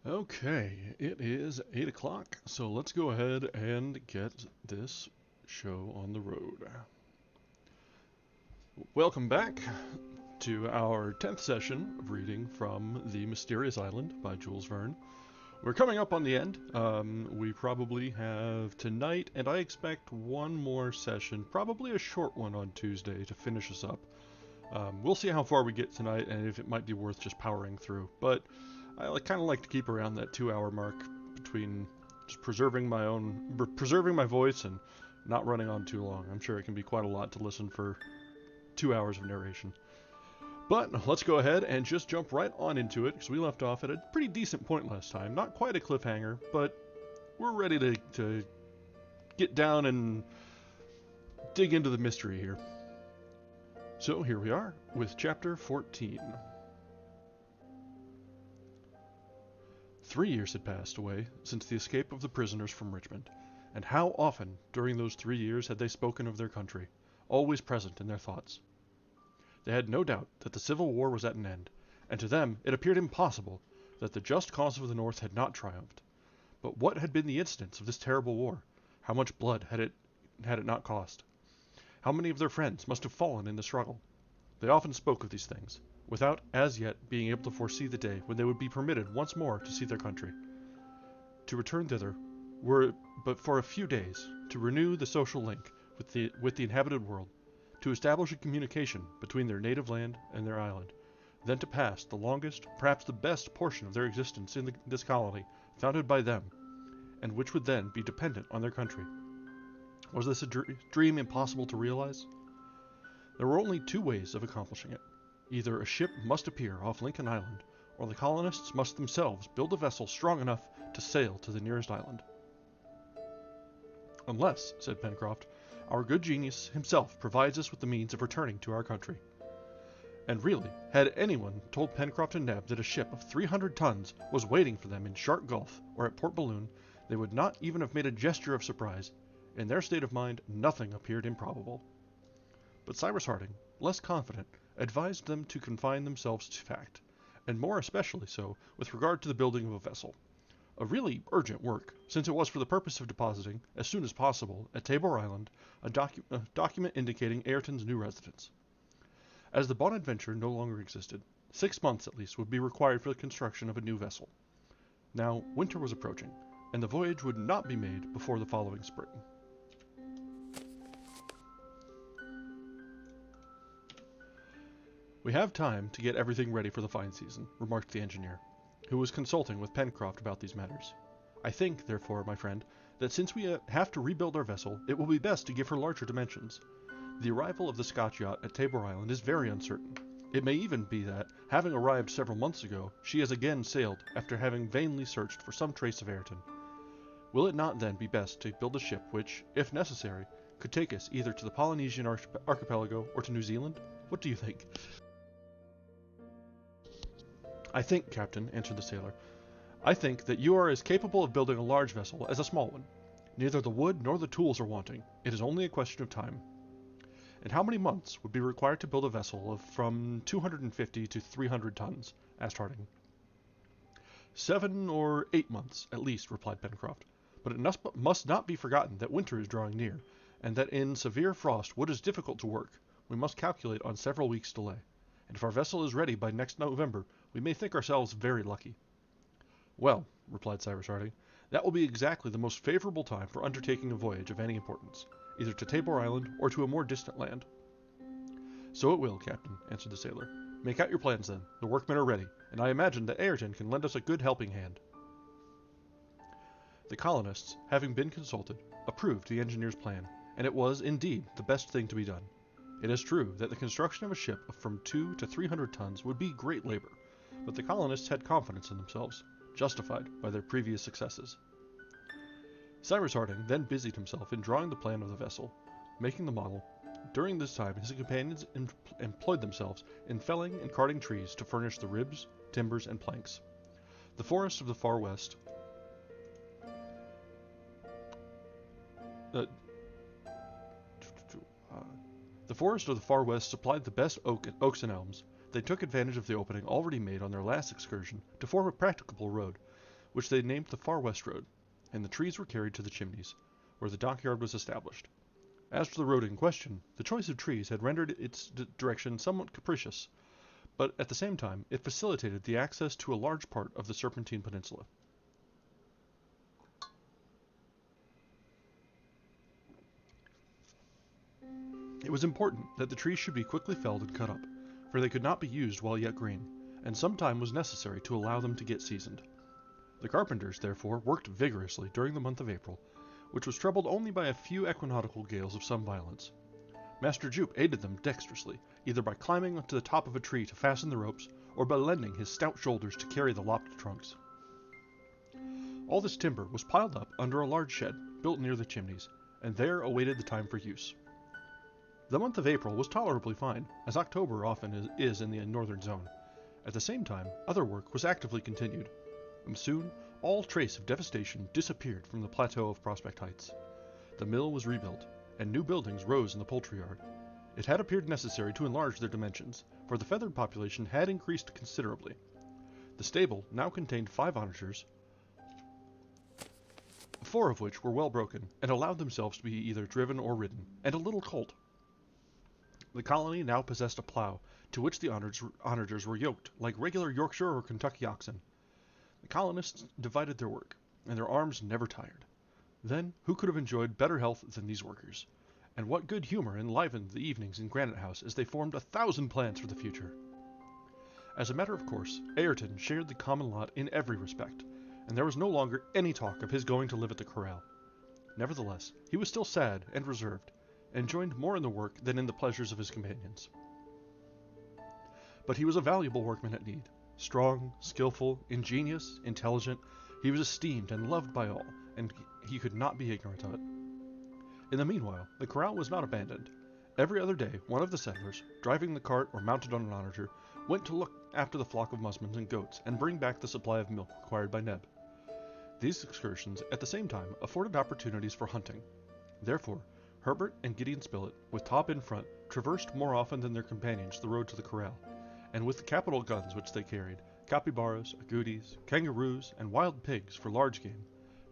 Okay, it is 8 o'clock, so let's go ahead and get this show on the road. Welcome back to our 10th session of reading from The Mysterious Island by Jules Verne. We're coming up on the end. We probably have tonight, and I expect one more session, probably a short one on Tuesday to finish us up. We'll see how far we get tonight and if it might be worth just powering through. But I kind of like to keep around that 2-hour mark between just preserving my voice and not running on too long. I'm sure it can be quite a lot to listen for 2 hours of narration. But let's go ahead and just jump right on into it, because we left off at a pretty decent point last time. Not quite a cliffhanger, but we're ready to get down and dig into the mystery here. So here we are with chapter 14. 3 years had passed away since the escape of the prisoners from Richmond, and how often during those 3 years had they spoken of their country, always present in their thoughts. They had no doubt that the Civil War was at an end, and to them it appeared impossible that the just cause of the North had not triumphed. But what had been the incidents of this terrible war? How much blood had it not cost? How many of their friends must have fallen in the struggle? They often spoke of these things, without as yet being able to foresee the day when they would be permitted once more to see their country. To return thither were but for a few days, to renew the social link with the inhabited world, to establish a communication between their native land and their island, then to pass the longest, perhaps the best portion of their existence in this colony, founded by them, and which would then be dependent on their country. Was this a dream impossible to realize? There were only two ways of accomplishing it. Either a ship must appear off Lincoln Island, or the colonists must themselves build a vessel strong enough to sail to the nearest island. Unless, said Pencroft, our good genius himself provides us with the means of returning to our country. And really, had anyone told Pencroft and Neb that a ship of 300 tons was waiting for them in Shark Gulf or at Port Balloon, they would not even have made a gesture of surprise. In their state of mind, nothing appeared improbable. But Cyrus Harding, less confident, advised them to confine themselves to fact, and more especially so with regard to the building of a vessel. A really urgent work, since it was for the purpose of depositing, as soon as possible, at Tabor Island, a document indicating Ayrton's new residence. As the Bonadventure no longer existed, 6 months at least would be required for the construction of a new vessel. Now, winter was approaching, and the voyage would not be made before the following spring. "We have time to get everything ready for the fine season," remarked the engineer, who was consulting with Pencroft about these matters. "I think, therefore, my friend, that since we have to rebuild our vessel, it will be best to give her larger dimensions. The arrival of the Scotch yacht at Tabor Island is very uncertain. It may even be that, having arrived several months ago, she has again sailed after having vainly searched for some trace of Ayrton. Will it not then be best to build a ship which, if necessary, could take us either to the Polynesian archipelago or to New Zealand? What do you think?" "I think, Captain," answered the sailor, "I think that you are as capable of building a large vessel as a small one. Neither the wood nor the tools are wanting. It is only a question of time." "And how many months would be required to build a vessel of from 250 to 300 tons?" asked Harding. 7 or 8 months, at least," replied Pencroft. "But it must not be forgotten that winter is drawing near, and that in severe frost wood is difficult to work. We must calculate on several weeks' delay, and if our vessel is ready by next November, we may think ourselves very lucky." "Well," replied Cyrus Harding, "that will be exactly the most favorable time for undertaking a voyage of any importance, either to Tabor Island or to a more distant land." "So it will, Captain," answered the sailor. "Make out your plans then. The workmen are ready, and I imagine that Ayrton can lend us a good helping hand." The colonists, having been consulted, approved the engineer's plan, and it was, indeed, the best thing to be done. It is true that the construction of a ship of from 2 to 300 tons would be great labor, but the colonists had confidence in themselves, justified by their previous successes. Cyrus Harding then busied himself in drawing the plan of the vessel, making the model. During this time his companions employed themselves in felling and carting trees to furnish the ribs, timbers, and planks. The forest of the far west supplied the best oaks and elms. They took advantage of the opening already made on their last excursion to form a practicable road, which they named the Far West Road, and the trees were carried to the Chimneys, where the dockyard was established. As for the road in question, the choice of trees had rendered its direction somewhat capricious, but at the same time it facilitated the access to a large part of the Serpentine Peninsula. It was important that the trees should be quickly felled and cut up, for they could not be used while yet green, and some time was necessary to allow them to get seasoned. The carpenters, therefore, worked vigorously during the month of April, which was troubled only by a few equinoctial gales of some violence. Master Jup aided them dexterously, either by climbing to the top of a tree to fasten the ropes, or by lending his stout shoulders to carry the lopped trunks. All this timber was piled up under a large shed, built near the Chimneys, and there awaited the time for use. The month of April was tolerably fine, as October often is in the northern zone. At the same time, other work was actively continued, and soon all trace of devastation disappeared from the plateau of Prospect Heights. The mill was rebuilt, and new buildings rose in the poultry yard. It had appeared necessary to enlarge their dimensions, for the feathered population had increased considerably. The stable now contained 5 onagers, 4 of which were well broken, and allowed themselves to be either driven or ridden, and a little colt. The colony now possessed a plough, to which the onagers were yoked, like regular Yorkshire or Kentucky oxen. The colonists divided their work, and their arms never tired. Then, who could have enjoyed better health than these workers? And what good humor enlivened the evenings in Granite House as they formed 1,000 plans for the future? As a matter of course, Ayrton shared the common lot in every respect, and there was no longer any talk of his going to live at the corral. Nevertheless, he was still sad and reserved, and joined more in the work than in the pleasures of his companions. But he was a valuable workman at need. Strong, skillful, ingenious, intelligent, he was esteemed and loved by all, and he could not be ignorant of it. In the meanwhile, the corral was not abandoned. Every other day, one of the settlers, driving the cart or mounted on an onager, went to look after the flock of musmons and goats and bring back the supply of milk required by Neb. These excursions, at the same time, afforded opportunities for hunting. Therefore, Herbert and Gideon Spilett, with Top in front, traversed more often than their companions the road to the corral, and with the capital guns which they carried, capybaras, agoutis, kangaroos, and wild pigs for large game,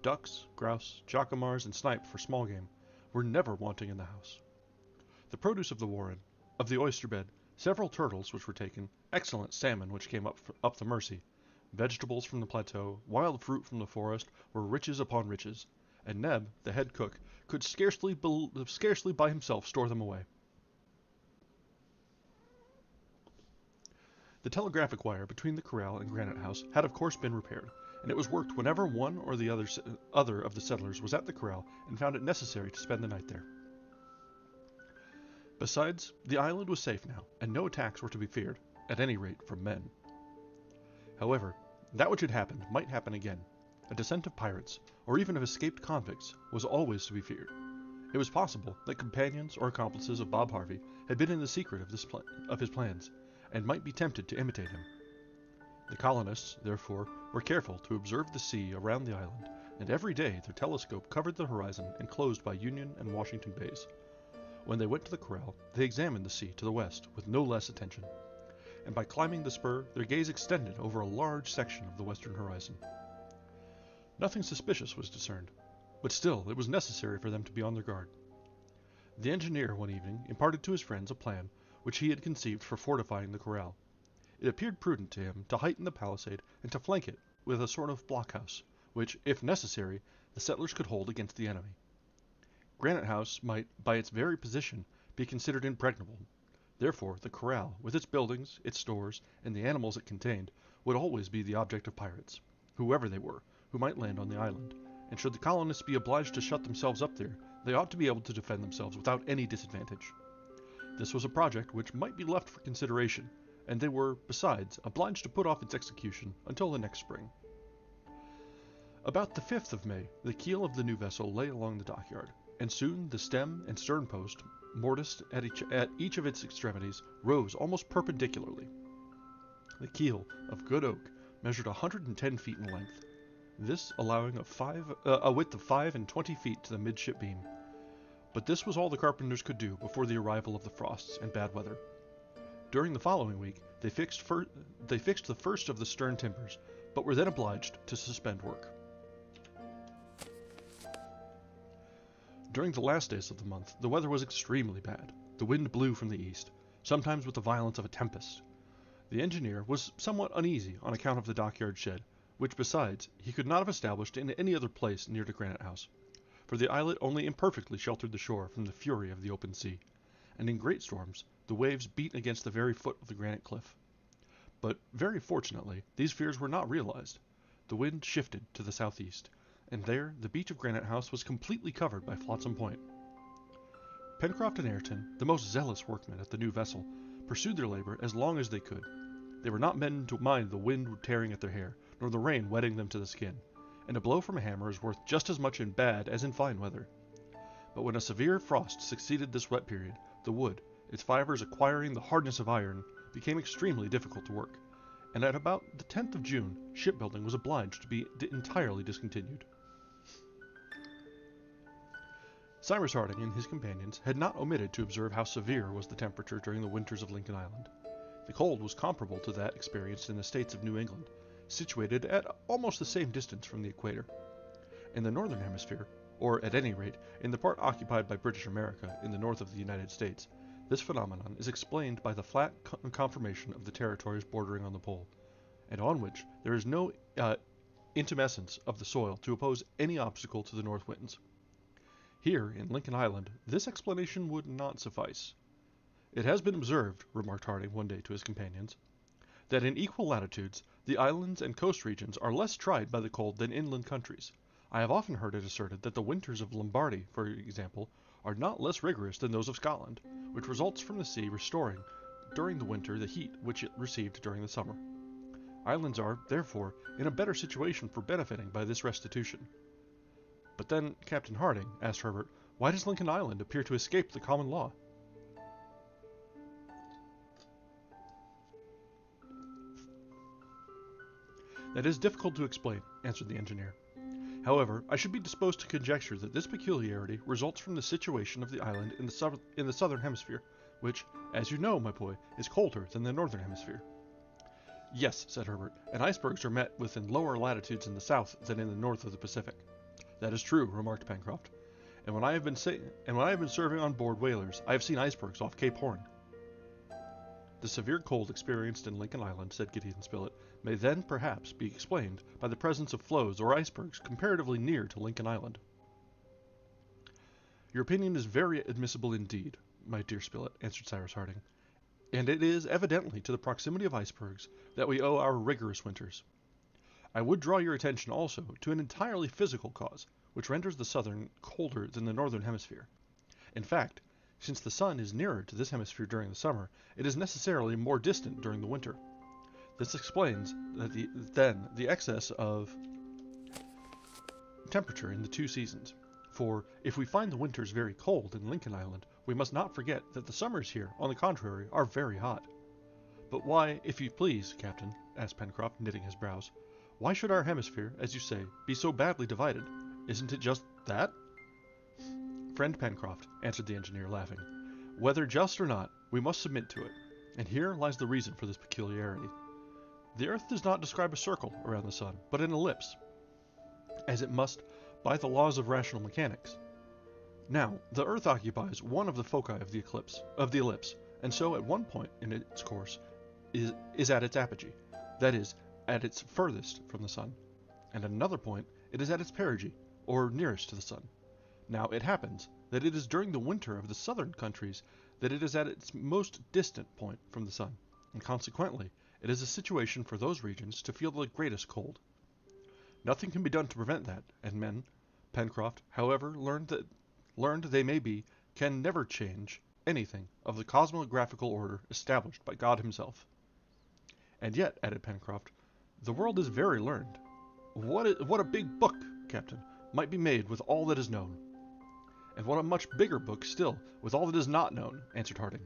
ducks, grouse, jacamars, and snipe for small game, were never wanting in the house. The produce of the warren, of the oyster bed, several turtles which were taken, excellent salmon which came up the Mersey, vegetables from the plateau, wild fruit from the forest, were riches upon riches, and Neb, the head cook, could scarcely by himself store them away. The telegraphic wire between the corral and Granite House had of course been repaired, and it was worked whenever one or the other of the settlers was at the corral and found it necessary to spend the night there. Besides, the island was safe now, and no attacks were to be feared, at any rate from men. However, that which had happened might happen again. A descent of pirates, or even of escaped convicts, was always to be feared. It was possible that companions or accomplices of Bob Harvey had been in the secret of his plans, and might be tempted to imitate him. The colonists, therefore, were careful to observe the sea around the island, and every day their telescope covered the horizon enclosed by Union and Washington Bays. When they went to the corral, they examined the sea to the west with no less attention, and by climbing the spur, their gaze extended over a large section of the western horizon. Nothing suspicious was discerned, but still it was necessary for them to be on their guard. The engineer one evening imparted to his friends a plan which he had conceived for fortifying the corral. It appeared prudent to him to heighten the palisade and to flank it with a sort of blockhouse, which, if necessary, the settlers could hold against the enemy. Granite House might, by its very position, be considered impregnable. Therefore, the corral, with its buildings, its stores, and the animals it contained, would always be the object of pirates, whoever they were, who might land on the island, and should the colonists be obliged to shut themselves up there, they ought to be able to defend themselves without any disadvantage. This was a project which might be left for consideration, and they were, besides, obliged to put off its execution until the next spring. About the 5th of May, the keel of the new vessel lay along the dockyard, and soon the stem and stern post, mortised at each of its extremities, rose almost perpendicularly. The keel, of good oak, measured 110 feet in length, this allowing a width of 25 feet to the midship beam. But this was all the carpenters could do before the arrival of the frosts and bad weather. During the following week, they fixed the first of the stern timbers, but were then obliged to suspend work. During the last days of the month, the weather was extremely bad. The wind blew from the east, sometimes with the violence of a tempest. The engineer was somewhat uneasy on account of the dockyard shed, which, besides, he could not have established in any other place near to Granite House, for the islet only imperfectly sheltered the shore from the fury of the open sea, and in great storms the waves beat against the very foot of the granite cliff. But, very fortunately, these fears were not realized. The wind shifted to the southeast, and there the beach of Granite House was completely covered by Flotsam Point. Pencroft and Ayrton, the most zealous workmen at the new vessel, pursued their labor as long as they could. They were not men to mind the wind tearing at their hair, nor the rain wetting them to the skin, and a blow from a hammer is worth just as much in bad as in fine weather. But when a severe frost succeeded this wet period, the wood, its fibers acquiring the hardness of iron, became extremely difficult to work, and at about the 10th of June, shipbuilding was obliged to be entirely discontinued. Cyrus Harding and his companions had not omitted to observe how severe was the temperature during the winters of Lincoln Island. The cold was comparable to that experienced in the states of New England, situated at almost the same distance from the equator. In the northern hemisphere, or at any rate in the part occupied by British America in the north of the United States, this phenomenon is explained by the flat conformation of the territories bordering on the pole, and on which there is no intumescence of the soil to oppose any obstacle to the north winds. Here, in Lincoln Island, this explanation would not suffice. It has been observed, remarked Harding one day to his companions, that in equal latitudes the islands and coast regions are less tried by the cold than inland countries. I have often heard it asserted that the winters of Lombardy, for example, are not less rigorous than those of Scotland, which results from the sea restoring during the winter the heat which it received during the summer. Islands are, therefore, in a better situation for benefiting by this restitution. But then, Captain Harding, asked Herbert, why does Lincoln Island appear to escape the common law? That is difficult to explain, answered the engineer. However, I should be disposed to conjecture that this peculiarity results from the situation of the island in the southern hemisphere, which, as you know, my boy, is colder than the northern hemisphere. Yes, said Herbert, and icebergs are met with in lower latitudes in the south than in the north of the Pacific. That is true, remarked Pencroft. And when I have been serving on board whalers, I have seen icebergs off Cape Horn. The severe cold experienced in Lincoln Island, said Gideon Spilett, may then perhaps be explained by the presence of floes or icebergs comparatively near to Lincoln Island. Your opinion is very admissible indeed, my dear Spilett, answered Cyrus Harding, and it is evidently to the proximity of icebergs that we owe our rigorous winters. I would draw your attention also to an entirely physical cause, which renders the southern colder than the northern hemisphere. In fact, since the sun is nearer to this hemisphere during the summer, it is necessarily more distant during the winter. This explains the excess of temperature in the two seasons. For if we find the winters very cold in Lincoln Island, we must not forget that the summers here, on the contrary, are very hot. But why, if you please, Captain, asked Pencroft, knitting his brows, why should our hemisphere, as you say, be so badly divided? Isn't it just that? Friend Pencroft, answered the engineer, laughing, whether just or not, we must submit to it, and here lies the reason for this peculiarity. The earth does not describe a circle around the sun, but an ellipse, as it must by the laws of rational mechanics. Now, the earth occupies one of the foci of the ellipse, and so at one point in its course is at its apogee, that is, at its furthest from the sun, and at another point it is at its perigee, or nearest to the sun. Now it happens that it is during the winter of the southern countries that it is at its most distant point from the sun, and consequently it is a situation for those regions to feel the greatest cold. Nothing can be done to prevent that, and men, Pencroft, however learned they may be, can never change anything of the cosmographical order established by God himself. And yet, added Pencroft, the world is very learned. What a big book, Captain, might be made with all that is known. And what a much bigger book still, with all that is not known, answered Harding.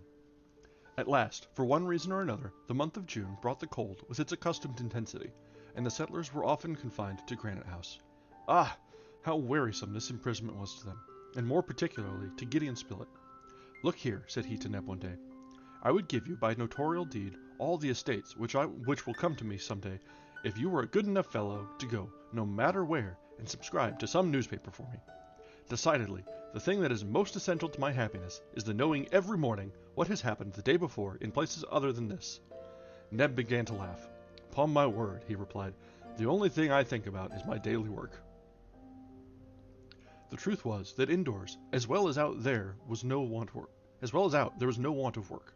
At last, for one reason or another, the month of June brought the cold with its accustomed intensity, and the settlers were often confined to Granite House. Ah! How wearisome this imprisonment was to them, and more particularly to Gideon Spilett. Look here, said he to Neb one day, I would give you by notarial deed all the estates which will come to me some day, if you were a good enough fellow to go, no matter where, and subscribe to some newspaper for me. Decidedly, the thing that is most essential to my happiness is the knowing every morning what has happened the day before in places other than this. Neb began to laugh. Upon my word, he replied, the only thing I think about is my daily work. The truth was that indoors, as well as out, there was no want of work.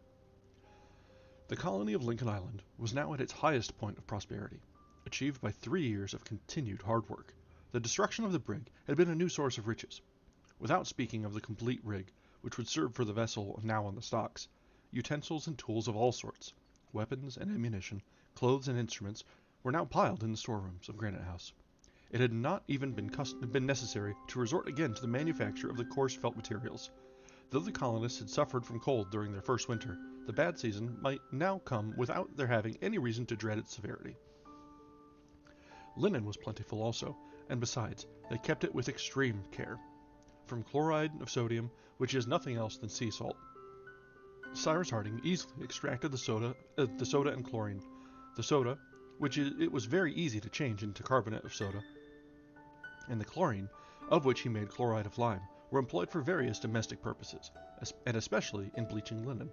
The colony of Lincoln Island was now at its highest point of prosperity, achieved by 3 years of continued hard work. The destruction of the brig had been a new source of riches. Without speaking of the complete rig, which would serve for the vessel now on the stocks, utensils and tools of all sorts, weapons and ammunition, clothes and instruments, were now piled in the storerooms of Granite House. It had not even been necessary to resort again to the manufacture of the coarse felt materials. Though the colonists had suffered from cold during their first winter, the bad season might now come without their having any reason to dread its severity. Linen was plentiful also, and besides, they kept it with extreme care, from chloride of sodium, which is nothing else than sea salt. Cyrus Harding easily extracted the soda and chlorine. The soda, it was very easy to change into carbonate of soda, and the chlorine, of which he made chloride of lime, were employed for various domestic purposes, and especially in bleaching linen.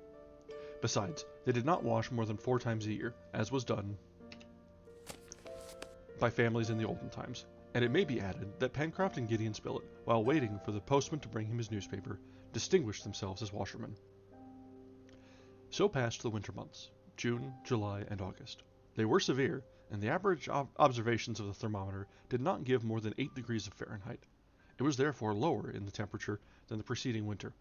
Besides, they did not wash more than 4 times a year, as was done by families in the olden times, and it may be added that Pencroft and Gideon Spilett, while waiting for the postman to bring him his newspaper, distinguished themselves as washermen. So passed the winter months, June, July, and August. They were severe, and the average observations of the thermometer did not give more than 8 degrees of Fahrenheit. It was therefore lower in the temperature than the preceding winter.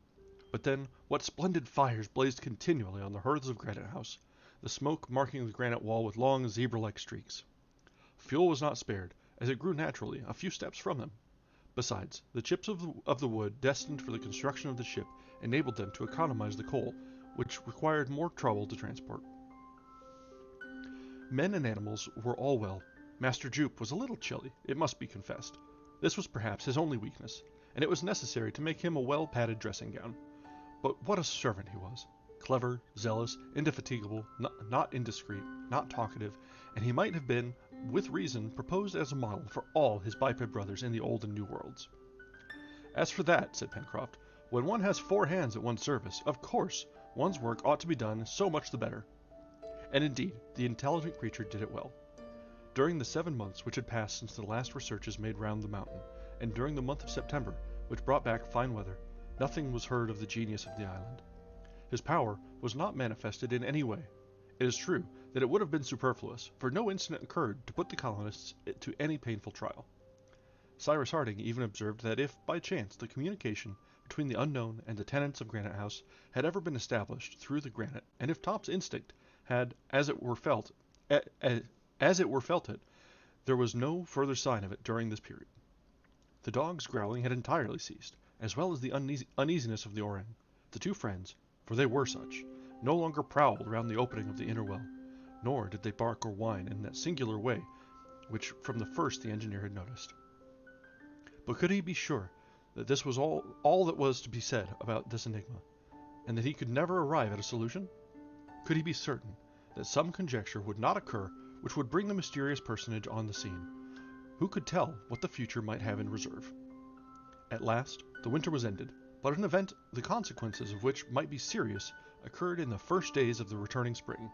But then, what splendid fires blazed continually on the hearths of Granite House, the smoke marking the granite wall with long zebra-like streaks. Fuel was not spared, as it grew naturally a few steps from them. Besides, the chips of the wood destined for the construction of the ship enabled them to economize the coal, which required more trouble to transport. Men and animals were all well. Master Jup was a little chilly, it must be confessed. This was perhaps his only weakness, and it was necessary to make him a well-padded dressing-gown. But what a servant he was! clever, zealous, indefatigable, not indiscreet, not talkative, and he might have been, with reason, proposed as a model for all his biped brothers in the Old and New Worlds. As for that, said Pencroft, when one has 4 hands at one's service, of course one's work ought to be done so much the better. And indeed, the intelligent creature did it well. During the 7 months which had passed since the last researches made round the mountain, and during the month of September, which brought back fine weather, nothing was heard of the genius of the island. His power was not manifested in any way. It is true that it would have been superfluous, for no incident occurred to put the colonists to any painful trial. Cyrus Harding even observed that if, by chance, the communication between the unknown and the tenants of Granite House had ever been established through the granite, and if Top's instinct had, as it were felt it, there was no further sign of it during this period. The dog's growling had entirely ceased, as well as the uneasiness of the orang. The 2 friends, for they were such, no longer prowled round the opening of the inner well, nor did they bark or whine in that singular way which from the first the engineer had noticed. But could he be sure that this was all that was to be said about this enigma, and that he could never arrive at a solution? Could he be certain that some conjecture would not occur which would bring the mysterious personage on the scene? Who could tell what the future might have in reserve? At last, the winter was ended, but an event, the consequences of which might be serious, occurred in the first days of the returning spring.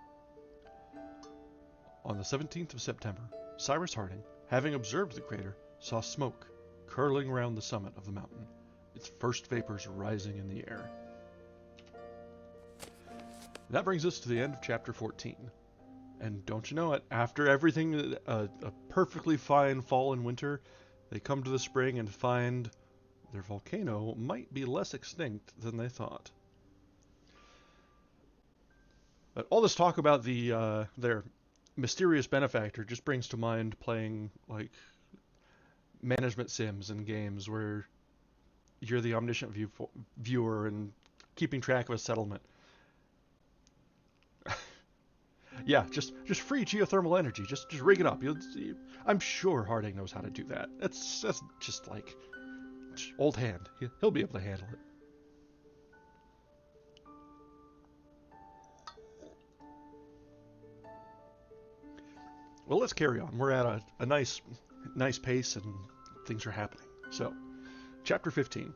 On the 17th of September, Cyrus Harding, having observed the crater, saw smoke curling round the summit of the mountain, its first vapors rising in the air. That brings us to the end of chapter 14. And don't you know it, after everything, a perfectly fine fall and winter, they come to the spring and find their volcano might be less extinct than they thought. But all this talk about their mysterious benefactor just brings to mind playing like management sims and games where you're the omniscient viewer and keeping track of a settlement. Yeah, just free geothermal energy. Just rig it up. I'm sure Harding knows how to do that. That's just like old hand. He'll be able to handle it. Well, let's carry on. We're at a nice pace and things are happening. So, chapter 15.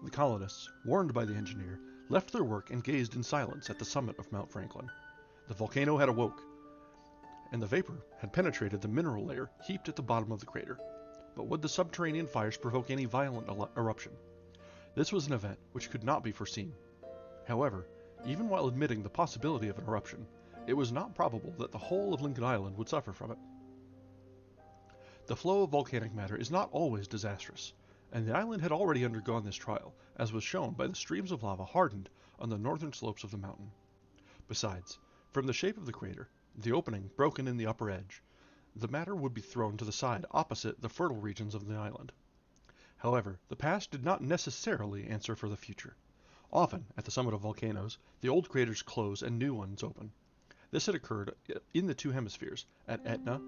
The colonists, warned by the engineer, left their work and gazed in silence at the summit of Mount Franklin. The volcano had awoke, and the vapor had penetrated the mineral layer heaped at the bottom of the crater. But would the subterranean fires provoke any violent eruption? This was an event which could not be foreseen. However, even while admitting the possibility of an eruption, it was not probable that the whole of Lincoln Island would suffer from it. The flow of volcanic matter is not always disastrous, and the island had already undergone this trial, as was shown by the streams of lava hardened on the northern slopes of the mountain. Besides, from the shape of the crater, the opening broken in the upper edge, the matter would be thrown to the side opposite the fertile regions of the island. However, the past did not necessarily answer for the future. Often, at the summit of volcanoes, the old craters close and new ones open. This had occurred in the 2 hemispheres, at Etna,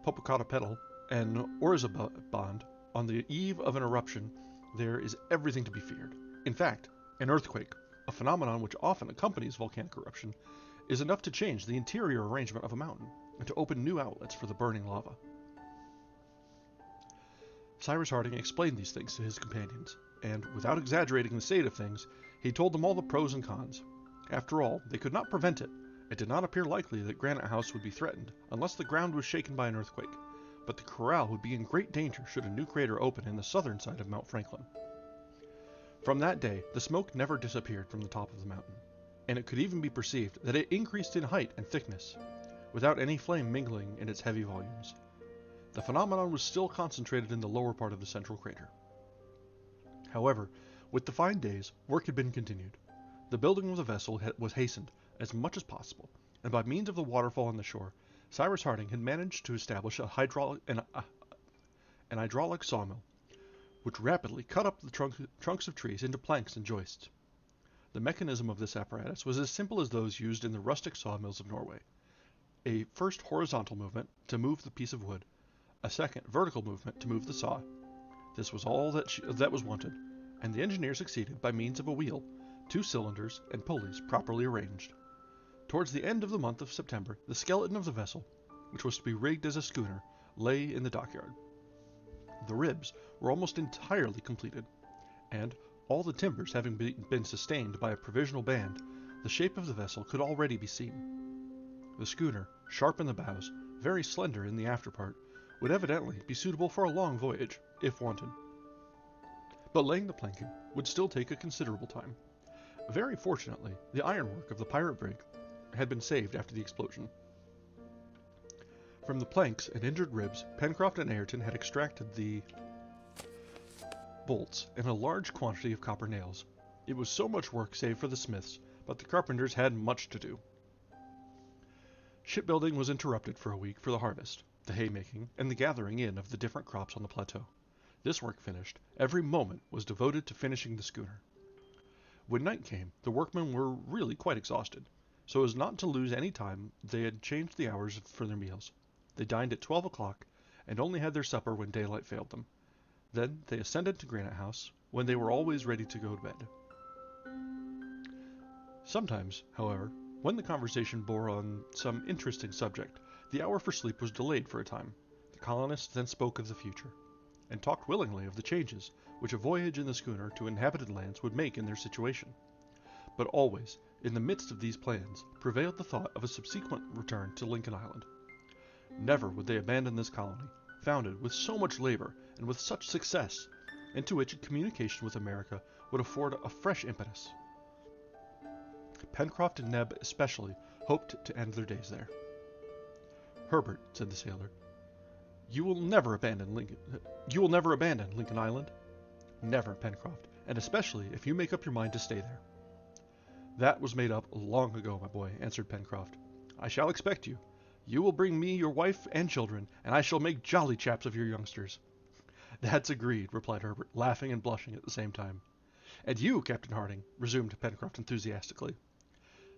Popocatépetl, and Orizaband. On the eve of an eruption, there is everything to be feared. In fact, an earthquake, a phenomenon which often accompanies volcanic eruption, is enough to change the interior arrangement of a mountain and to open new outlets for the burning lava. Cyrus Harding explained these things to his companions, and, without exaggerating the state of things, he told them all the pros and cons. After all, they could not prevent it. It did not appear likely that Granite House would be threatened, unless the ground was shaken by an earthquake, but the corral would be in great danger should a new crater open in the southern side of Mount Franklin. From that day, the smoke never disappeared from the top of the mountain, and it could even be perceived that it increased in height and thickness, without any flame mingling in its heavy volumes. The phenomenon was still concentrated in the lower part of the central crater. However, with the fine days, work had been continued. The building of the vessel was hastened as much as possible, and by means of the waterfall on the shore, Cyrus Harding had managed to establish an hydraulic sawmill, which rapidly cut up the trunks of trees into planks and joists. The mechanism of this apparatus was as simple as those used in the rustic sawmills of Norway. A first horizontal movement to move the piece of wood, a second vertical movement to move the saw. This was all that was wanted, and the engineer succeeded, by means of a wheel, 2 cylinders, and pulleys properly arranged. Towards the end of the month of September, the skeleton of the vessel, which was to be rigged as a schooner, lay in the dockyard. The ribs were almost entirely completed, and, all the timbers having been sustained by a provisional band, the shape of the vessel could already be seen. The schooner, sharp in the bows, very slender in the after part, would evidently be suitable for a long voyage, if wanted. But laying the planking would still take a considerable time. Very fortunately, the ironwork of the pirate brig had been saved after the explosion. From the planks and injured ribs, Pencroft and Ayrton had extracted the bolts and a large quantity of copper nails. It was so much work saved for the smiths, but the carpenters had much to do. Shipbuilding was interrupted for a week for the harvest, the haymaking, and the gathering in of the different crops on the plateau. This work finished, every moment was devoted to finishing the schooner. When night came, the workmen were really quite exhausted. So as not to lose any time, they had changed the hours for their meals. They dined at 12 o'clock, and only had their supper when daylight failed them. Then they ascended to Granite House, when they were always ready to go to bed. Sometimes, however, when the conversation bore on some interesting subject, the hour for sleep was delayed for a time. The colonists then spoke of the future, and talked willingly of the changes which a voyage in the schooner to inhabited lands would make in their situation. But always, in the midst of these plans, prevailed the thought of a subsequent return to Lincoln Island. Never would they abandon this colony, founded with so much labor and with such success, and to which a communication with America would afford a fresh impetus. Pencroft and Neb especially hoped to end their days there. "Herbert," said the sailor, you will never abandon Lincoln Island?" "Never, Pencroft, and especially if you make up your mind to stay there." "That was made up long ago, my boy," answered Pencroft. "I shall expect you. You will bring me your wife and children, and I shall make jolly chaps of your youngsters." "That's agreed," replied Herbert, laughing and blushing at the same time. "And you, Captain Harding," resumed Pencroft enthusiastically,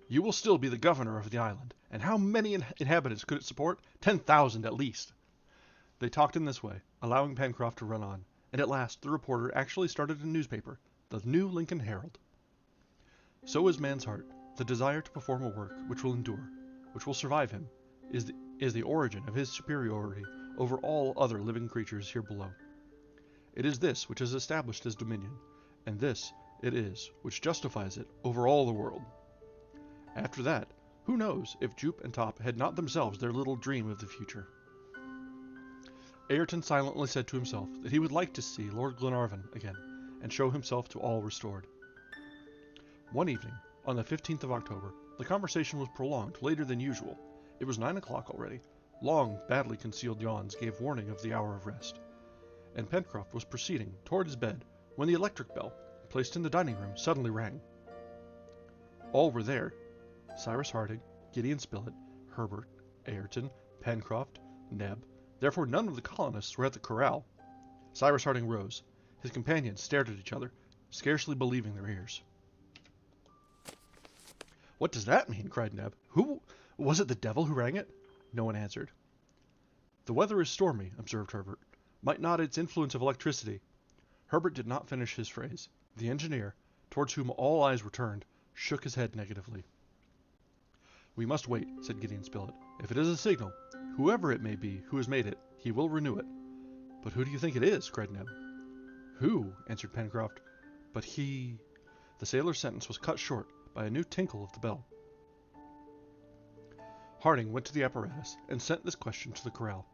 "you will still be the governor of the island, and how many inhabitants could it support? 10,000 at least." They talked in this way, allowing Pencroft to run on, and at last the reporter actually started a newspaper, the New Lincoln Herald. So is man's heart. The desire to perform a work which will endure, which will survive him, is the origin of his superiority over all other living creatures here below. It is this which has established his dominion, and this it is which justifies it over all the world. After that, who knows if Jup and Top had not themselves their little dream of the future? Ayrton silently said to himself that he would like to see Lord Glenarvan again, and show himself to all restored. One evening, on the 15th of October, the conversation was prolonged later than usual. It was 9 o'clock already. Long, badly concealed yawns gave warning of the hour of rest, and Pencroft was proceeding toward his bed when the electric bell, placed in the dining room, suddenly rang. All were there: Cyrus Harding, Gideon Spilett, Herbert, Ayrton, Pencroft, Neb. Therefore none of the colonists were at the corral. Cyrus Harding rose. His companions stared at each other, scarcely believing their ears. "What does that mean?" cried Neb. "Who was it? The devil who rang it?" No one answered. "The weather is stormy," observed Herbert. "Might not its influence of electricity—" Herbert did not finish his phrase. The engineer, towards whom all eyes were turned, shook his head negatively. "We must wait," said Gideon Spilett. "If it is a signal, whoever it may be who has made it, he will renew it." "But who do you think it is?" cried Neb. "Who?" answered Pencroft. "But he—" The sailor's sentence was cut short by a new tinkle of the bell. Harding went to the apparatus and sent this question to the corral: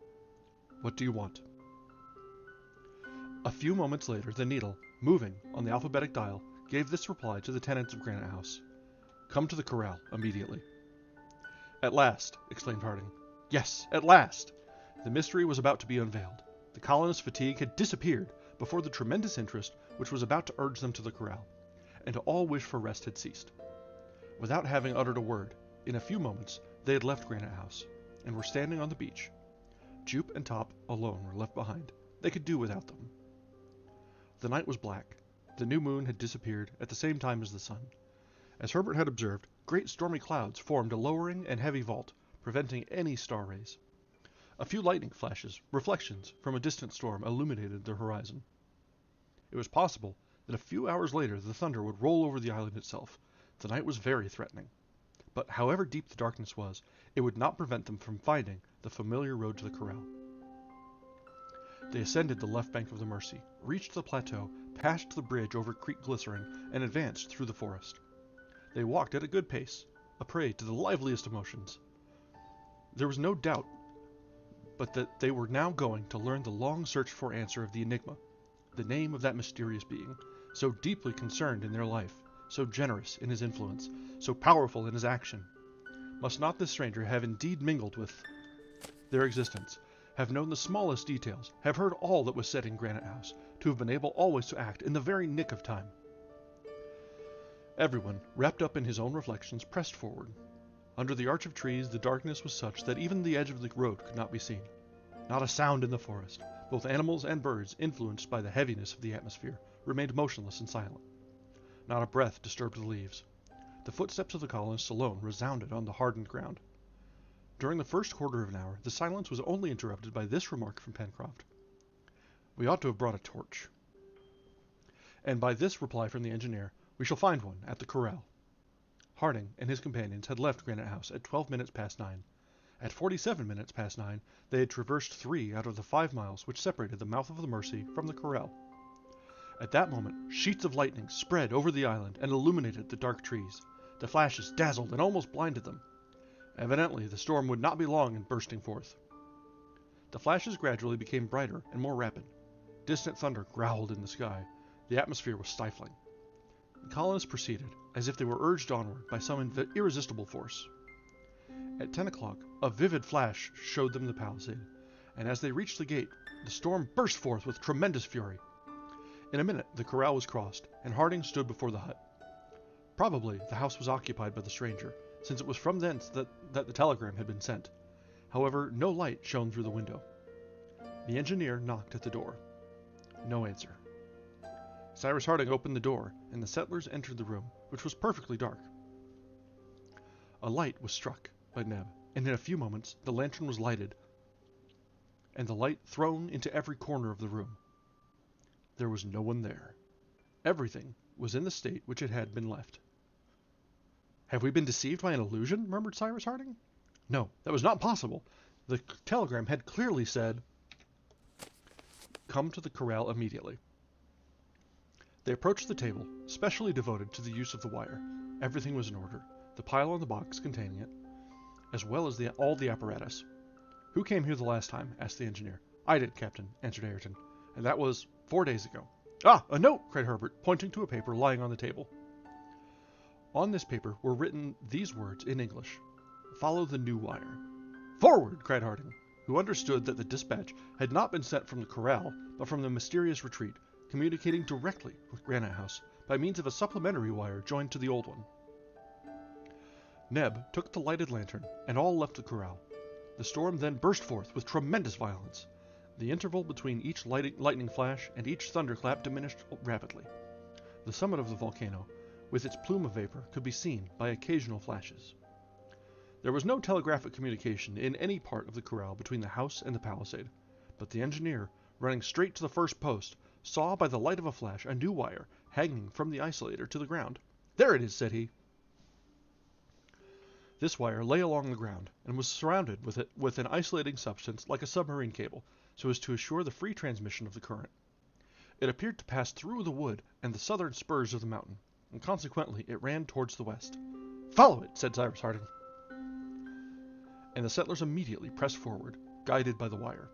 "What do you want?" A few moments later the needle, moving on the alphabetic dial, gave this reply to the tenants of Granite House: "Come to the corral immediately." "At last!" exclaimed Harding. Yes, at last! The mystery was about to be unveiled. The colonists' fatigue had disappeared before the tremendous interest which was about to urge them to the corral, and all wish for rest had ceased. Without having uttered a word, in a few moments they had left Granite House, and were standing on the beach. Jup and Top alone were left behind. They could do without them. The night was black. The new moon had disappeared at the same time as the sun. As Herbert had observed, great stormy clouds formed a lowering and heavy vault, preventing any star rays. A few lightning flashes, reflections from a distant storm, illuminated the horizon. It was possible that a few hours later the thunder would roll over the island itself. The night was very threatening. But however deep the darkness was, it would not prevent them from finding the familiar road to the corral. They ascended the left bank of the Mersey, reached the plateau, passed the bridge over Creek Glycerin, and advanced through the forest. They walked at a good pace, a prey to the liveliest emotions. There was no doubt but that they were now going to learn the long-searched-for answer of the enigma, the name of that mysterious being, so deeply concerned in their life, so generous in his influence, so powerful in his action. Must not this stranger have indeed mingled with their existence, have known the smallest details, have heard all that was said in Granite House, to have been able always to act in the very nick of time? Everyone, wrapped up in his own reflections, pressed forward. Under the arch of trees, the darkness was such that even the edge of the road could not be seen. Not a sound in the forest. Both animals and birds, influenced by the heaviness of the atmosphere, remained motionless and silent. Not a breath disturbed the leaves. The footsteps of the colonists alone resounded on the hardened ground. During the first quarter of an hour, the silence was only interrupted by this remark from Pencroft. "We ought to have brought a torch." And by this reply from the engineer, "We shall find one at the corral." Harding and his companions had left Granite House at 12 minutes past 9. At 47 minutes past 9, they had traversed 3 out of the 5 miles which separated the mouth of the Mersey from the corral. At that moment, sheets of lightning spread over the island and illuminated the dark trees. The flashes dazzled and almost blinded them. Evidently, the storm would not be long in bursting forth. The flashes gradually became brighter and more rapid. Distant thunder growled in the sky. The atmosphere was stifling. The colonists proceeded, as if they were urged onward by some irresistible force. At 10 o'clock, a vivid flash showed them the palisade, and as they reached the gate, the storm burst forth with tremendous fury. In a minute, the corral was crossed, and Harding stood before the hut. Probably the house was occupied by the stranger, since it was from thence that the telegram had been sent. However, no light shone through the window. The engineer knocked at the door. No answer. Cyrus Harding opened the door, and the settlers entered the room, which was perfectly dark. A light was struck by Neb, and in a few moments the lantern was lighted, and the light thrown into every corner of the room. There was no one there. Everything was in the state which it had been left. "Have we been deceived by an illusion?" murmured Cyrus Harding. No, that was not possible. The telegram had clearly said, "Come to the corral immediately." They approached the table, specially devoted to the use of the wire. Everything was in order, the pile on the box containing it, as well as all the apparatus. "Who came here the last time?" asked the engineer. "I did, Captain," answered Ayrton, "and that was 4 days ago." "Ah, a note!" cried Herbert, pointing to a paper lying on the table. On this paper were written these words in English: "Follow the new wire." "Forward!" cried Harding, who understood that the dispatch had not been sent from the corral, but from the mysterious retreat, communicating directly with Granite House by means of a supplementary wire joined to the old one. Neb took the lighted lantern, and all left the corral. The storm then burst forth with tremendous violence. The interval between each lightning flash and each thunderclap diminished rapidly. The summit of the volcano, with its plume of vapor, could be seen by occasional flashes. There was no telegraphic communication in any part of the corral between the house and the palisade, but the engineer, running straight to the first post, saw by the light of a flash a new wire hanging from the isolator to the ground. "There it is," said he. This wire lay along the ground, and was surrounded with an isolating substance like a submarine cable, so as to assure the free transmission of the current. It appeared to pass through the wood and the southern spurs of the mountain, and consequently it ran towards the west. "Follow it," said Cyrus Harding. And the settlers immediately pressed forward, guided by the wire.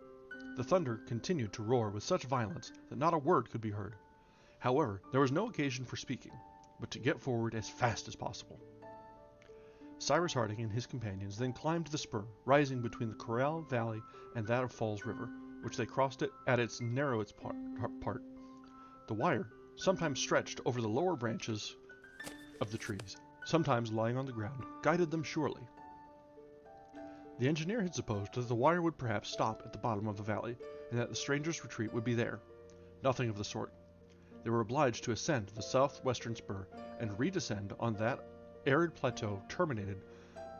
The thunder continued to roar with such violence that not a word could be heard. However, there was no occasion for speaking, but to get forward as fast as possible. Cyrus Harding and his companions then climbed the spur rising between the Corral Valley and that of Falls River, which they crossed at its narrowest part. The wire sometimes stretched over the lower branches of the trees, sometimes lying on the ground, guided them surely. The engineer had supposed that the wire would perhaps stop at the bottom of the valley, and that the stranger's retreat would be there. Nothing of the sort. They were obliged to ascend the southwestern spur, and redescend on that arid plateau terminated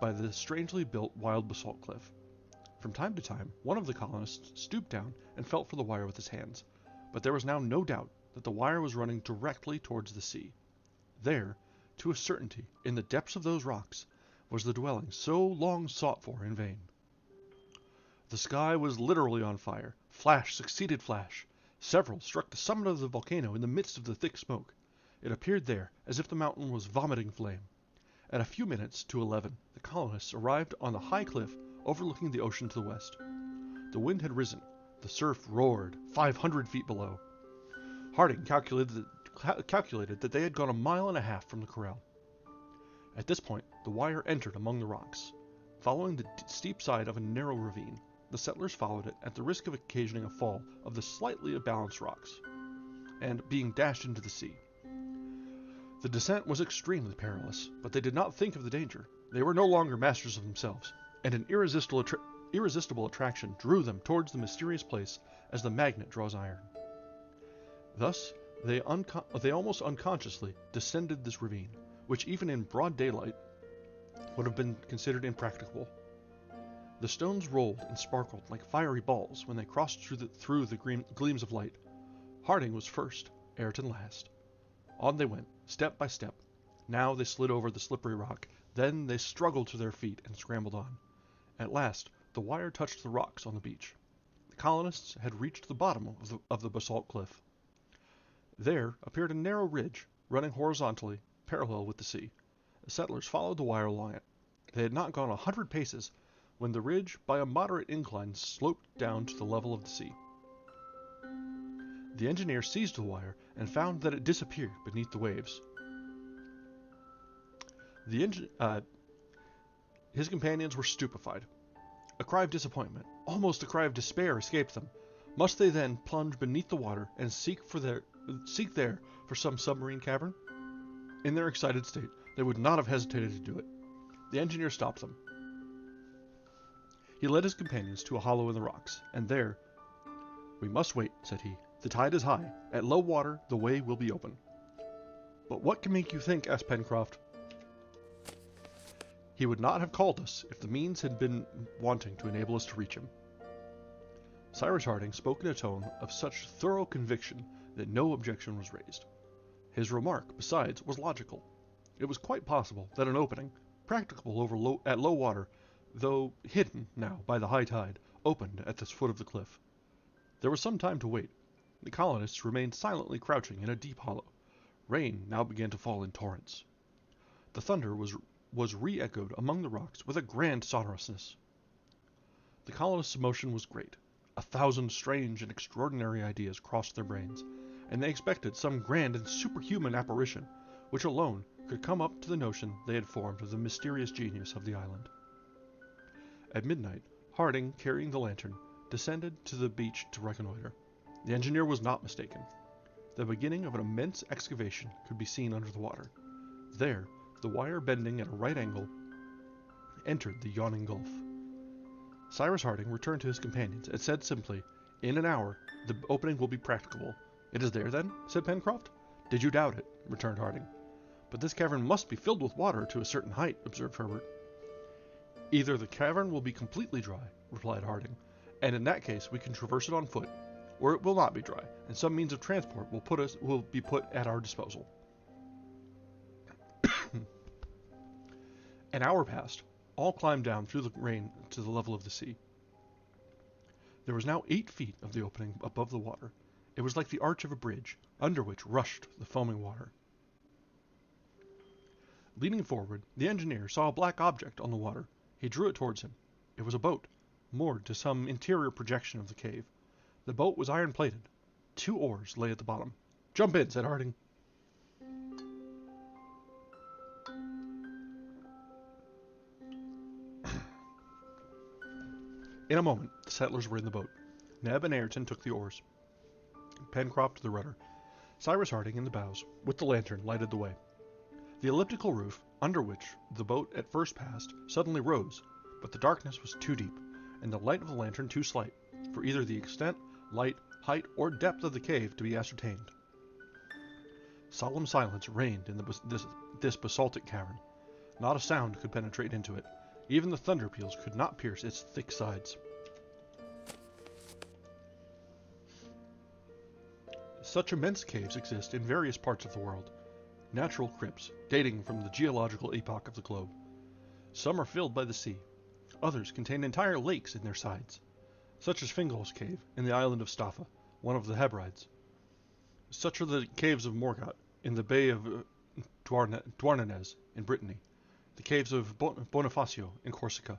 by the strangely built wild basalt cliff. From time to time, one of the colonists stooped down and felt for the wire with his hands, but there was now no doubt that the wire was running directly towards the sea. There, to a certainty, in the depths of those rocks, was the dwelling so long sought for in vain. The sky was literally on fire. Flash succeeded flash. Several struck the summit of the volcano in the midst of the thick smoke. It appeared there as if the mountain was vomiting flame. At a few minutes to 11, the colonists arrived on the high cliff overlooking the ocean to the west. The wind had risen. The surf roared 500 feet below. Harding calculated that they had gone 1.5 miles from the corral. At this point, the wire entered among the rocks. Following the steep side of a narrow ravine, the settlers followed it at the risk of occasioning a fall of the slightly imbalanced rocks, and being dashed into the sea. The descent was extremely perilous, but they did not think of the danger. They were no longer masters of themselves, and an irresistible attraction drew them towards the mysterious place as the magnet draws iron. Thus, they almost unconsciously descended this ravine, which even in broad daylight would have been considered impracticable. The stones rolled and sparkled like fiery balls when they crossed through the gleams of light. Harding was first, Ayrton last. On they went, step by step. Now they slid over the slippery rock, then they struggled to their feet and scrambled on. At last, the wire touched the rocks on the beach. The colonists had reached the bottom of the basalt cliff. There appeared a narrow ridge, running horizontally, parallel with the sea. The settlers followed the wire along it. They had not gone 100 paces when the ridge, by a moderate incline, sloped down to the level of the sea. The engineer seized the wire and found that it disappeared beneath the waves. His companions were stupefied. A cry of disappointment, almost a cry of despair, escaped them. Must they then plunge beneath the water and seek there for some submarine cavern? In their excited state, they would not have hesitated to do it. The engineer stopped them. He led his companions to a hollow in the rocks, and there, "We must wait," said he. "The tide is high. At low water, the way will be open." "But what can make you think?" asked Pencroft. "He would not have called us if the means had been wanting to enable us to reach him." Cyrus Harding spoke in a tone of such thorough conviction that no objection was raised. His remark, besides, was logical. It was quite possible that an opening, practicable at low water, though hidden now by the high tide, opened at the foot of the cliff. There was some time to wait. The colonists remained silently crouching in a deep hollow. Rain now began to fall in torrents. The thunder was re-echoed among the rocks with a grand sonorousness. The colonists' emotion was great. 1,000 strange and extraordinary ideas crossed their brains, and they expected some grand and superhuman apparition, which alone could come up to the notion they had formed of the mysterious genius of the island. At midnight, Harding, carrying the lantern, descended to the beach to reconnoiter. The engineer was not mistaken. The beginning of an immense excavation could be seen under the water. There, the wire bending at a right angle, entered the yawning gulf. Cyrus Harding returned to his companions and said simply, "In an hour, the opening will be practicable." "It is there, then?" said Pencroft. "Did you doubt it?" returned Harding. "But this cavern must be filled with water to a certain height," observed Herbert. "Either the cavern will be completely dry," replied Harding, "and in that case we can traverse it on foot, or it will not be dry, and some means of transport will be put at our disposal." An hour passed. All climbed down through the rain to the level of the sea. There was now 8 feet of the opening above the water. It was like the arch of a bridge, under which rushed the foaming water. Leaning forward, the engineer saw a black object on the water. He drew it towards him. It was a boat, moored to some interior projection of the cave. The boat was iron-plated. 2 oars lay at the bottom. "Jump in," said Harding. In a moment, the settlers were in the boat. Neb and Ayrton took the oars. Pencroft the rudder. Cyrus Harding in the bows, with the lantern, lighted the way. The elliptical roof, under which the boat at first passed, suddenly rose, but the darkness was too deep, and the light of the lantern too slight, for either the extent, light, height, or depth of the cave to be ascertained. Solemn silence reigned in this basaltic cavern. Not a sound could penetrate into it. Even the thunder peals could not pierce its thick sides. Such immense caves exist in various parts of the world, natural crypts dating from the geological epoch of the globe. Some are filled by the sea, others contain entire lakes in their sides, such as Fingol's Cave in the island of Staffa, one of the Hebrides. Such are the caves of Morgat in the Bay of Douarnenez in Brittany, the caves of Bonifacio in Corsica,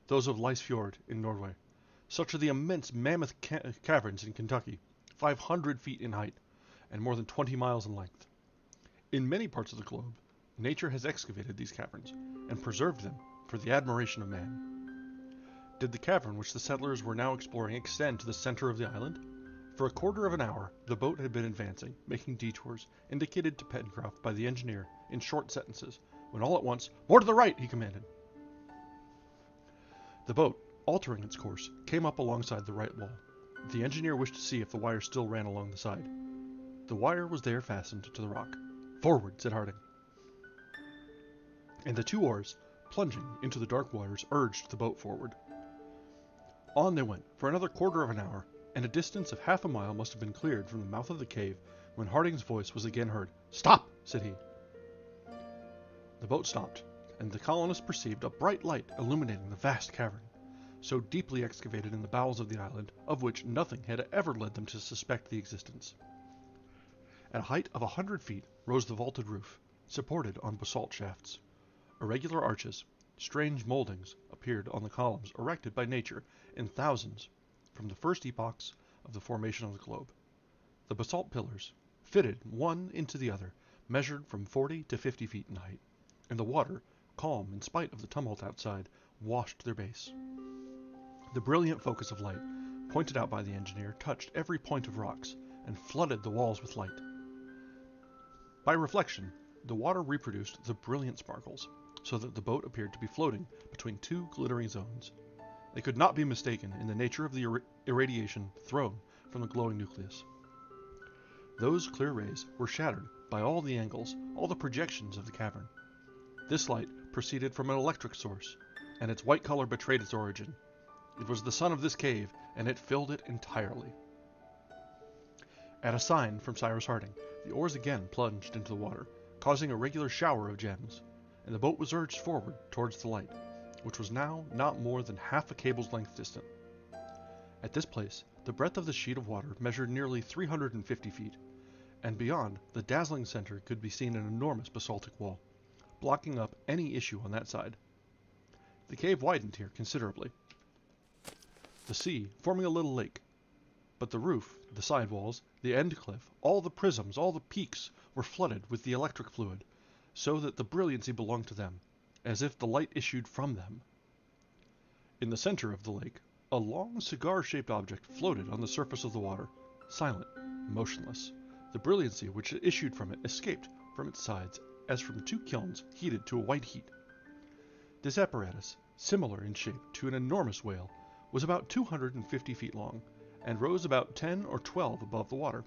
those of Lice Fjord in Norway. Such are the immense mammoth caverns in Kentucky, 500 feet in height and more than 20 miles in length. In many parts of the globe, nature has excavated these caverns and preserved them for the admiration of man. Did the cavern which the settlers were now exploring extend to the center of the island? For a quarter of an hour, the boat had been advancing, making detours, indicated to Pencroft by the engineer in short sentences, when all at once, "More to the right!" he commanded. The boat, altering its course, came up alongside the right wall. The engineer wished to see if the wire still ran along the side. The wire was there fastened to the rock. "Forward," said Harding. And the two oars, plunging into the dark waters, urged the boat forward. On they went for another quarter of an hour, and a distance of half a mile must have been cleared from the mouth of the cave when Harding's voice was again heard. "Stop!" said he. The boat stopped, and the colonists perceived a bright light illuminating the vast cavern, so deeply excavated in the bowels of the island, of which nothing had ever led them to suspect the existence. At a height of 100 feet rose the vaulted roof, supported on basalt shafts. Irregular arches, strange moldings, appeared on the columns erected by nature in thousands from the first epochs of the formation of the globe. The basalt pillars, fitted one into the other, measured from 40 to 50 feet in height, and the water, calm in spite of the tumult outside, washed their base. The brilliant focus of light, pointed out by the engineer, touched every point of rocks, and flooded the walls with light. By reflection, the water reproduced the brilliant sparkles, so that the boat appeared to be floating between two glittering zones. They could not be mistaken in the nature of the irradiation thrown from the glowing nucleus. Those clear rays were shattered by all the angles, all the projections of the cavern. This light proceeded from an electric source, and its white color betrayed its origin. It was the sun of this cave, and it filled it entirely. At a sign from Cyrus Harding, the oars again plunged into the water, causing a regular shower of gems, and the boat was urged forward towards the light, which was now not more than half a cable's length distant. At this place, the breadth of the sheet of water measured nearly 350 feet, and beyond the dazzling center could be seen an enormous basaltic wall, blocking up any issue on that side. The cave widened here considerably, the sea forming a little lake, but the roof, the side walls, the end cliff, all the prisms, all the peaks were flooded with the electric fluid, so that the brilliancy belonged to them, as if the light issued from them. In the center of the lake, a long cigar-shaped object floated on the surface of the water, silent, motionless. The brilliancy which issued from it escaped from its sides as from two kilns heated to a white heat. This apparatus, similar in shape to an enormous whale, was about 250 feet long, and rose about 10 or 12 above the water.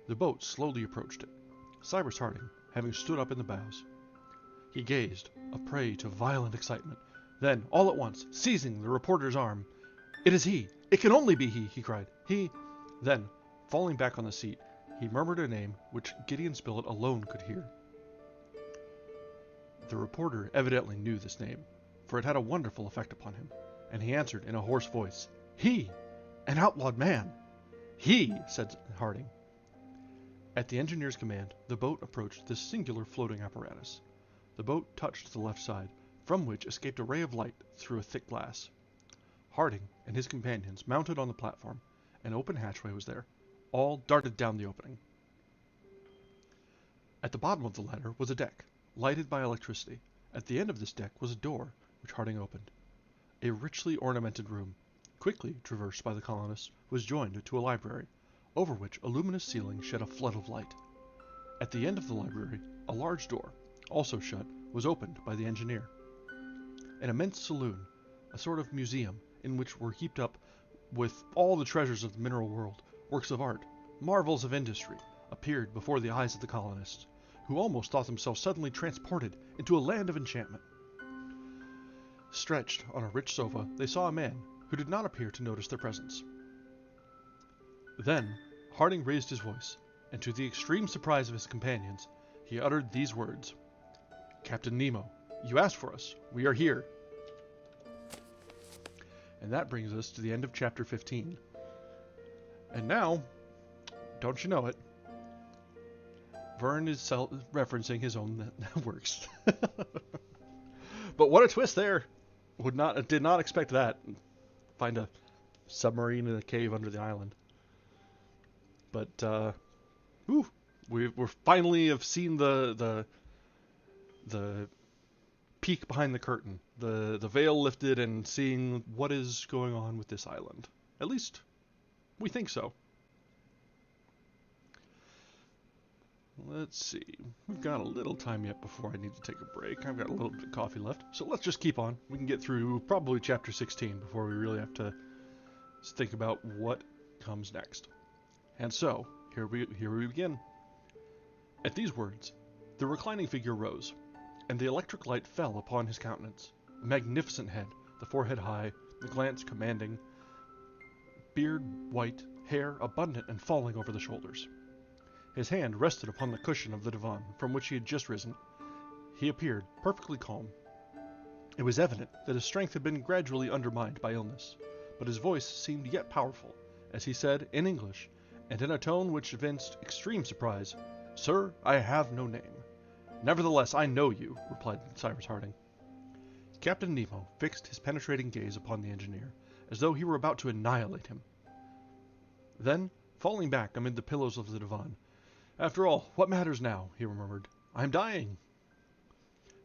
The boat slowly approached it, Cyrus Harding having stood up in the bows. He gazed, a prey to violent excitement. Then, all at once, seizing the reporter's arm, "It is he! It can only be he!" he cried. "He—" Then, falling back on the seat, he murmured a name which Gideon Spilett alone could hear. The reporter evidently knew this name, for it had a wonderful effect upon him, and he answered in a hoarse voice, "He! An outlawed man!" "He!" said Harding. At the engineer's command, the boat approached this singular floating apparatus. The boat touched the left side, from which escaped a ray of light through a thick glass. Harding and his companions mounted on the platform. An open hatchway was there. All darted down the opening. At the bottom of the ladder was a deck, lighted by electricity. At the end of this deck was a door, which Harding opened. A richly ornamented room, quickly traversed by the colonists, was joined to a library, over which a luminous ceiling shed a flood of light. At the end of the library, a large door, also shut, was opened by the engineer. An immense saloon, a sort of museum, in which were heaped up with all the treasures of the mineral world, works of art, marvels of industry, appeared before the eyes of the colonists, who almost thought themselves suddenly transported into a land of enchantment. Stretched on a rich sofa, they saw a man who did not appear to notice their presence. Then Harding raised his voice, and to the extreme surprise of his companions, he uttered these words: "Captain Nemo, you asked for us. We are here." And that brings us to the end of chapter 15. And now, don't you know it, Verne is referencing his own works. But what a twist there! Did not expect that. Find a submarine in a cave under the island. But we're finally have seen the peek behind the curtain, the veil lifted, and seeing what is going on with this island. At least we think so. Let's see. We've got a little time yet before I need to take a break. I've got a little bit of coffee left, so let's just keep on. We can get through probably chapter 16 before we really have to think about what comes next. And so, here we begin. At these words, the reclining figure rose, and the electric light fell upon his countenance. A magnificent head, the forehead high, the glance commanding, beard white, hair abundant and falling over the shoulders. His hand rested upon the cushion of the divan from which he had just risen. He appeared perfectly calm. It was evident that his strength had been gradually undermined by illness, but his voice seemed yet powerful, as he said, in English, and in a tone which evinced extreme surprise, "Sir, I have no name." "Nevertheless, I know you," replied Cyrus Harding. Captain Nemo fixed his penetrating gaze upon the engineer, as though he were about to annihilate him. Then, falling back amid the pillows of the divan, "After all, what matters now?" he murmured. "I am dying."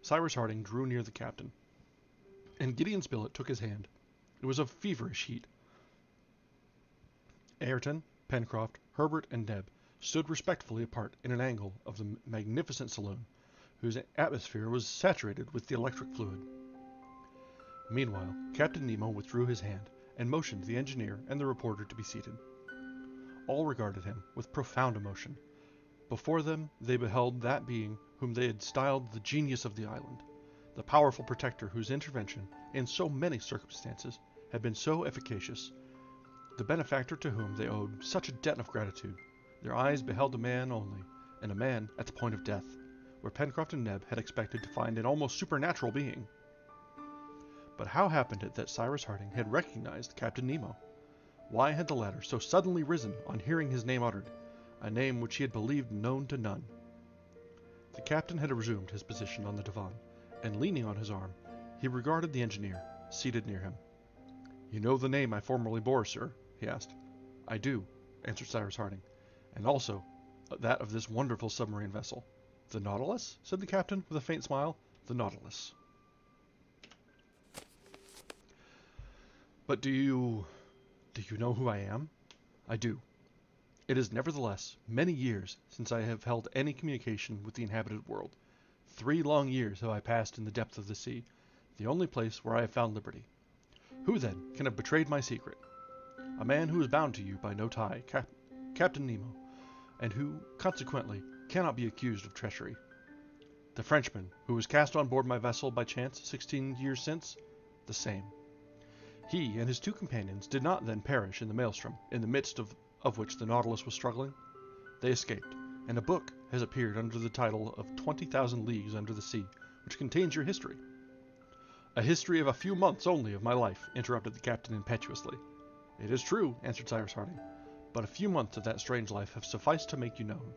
Cyrus Harding drew near the captain, and Gideon Spilett took his hand. It was of feverish heat. Ayrton, Pencroft, Herbert, and Neb stood respectfully apart in an angle of the magnificent saloon, whose atmosphere was saturated with the electric fluid. Meanwhile, Captain Nemo withdrew his hand and motioned the engineer and the reporter to be seated. All regarded him with profound emotion. Before them they beheld that being whom they had styled the genius of the island, the powerful protector whose intervention, in so many circumstances, had been so efficacious, the benefactor to whom they owed such a debt of gratitude. Their eyes beheld a man only, and a man at the point of death, where Pencroft and Neb had expected to find an almost supernatural being. But how happened it that Cyrus Harding had recognized Captain Nemo? Why had the latter so suddenly risen on hearing his name uttered, a name which he had believed known to none? The captain had resumed his position on the divan, and leaning on his arm, he regarded the engineer, seated near him. "You know the name I formerly bore, sir?" he asked. "I do," answered Cyrus Harding, "and also that of this wonderful submarine vessel." "The Nautilus?" said the captain, with a faint smile. "The Nautilus." "But do you know who I am?" "I do. It is nevertheless many years since I have held any communication with the inhabited world. 3 long years have I passed in the depth of the sea, the only place where I have found liberty. Who, then, can have betrayed my secret? A man who is bound to you by no tie, Captain Nemo, and who, consequently, cannot be accused of treachery. The Frenchman who was cast on board my vessel by chance 16 years since? The same. He and his 2 companions did not then perish in the maelstrom, in the midst of which the Nautilus was struggling. They escaped, and a book has appeared under the title of 20,000 Leagues Under the Sea, which contains your history." "A history of a few months only of my life," interrupted the captain impetuously. "It is true," answered Cyrus Harding, "but a few months of that strange life have sufficed to make you known."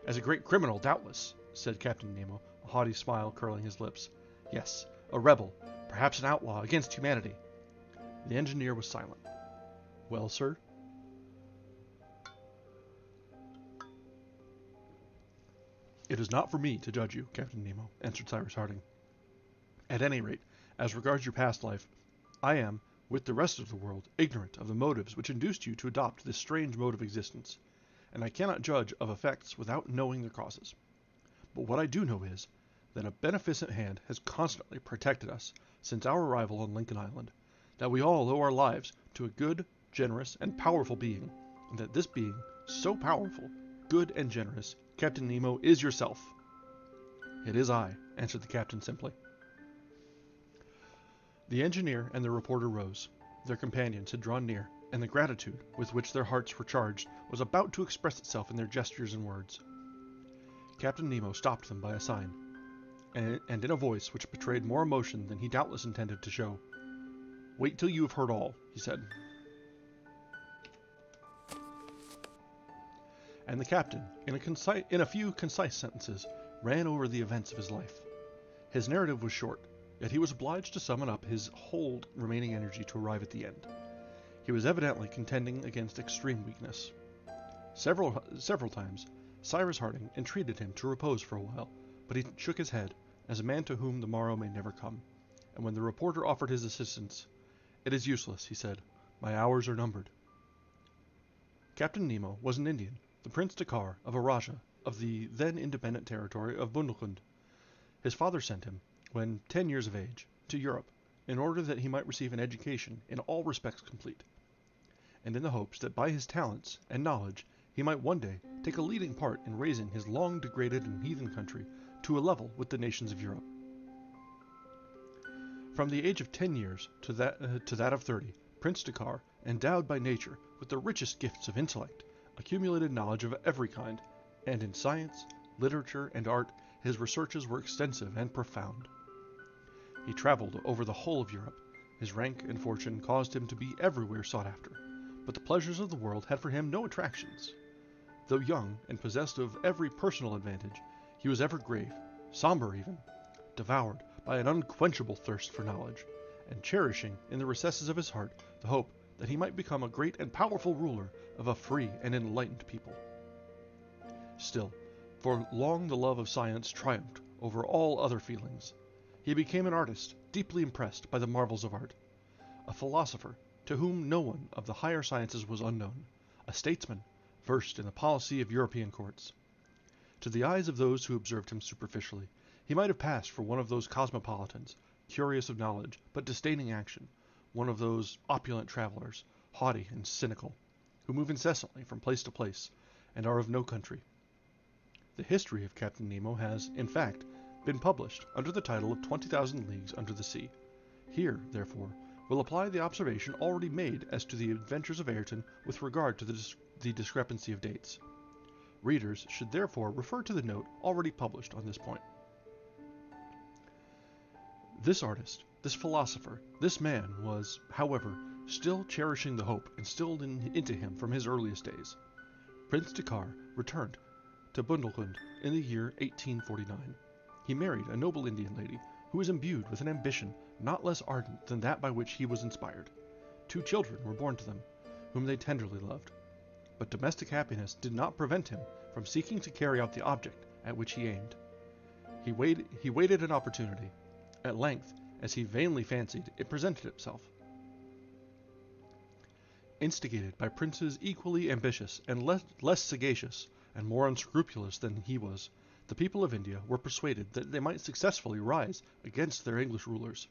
"As a great criminal, doubtless," said Captain Nemo, a haughty smile curling his lips. "Yes, a rebel, perhaps an outlaw against humanity." The engineer was silent. "Well, sir?" "It is not for me to judge you, Captain Nemo," answered Cyrus Harding. "At any rate, as regards your past life, I am, with the rest of the world, ignorant of the motives which induced you to adopt this strange mode of existence, and I cannot judge of effects without knowing their causes. But what I do know is, that a beneficent hand has constantly protected us since our arrival on Lincoln Island, that we all owe our lives to a good, generous, and powerful being, and that this being, so powerful, good, and generous, Captain Nemo, is yourself." "It is I," answered the captain simply. The engineer and the reporter rose. Their companions had drawn near, and the gratitude with which their hearts were charged was about to express itself in their gestures and words. Captain Nemo stopped them by a sign, and in a voice which betrayed more emotion than he doubtless intended to show. "Wait till you have heard all," he said. And the captain, in a few concise sentences, ran over the events of his life. His narrative was short, yet he was obliged to summon up his whole remaining energy to arrive at the end. He was evidently contending against extreme weakness. Several times, Cyrus Harding entreated him to repose for a while, but he shook his head, as a man to whom the morrow may never come, and when the reporter offered his assistance, "It is useless," he said, "my hours are numbered." Captain Nemo was an Indian, the Prince Dakkar of a Rajah of the then independent territory of Bundelkund. His father sent him, when 10 years of age, to Europe, in order that he might receive an education in all respects complete, and in the hopes that by his talents and knowledge he might one day take a leading part in raising his long degraded and heathen country to a level with the nations of Europe. From the age of 10 years to that of 30, Prince Dakkar, endowed by nature with the richest gifts of intellect, accumulated knowledge of every kind, and in science, literature, and art his researches were extensive and profound. He traveled over the whole of Europe. His rank and fortune caused him to be everywhere sought after, but the pleasures of the world had for him no attractions. Though young and possessed of every personal advantage, he was ever grave, somber even, devoured by an unquenchable thirst for knowledge, and cherishing in the recesses of his heart the hope that he might become a great and powerful ruler of a free and enlightened people. Still, for long the love of science triumphed over all other feelings. He became an artist, deeply impressed by the marvels of art, a philosopher to whom no one of the higher sciences was unknown, a statesman versed in the policy of European courts. To the eyes of those who observed him superficially, he might have passed for one of those cosmopolitans, curious of knowledge, but disdaining action, one of those opulent travelers, haughty and cynical, who move incessantly from place to place, and are of no country. The history of Captain Nemo has, in fact, been published under the title of 20,000 Leagues Under the Sea. Here, therefore, will apply the observation already made as to the adventures of Ayrton with regard to the discrepancy of dates. Readers should therefore refer to the note already published on this point. This artist, this philosopher, this man was, however, still cherishing the hope instilled into him from his earliest days. Prince Dakkar returned to Bundelkund in the year 1849. He married a noble Indian lady who was imbued with an ambition not less ardent than that by which he was inspired. 2 children were born to them, whom they tenderly loved. But domestic happiness did not prevent him from seeking to carry out the object at which he aimed. He waited an opportunity. At length, as he vainly fancied, it presented itself. Instigated by princes equally ambitious and less sagacious and more unscrupulous than he was, the people of India were persuaded that they might successfully rise against their English rulers,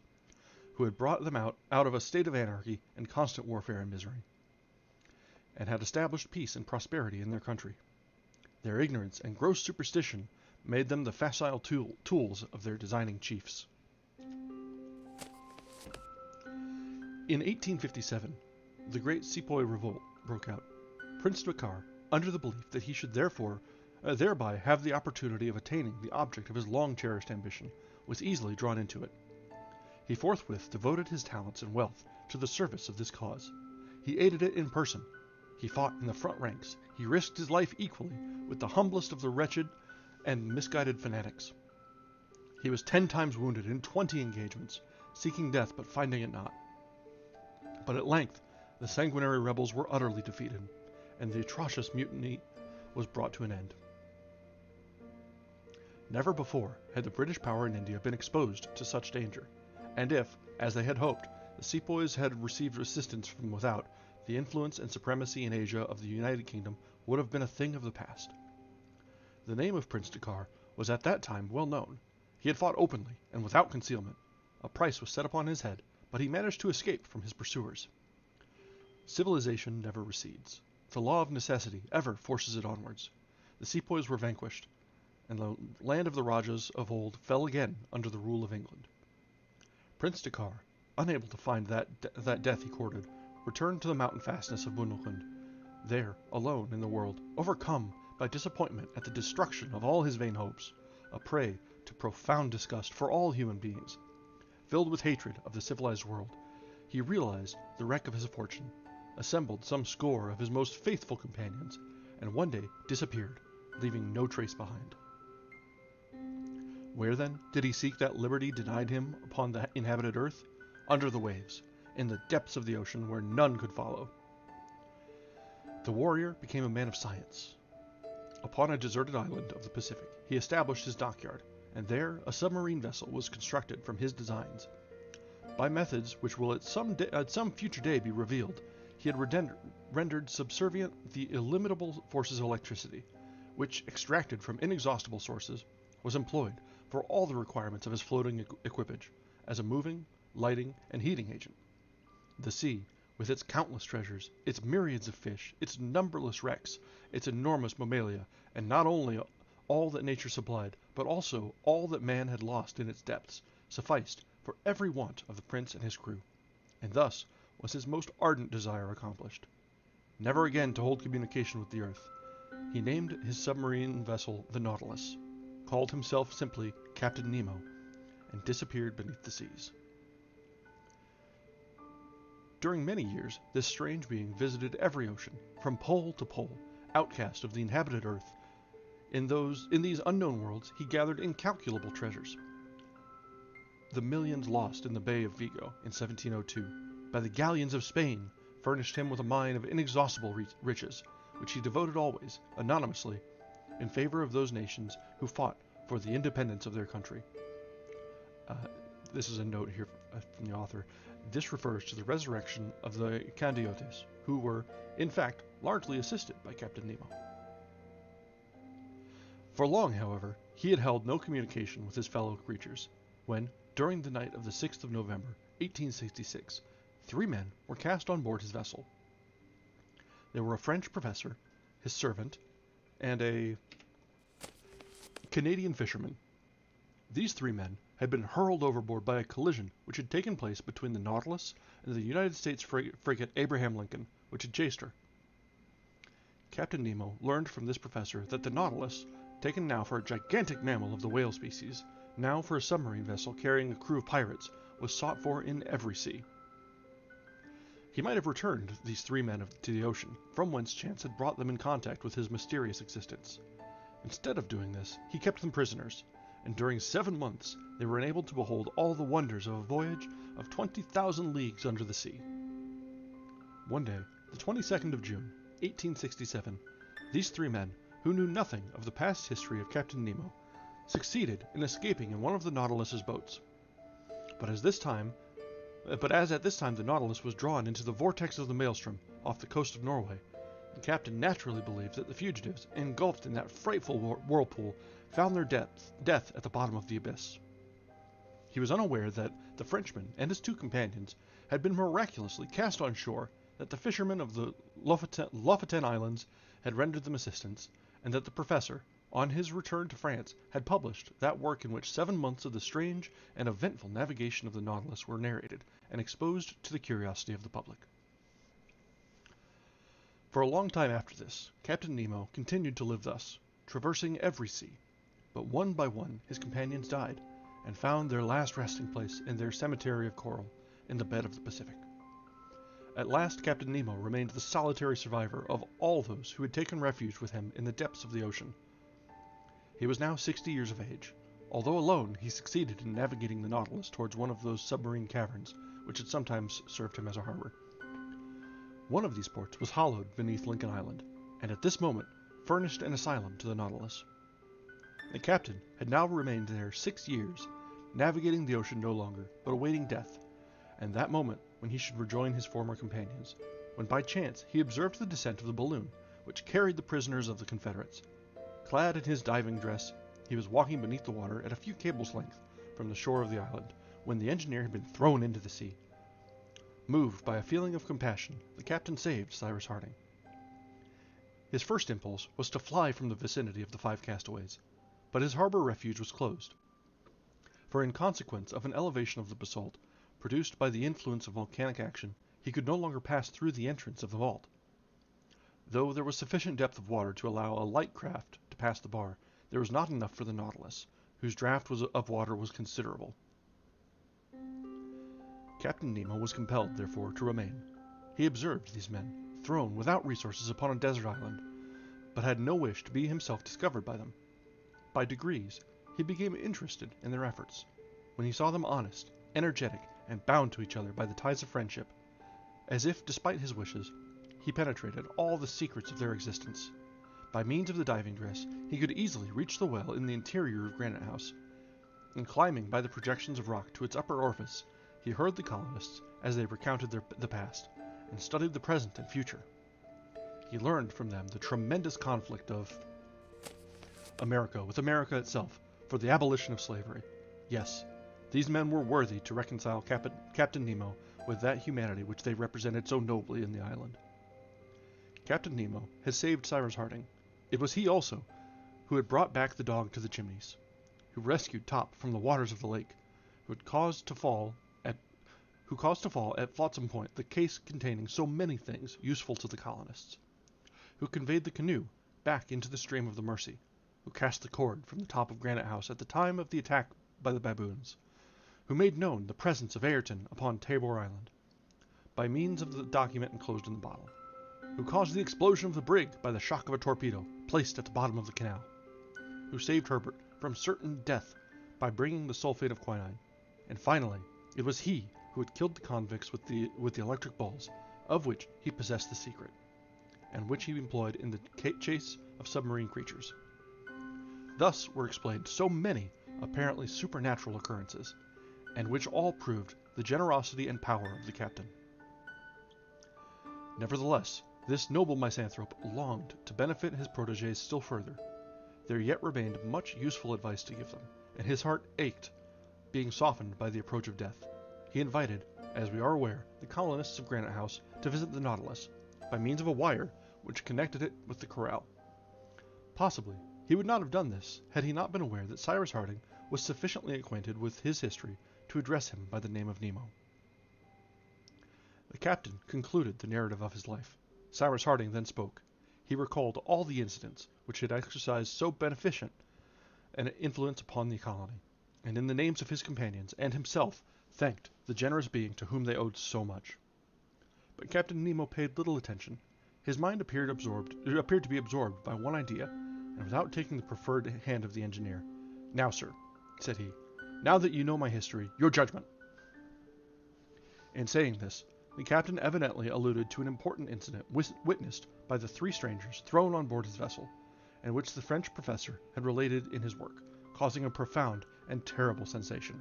who had brought them out of a state of anarchy and constant warfare and misery, and had established peace and prosperity in their country. Their ignorance and gross superstition made them the facile tools of their designing chiefs. In 1857, the great Sepoy revolt broke out. Prince Dakkar, under the belief that he should thereby have the opportunity of attaining the object of his long-cherished ambition, was easily drawn into it. He forthwith devoted his talents and wealth to the service of this cause. He aided it in person. He fought in the front ranks. He risked his life equally with the humblest of the wretched and misguided fanatics. He was 10 times wounded in 20 engagements, seeking death but finding it not. But at length the sanguinary rebels were utterly defeated, and the atrocious mutiny was brought to an end. Never before had the British power in India been exposed to such danger, and if, as they had hoped, the Sepoys had received assistance from without, the influence and supremacy in Asia of the United Kingdom would have been a thing of the past. The name of Prince Dakkar was at that time well known. He had fought openly and without concealment. A price was set upon his head, but he managed to escape from his pursuers. Civilization never recedes. The law of necessity ever forces it onwards. The Sepoys were vanquished, and the land of the Rajas of old fell again under the rule of England. Prince Dakkar, unable to find that death he courted, returned to the mountain fastness of Bundelkund, there, alone in the world, overcome by disappointment at the destruction of all his vain hopes, a prey to profound disgust for all human beings. Filled with hatred of the civilized world, he realized the wreck of his fortune, assembled some score of his most faithful companions, and one day disappeared, leaving no trace behind. Where, then, did he seek that liberty denied him upon the inhabited earth? Under the waves, in the depths of the ocean where none could follow. The warrior became a man of science. Upon a deserted island of the Pacific, he established his dockyard, and there a submarine vessel was constructed from his designs. By methods which will at some future day be revealed, he had rendered subservient the illimitable forces of electricity, which, extracted from inexhaustible sources, was employed for all the requirements of his floating equipage, as a moving, lighting, and heating agent. The sea, with its countless treasures, its myriads of fish, its numberless wrecks, its enormous mammalia, and not only all that nature supplied, but also all that man had lost in its depths, sufficed for every want of the prince and his crew, and thus was his most ardent desire accomplished. Never again to hold communication with the earth, he named his submarine vessel the Nautilus, called himself simply Captain Nemo, and disappeared beneath the seas. During many years, this strange being visited every ocean, from pole to pole, outcast of the inhabited earth. In these unknown worlds, he gathered incalculable treasures. The millions lost in the Bay of Vigo in 1702 by the galleons of Spain furnished him with a mine of inexhaustible riches, which he devoted always, anonymously, in favor of those nations who fought for the independence of their country. This is a note here from the author. This refers to the resurrection of the Candiotes, who were, in fact, largely assisted by Captain Nemo. For long, however, he had held no communication with his fellow creatures, when, during the night of the 6th of November, 1866, 3 men were cast on board his vessel. They were a French professor, his servant, and a Canadian fisherman. These 3 men had been hurled overboard by a collision which had taken place between the Nautilus and the United States frigate Abraham Lincoln, which had chased her. Captain Nemo learned from this professor that the Nautilus, taken now for a gigantic mammal of the whale species, now for a submarine vessel carrying a crew of pirates, was sought for in every sea. He might have returned these 3 men to the ocean, from whence chance had brought them in contact with his mysterious existence. Instead of doing this, he kept them prisoners, and during 7 months they were enabled to behold all the wonders of a voyage of 20,000 leagues under the sea. One day, the 22nd of June, 1867, these 3 men, who knew nothing of the past history of Captain Nemo, succeeded in escaping in one of the Nautilus's boats. But as at this time the Nautilus was drawn into the vortex of the maelstrom off the coast of Norway, the captain naturally believed that the fugitives, engulfed in that frightful whirlpool, found their death at the bottom of the abyss. He was unaware that the Frenchman and his 2 companions had been miraculously cast on shore, that the fishermen of the Lofoten Islands had rendered them assistance, and that the professor, on his return to France, had published that work in which 7 months of the strange and eventful navigation of the Nautilus were narrated and exposed to the curiosity of the public. For a long time after this, Captain Nemo continued to live thus, traversing every sea, but one by one his companions died, and found their last resting place in their cemetery of coral in the bed of the Pacific. At last Captain Nemo remained the solitary survivor of all those who had taken refuge with him in the depths of the ocean. He was now 60 years of age. Although alone, he succeeded in navigating the Nautilus towards one of those submarine caverns which had sometimes served him as a harbor. One of these ports was hollowed beneath Lincoln Island, and at this moment furnished an asylum to the Nautilus. The captain had now remained there 6 years, navigating the ocean no longer, but awaiting death, and that moment when he should rejoin his former companions, when by chance he observed the descent of the balloon which carried the prisoners of the Confederates. Clad in his diving dress, he was walking beneath the water at a few cables' length from the shore of the island, when the engineer had been thrown into the sea. Moved by a feeling of compassion, the captain saved Cyrus Harding. His first impulse was to fly from the vicinity of the 5 castaways, but his harbor refuge was closed, for in consequence of an elevation of the basalt, produced by the influence of volcanic action, he could no longer pass through the entrance of the vault. Though there was sufficient depth of water to allow a light craft to pass the bar, there was not enough for the Nautilus, whose draft of water was considerable. Captain Nemo was compelled, therefore, to remain. He observed these men, thrown without resources upon a desert island, but had no wish to be himself discovered by them. By degrees, he became interested in their efforts, when he saw them honest, energetic, and bound to each other by the ties of friendship, as if, despite his wishes, he penetrated all the secrets of their existence. By means of the diving dress, he could easily reach the well in the interior of Granite House, and climbing by the projections of rock to its upper orifice, he heard the colonists as they recounted the past, and studied the present and future. He learned from them the tremendous conflict of America with America itself for the abolition of slavery. Yes, these men were worthy to reconcile Captain Nemo with that humanity which they represented so nobly in the island. Captain Nemo had saved Cyrus Harding. It was he also who had brought back the dog to the Chimneys, who rescued Top from the waters of the lake, who caused to fall at Flotsam Point the case containing so many things useful to the colonists, who conveyed the canoe back into the stream of the Mercy, who cast the cord from the top of Granite House at the time of the attack by the baboons, who made known the presence of Ayrton upon Tabor Island, by means of the document enclosed in the bottle, who caused the explosion of the brig by the shock of a torpedo placed at the bottom of the canal, who saved Herbert from certain death by bringing the sulfate of quinine, and finally, it was he who had killed the convicts with the electric balls, of which he possessed the secret, and which he employed in the chase of submarine creatures. Thus were explained so many apparently supernatural occurrences, and which all proved the generosity and power of the captain. Nevertheless, this noble misanthrope longed to benefit his protégés still further. There yet remained much useful advice to give them, and his heart ached, being softened by the approach of death. He invited, as we are aware, the colonists of Granite House to visit the Nautilus, by means of a wire which connected it with the corral. Possibly, he would not have done this had he not been aware that Cyrus Harding was sufficiently acquainted with his history to address him by the name of Nemo. The captain concluded the narrative of his life. Cyrus Harding then spoke. He recalled all the incidents which had exercised so beneficent an influence upon the colony, and in the names of his companions and himself thanked the generous being to whom they owed so much. But Captain Nemo paid little attention. His mind appeared to be absorbed by one idea, and without taking the preferred hand of the engineer. "Now, sir," said he, "now that you know my history, your judgment." In saying this, the captain evidently alluded to an important incident witnessed by the three strangers thrown on board his vessel, and which the French professor had related in his work, causing a profound and terrible sensation.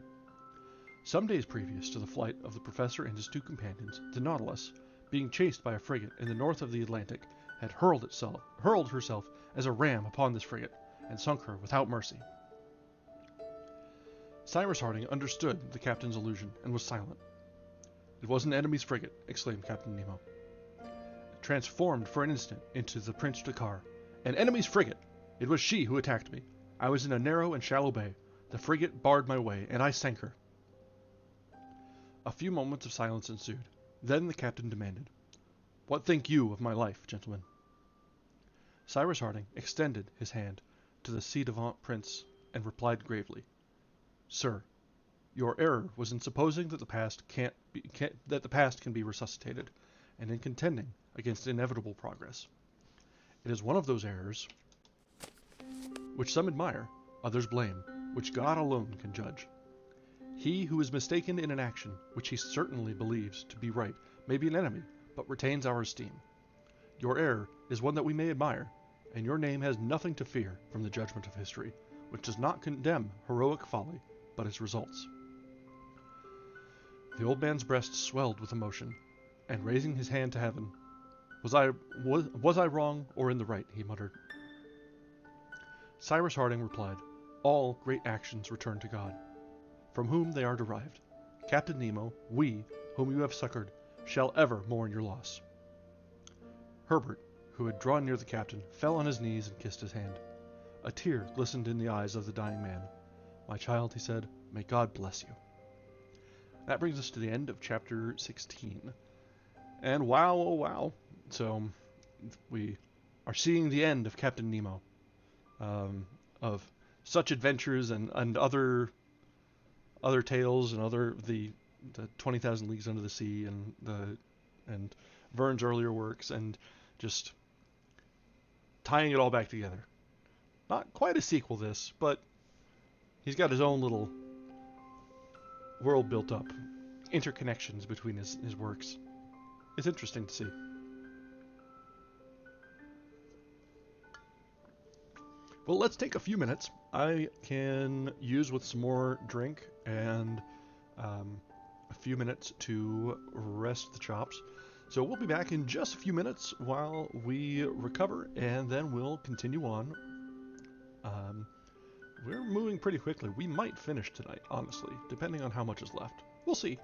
Some days previous to the flight of the professor and his two companions, the Nautilus, being chased by a frigate in the north of the Atlantic, had hurled herself as a ram upon this frigate, and sunk her without mercy. Cyrus Harding understood the captain's allusion, and was silent. "It was an enemy's frigate," exclaimed Captain Nemo, transformed for an instant into the Prince Dakkar. "An enemy's frigate! It was she who attacked me. I was in a narrow and shallow bay. The frigate barred my way, and I sank her." A few moments of silence ensued. Then the captain demanded, "What think you of my life, gentlemen?" Cyrus Harding extended his hand to the ci-devant prince, and replied gravely, "Sir, your error was in supposing that the past can be resuscitated, and in contending against inevitable progress. It is one of those errors which some admire, others blame, which God alone can judge. He who is mistaken in an action which he certainly believes to be right may be an enemy, but retains our esteem. Your error is one that we may admire, and your name has nothing to fear from the judgment of history, which does not condemn heroic folly, but its results." The old man's breast swelled with emotion, and raising his hand to heaven, was I wrong or in the right?" he muttered. Cyrus Harding replied, "All great actions return to God, from whom they are derived. Captain Nemo, we, whom you have succored, shall ever mourn your loss." Herbert, who had drawn near the captain, fell on his knees and kissed his hand. A tear glistened in the eyes of the dying man. "My child," he said, "may God bless you." That brings us to the end of chapter 16. And wow, oh wow. So we are seeing the end of Captain Nemo, of such adventures and other tales and the 20,000 Leagues Under the Sea and Verne's earlier works, and just tying it all back together. Not quite a sequel, this, but he's got his own little world built up, interconnections between his works. It's interesting to see. Well, let's take a few minutes. I can use with some more drink and a few minutes to rest the chops. So we'll be back in just a few minutes while we recover, and then we'll continue on. We're moving pretty quickly. We might finish tonight, honestly, depending on how much is left. We'll see.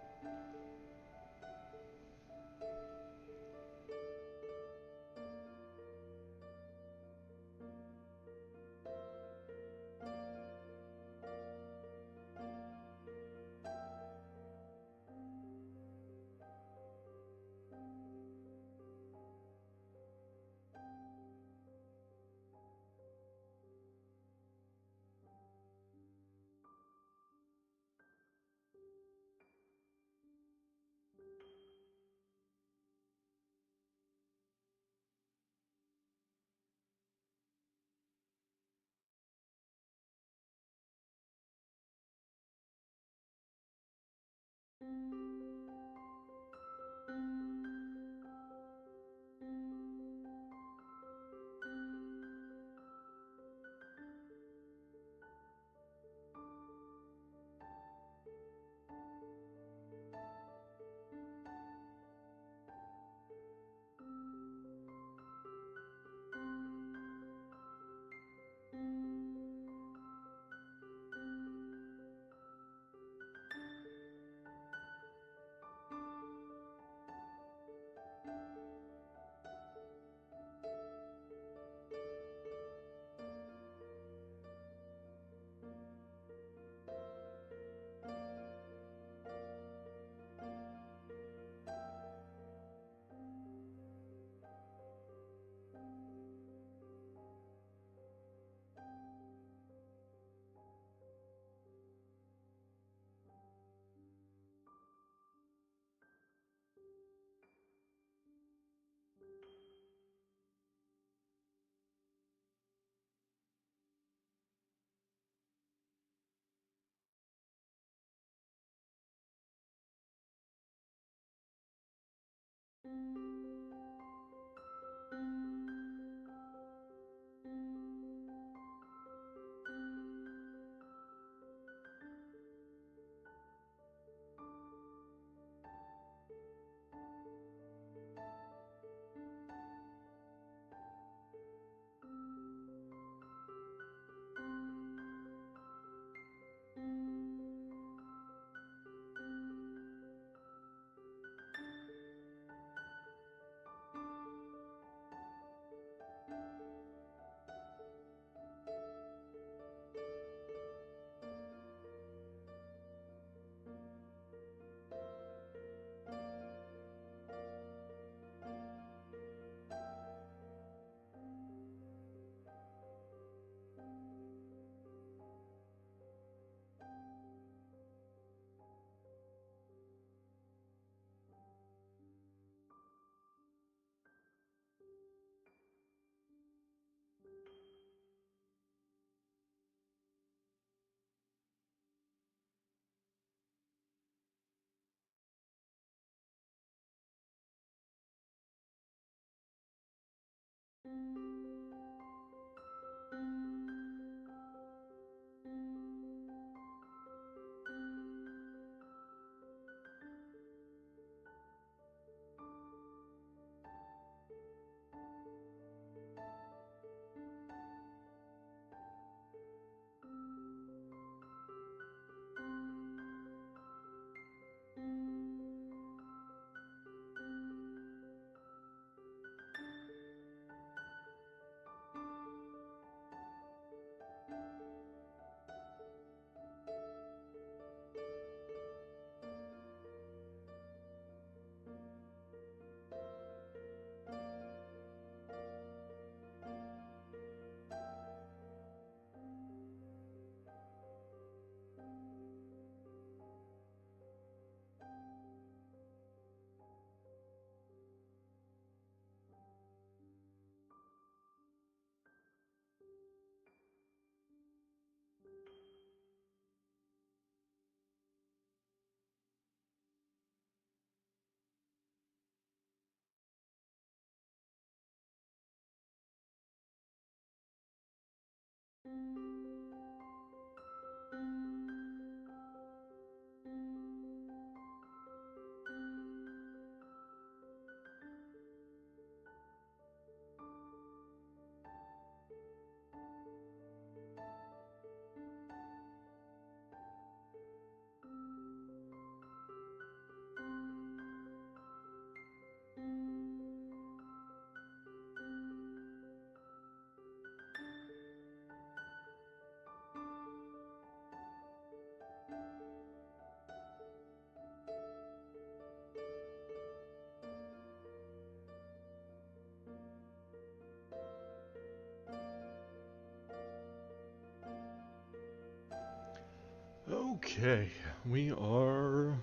Okay, we are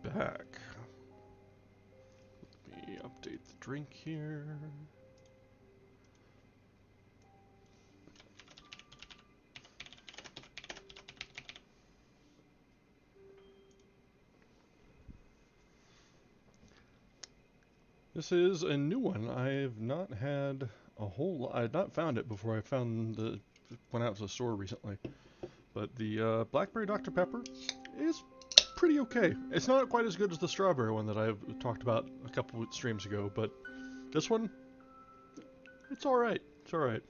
back. Let me update the drink here. This is a new one. I've not had a whole lot. I had not found it before I went out to the store recently. But the Blackberry Dr. Pepper is pretty okay. It's not quite as good as the strawberry one that I've talked about a couple of streams ago, but this one, it's alright. It's alright.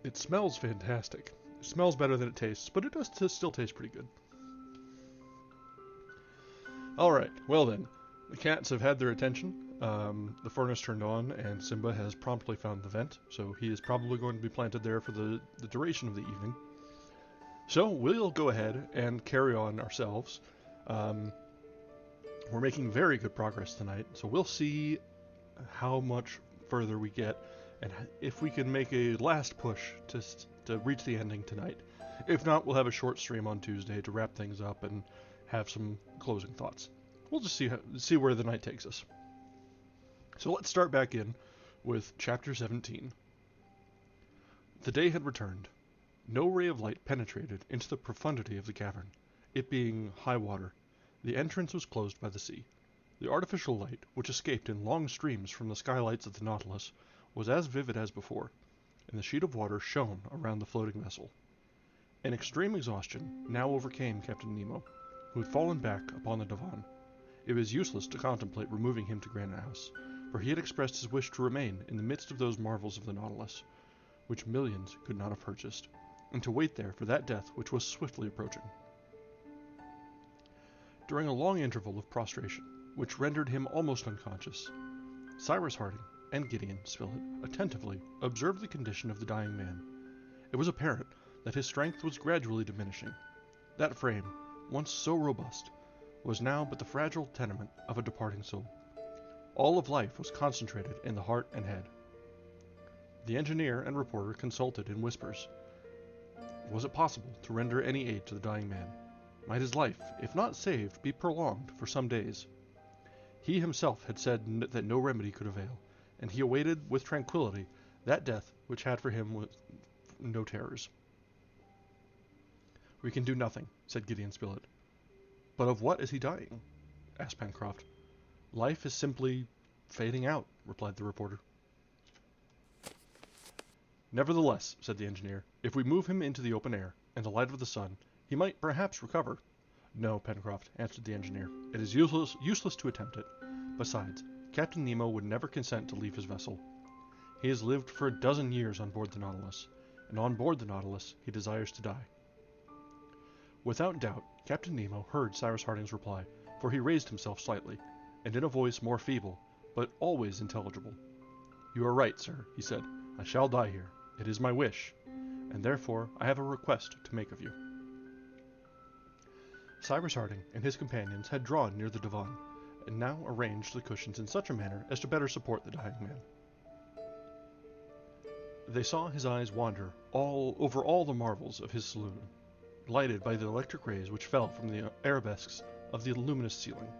It smells fantastic. It smells better than it tastes, but it does still taste pretty good. Alright, well then, the cats have had their attention. The furnace turned on, and Simba has promptly found the vent, so he is probably going to be planted there for the duration of the evening. So we'll go ahead and carry on ourselves. We're making very good progress tonight, so we'll see how much further we get, and if we can make a last push to reach the ending tonight. If not, we'll have a short stream on Tuesday to wrap things up and have some closing thoughts. We'll just see where the night takes us. So let's start back in with Chapter 17. The day had returned. No ray of light penetrated into the profundity of the cavern. It being high water, the entrance was closed by the sea. The artificial light, which escaped in long streams from the skylights of the Nautilus, was as vivid as before, and the sheet of water shone around the floating vessel. An extreme exhaustion now overcame Captain Nemo, who had fallen back upon the divan. It was useless to contemplate removing him to Granite House, for he had expressed his wish to remain in the midst of those marvels of the Nautilus, which millions could not have purchased, and to wait there for that death which was swiftly approaching. During a long interval of prostration, which rendered him almost unconscious, Cyrus Harding and Gideon Spilett attentively observed the condition of the dying man. It was apparent that his strength was gradually diminishing. That frame, once so robust, was now but the fragile tenement of a departing soul. All of life was concentrated in the heart and head. The engineer and reporter consulted in whispers. Was it possible to render any aid to the dying man? Might his life, if not saved, be prolonged for some days? He himself had said that no remedy could avail, and he awaited with tranquillity that death which had for him no terrors. "We can do nothing," said Gideon Spilett. "But of what is he dying?" asked Pencroft. "Life is simply fading out," replied the reporter. "Nevertheless," said the engineer, "if we move him into the open air, and the light of the sun, he might perhaps recover." "No, Pencroft," answered the engineer, "it is useless to attempt it. Besides, Captain Nemo would never consent to leave his vessel. He has lived for a dozen years on board the Nautilus, and on board the Nautilus he desires to die." Without doubt, Captain Nemo heard Cyrus Harding's reply, for he raised himself slightly, and in a voice more feeble, but always intelligible. "You are right, sir," he said. "I shall die here. It is my wish, and therefore I have a request to make of you." Cyrus Harding and his companions had drawn near the divan, and now arranged the cushions in such a manner as to better support the dying man. They saw his eyes wander over all the marvels of his saloon, lighted by the electric rays which fell from the arabesques of the luminous ceiling.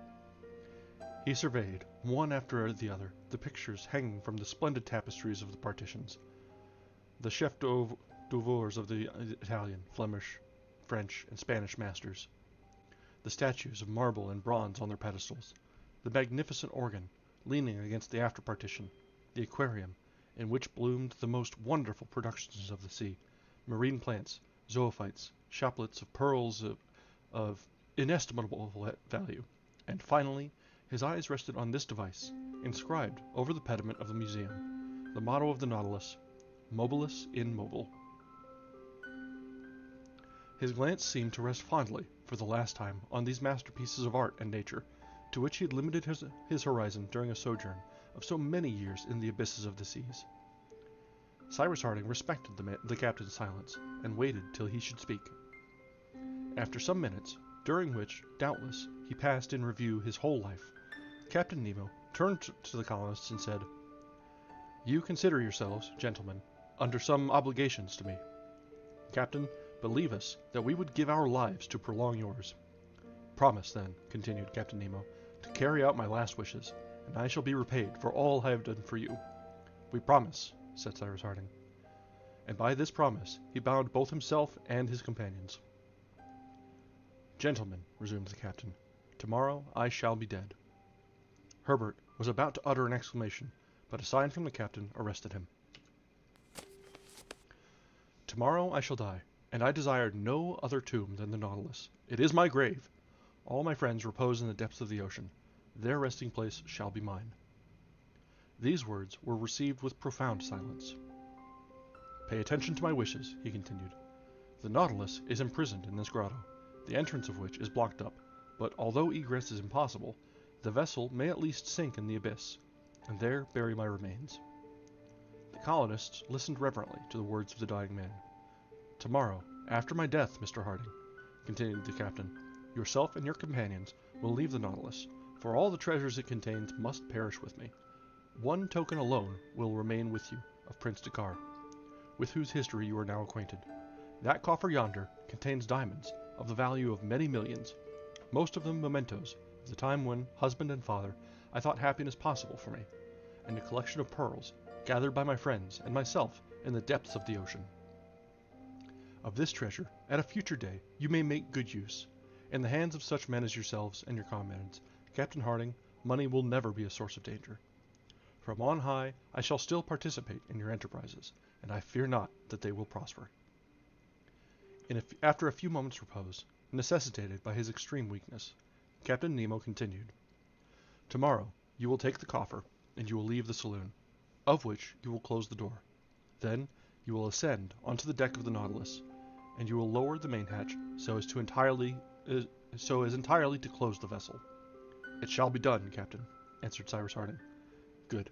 He surveyed, one after the other, the pictures hanging from the splendid tapestries of the partitions, the chefs-d'oeuvres of the Italian, Flemish, French, and Spanish masters, the statues of marble and bronze on their pedestals, the magnificent organ leaning against the after partition, the aquarium, in which bloomed the most wonderful productions of the sea, marine plants, zoophytes, chaplets of pearls of inestimable value, and finally his eyes rested on this device, inscribed over the pediment of the museum, the motto of the Nautilus, Mobilis in Mobile. His glance seemed to rest fondly, for the last time, on these masterpieces of art and nature, to which he had limited his horizon during a sojourn of so many years in the abysses of the seas. Cyrus Harding respected the captain's silence, and waited till he should speak. After some minutes, during which, doubtless, he passed in review his whole life, Captain Nemo turned to the colonists and said, "You consider yourselves, gentlemen, under some obligations to me. Captain, believe us that we would give our lives to prolong yours. Promise, then, continued Captain Nemo, to carry out my last wishes, and I shall be repaid for all I have done for you. We promise, said Cyrus Harding. And by this promise he bound both himself and his companions. Gentlemen, resumed the captain, tomorrow I shall be dead. Herbert was about to utter an exclamation, but a sign from the captain arrested him. Tomorrow I shall die, and I desire no other tomb than the Nautilus. It is my grave. All my friends repose in the depths of the ocean. Their resting place shall be mine. These words were received with profound silence. Pay attention to my wishes, he continued. The Nautilus is imprisoned in this grotto, the entrance of which is blocked up, but although egress is impossible, the vessel may at least sink in the abyss, and there bury my remains. The colonists listened reverently to the words of the dying man. Tomorrow, after my death, Mr. Harding, continued the captain, yourself and your companions will leave the Nautilus, for all the treasures it contains must perish with me. One token alone will remain with you, of Prince Dakkar, with whose history you are now acquainted. That coffer yonder contains diamonds of the value of many millions, most of them mementos of the time when, husband and father, I thought happiness possible for me, and a collection of pearls gathered by my friends and myself in the depths of the ocean. Of this treasure, at a future day, you may make good use. In the hands of such men as yourselves and your comrades, Captain Harding, money will never be a source of danger. From on high, I shall still participate in your enterprises, and I fear not that they will prosper. After a few moments' repose, necessitated by his extreme weakness, Captain Nemo continued, Tomorrow you will take the coffer, and you will leave the saloon, of which you will close the door. Then you will ascend onto the deck of the Nautilus, and you will lower the main hatch so as entirely to close the vessel. It shall be done, Captain, answered Cyrus Harding. Good.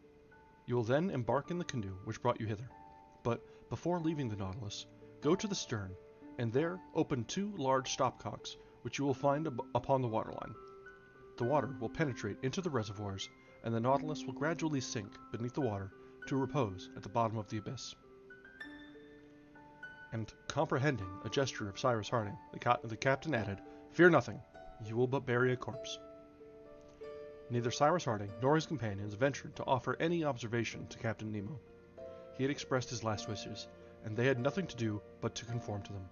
You will then embark in the canoe which brought you hither. But before leaving the Nautilus, go to the stern, and there open 2 large stopcocks which you will find upon the waterline. The water will penetrate into the reservoirs, and the Nautilus will gradually sink beneath the water to repose at the bottom of the abyss. And comprehending a gesture of Cyrus Harding, the captain added, Fear nothing, you will but bury a corpse. Neither Cyrus Harding nor his companions ventured to offer any observation to Captain Nemo. He had expressed his last wishes, and they had nothing to do but to conform to them.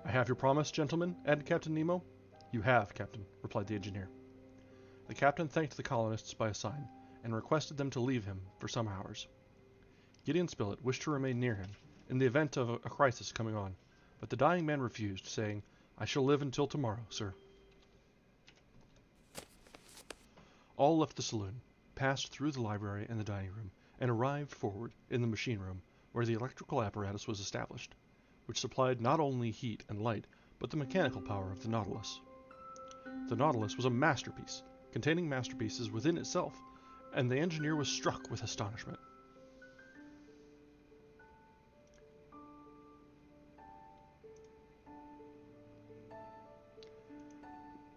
I have your promise, gentlemen, added Captain Nemo. You have, Captain, replied the engineer. The captain thanked the colonists by a sign, and requested them to leave him for some hours. Gideon Spilett wished to remain near him, in the event of a crisis coming on, but the dying man refused, saying, I shall live until tomorrow, sir. All left the saloon, passed through the library and the dining room, and arrived forward in the machine room, where the electrical apparatus was established, which supplied not only heat and light, but the mechanical power of the Nautilus. The Nautilus was a masterpiece, containing masterpieces within itself, and the engineer was struck with astonishment.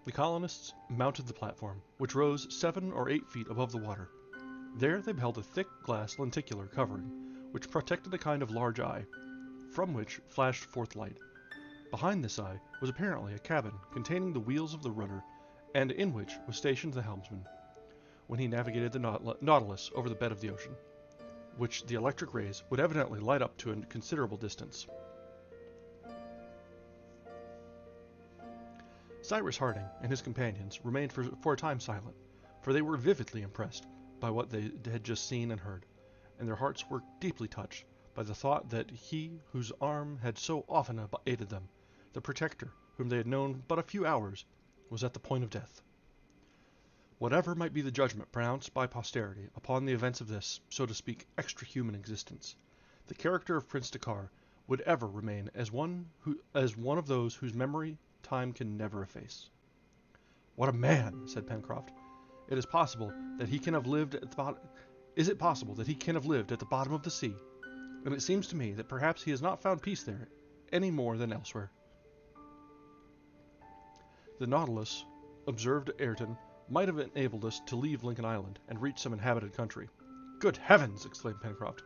The colonists mounted the platform, which rose 7 or 8 feet above the water. There they beheld a thick glass lenticular covering, which protected a kind of large eye, from which flashed forth light. Behind this eye was apparently a cabin containing the wheels of the rudder, and in which was stationed the helmsman, when he navigated the Nautilus over the bed of the ocean, which the electric rays would evidently light up to a considerable distance. Cyrus Harding and his companions remained for a time silent, for they were vividly impressed by what they had just seen and heard, and their hearts were deeply touched by the thought that he whose arm had so often aided them, the protector whom they had known but a few hours, was at the point of death. Whatever might be the judgment pronounced by posterity upon the events of this, so to speak, extra-human existence, the character of Prince Dakkar would ever remain as one of those whose memory time can never efface. What a man, said Pencroft. Is it possible that he can have lived at the bottom of the sea? And it seems to me that perhaps he has not found peace there any more than elsewhere. The Nautilus, observed Ayrton, might have enabled us to leave Lincoln Island and reach some inhabited country. Good heavens! Exclaimed Pencroft.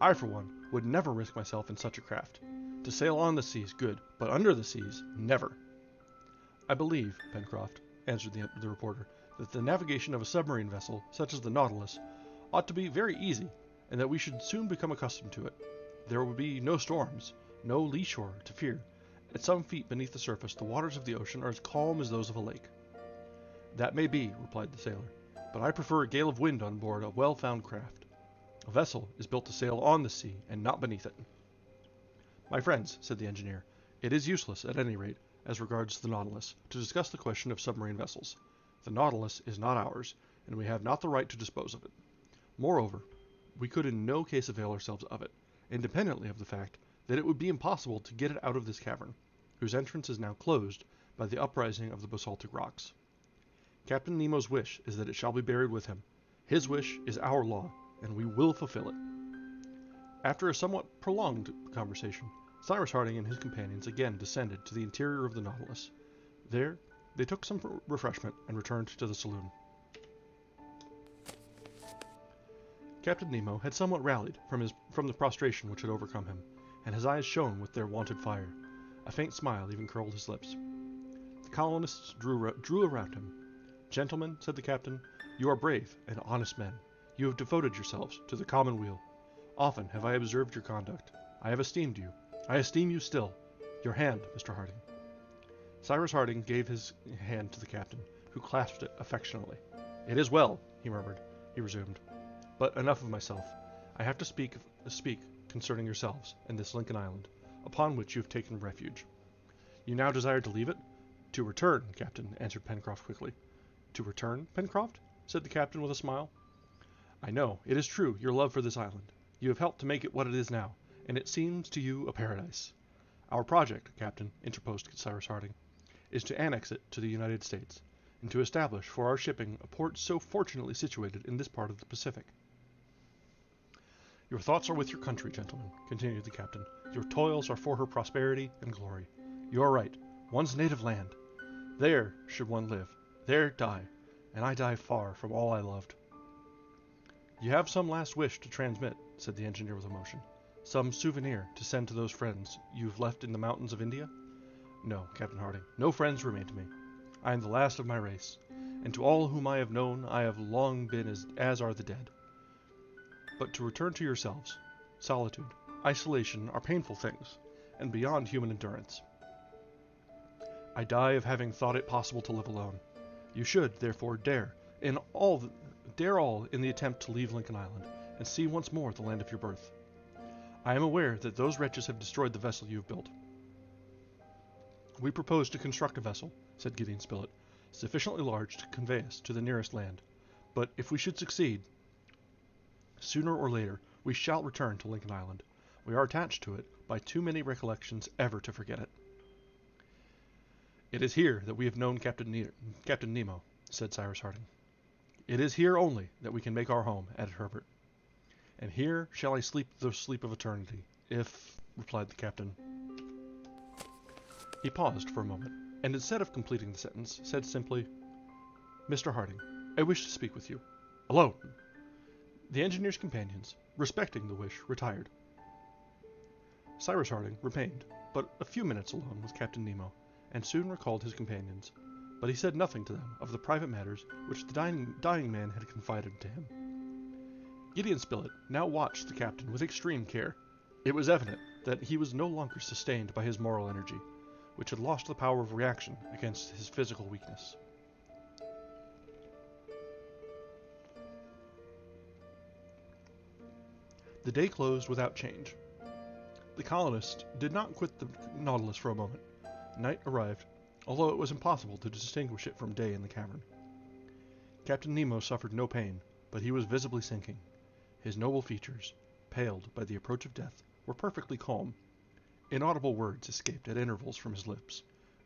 I, for one, would never risk myself in such a craft. To sail on the seas, good, but under the seas, never. I believe, Pencroft, answered the reporter, that the navigation of a submarine vessel, such as the Nautilus, ought to be very easy, and that we should soon become accustomed to it. There will be no storms, no lee shore to fear. At some feet beneath the surface, the waters of the ocean are as calm as those of a lake. That may be, replied the sailor, but I prefer a gale of wind on board a well-found craft. A vessel is built to sail on the sea, and not beneath it. My friends, said the engineer, it is useless, at any rate, as regards the Nautilus, to discuss the question of submarine vessels. The Nautilus is not ours, and we have not the right to dispose of it. Moreover, we could in no case avail ourselves of it, independently of the fact that it would be impossible to get it out of this cavern, whose entrance is now closed by the uprising of the basaltic rocks. Captain Nemo's wish is that it shall be buried with him. His wish is our law, and we will fulfill it. After a somewhat prolonged conversation, Cyrus Harding and his companions again descended to the interior of the Nautilus. There, they took some refreshment and returned to the saloon. Captain Nemo had somewhat rallied from the prostration which had overcome him, and his eyes shone with their wonted fire. A faint smile even curled his lips. The colonists drew around him. Gentlemen, said the captain, you are brave and honest men. You have devoted yourselves to the common weal. Often have I observed your conduct. I have esteemed you. I esteem you still. Your hand, Mr. Harding. Cyrus Harding gave his hand to the captain, who clasped it affectionately. It is well, he murmured. He resumed. But enough of myself. I have to speak concerning yourselves and this Lincoln Island, upon which you have taken refuge. You now desire to leave it? To return, Captain, answered Pencroft quickly. To return, Pencroft? Said the captain with a smile. I know, it is true, your love for this island. You have helped to make it what it is now, and it seems to you a paradise. Our project, Captain, interposed Cyrus Harding, is to annex it to the United States, and to establish for our shipping a port so fortunately situated in this part of the Pacific. Your thoughts are with your country, gentlemen, continued the captain. Your toils are for her prosperity and glory. You are right, one's native land. There should one live, there die, and I die far from all I loved. You have some last wish to transmit, said the engineer with emotion. Some souvenir to send to those friends you've left in the mountains of India? No, Captain Harding, no friends remain to me. I am the last of my race, and to all whom I have known I have long been as are the dead. But to return to yourselves, solitude, isolation are painful things, and beyond human endurance. I die of having thought it possible to live alone. You should, therefore, dare all in the attempt to leave Lincoln Island, and see once more the land of your birth. I am aware that those wretches have destroyed the vessel you have built. We propose to construct a vessel, said Gideon Spilett, sufficiently large to convey us to the nearest land. But if we should succeed, sooner or later we shall return to Lincoln Island. We are attached to it by too many recollections ever to forget it. It is here that we have known Captain Nemo, said Cyrus Harding. It is here only that we can make our home, added Herbert. And here shall I sleep the sleep of eternity, if, replied the captain. He paused for a moment, and instead of completing the sentence, said simply, Mr. Harding, I wish to speak with you. Alone. The engineer's companions, respecting the wish, retired. Cyrus Harding remained but a few minutes alone with Captain Nemo, and soon recalled his companions, but he said nothing to them of the private matters which the dying man had confided to him. Gideon Spilett now watched the captain with extreme care. It was evident that he was no longer sustained by his moral energy, which had lost the power of reaction against his physical weakness. The day closed without change. The colonists did not quit the Nautilus for a moment. Night arrived, although it was impossible to distinguish it from day in the cavern. Captain Nemo suffered no pain, but he was visibly sinking. His noble features, paled by the approach of death, were perfectly calm. Inaudible words escaped at intervals from his lips,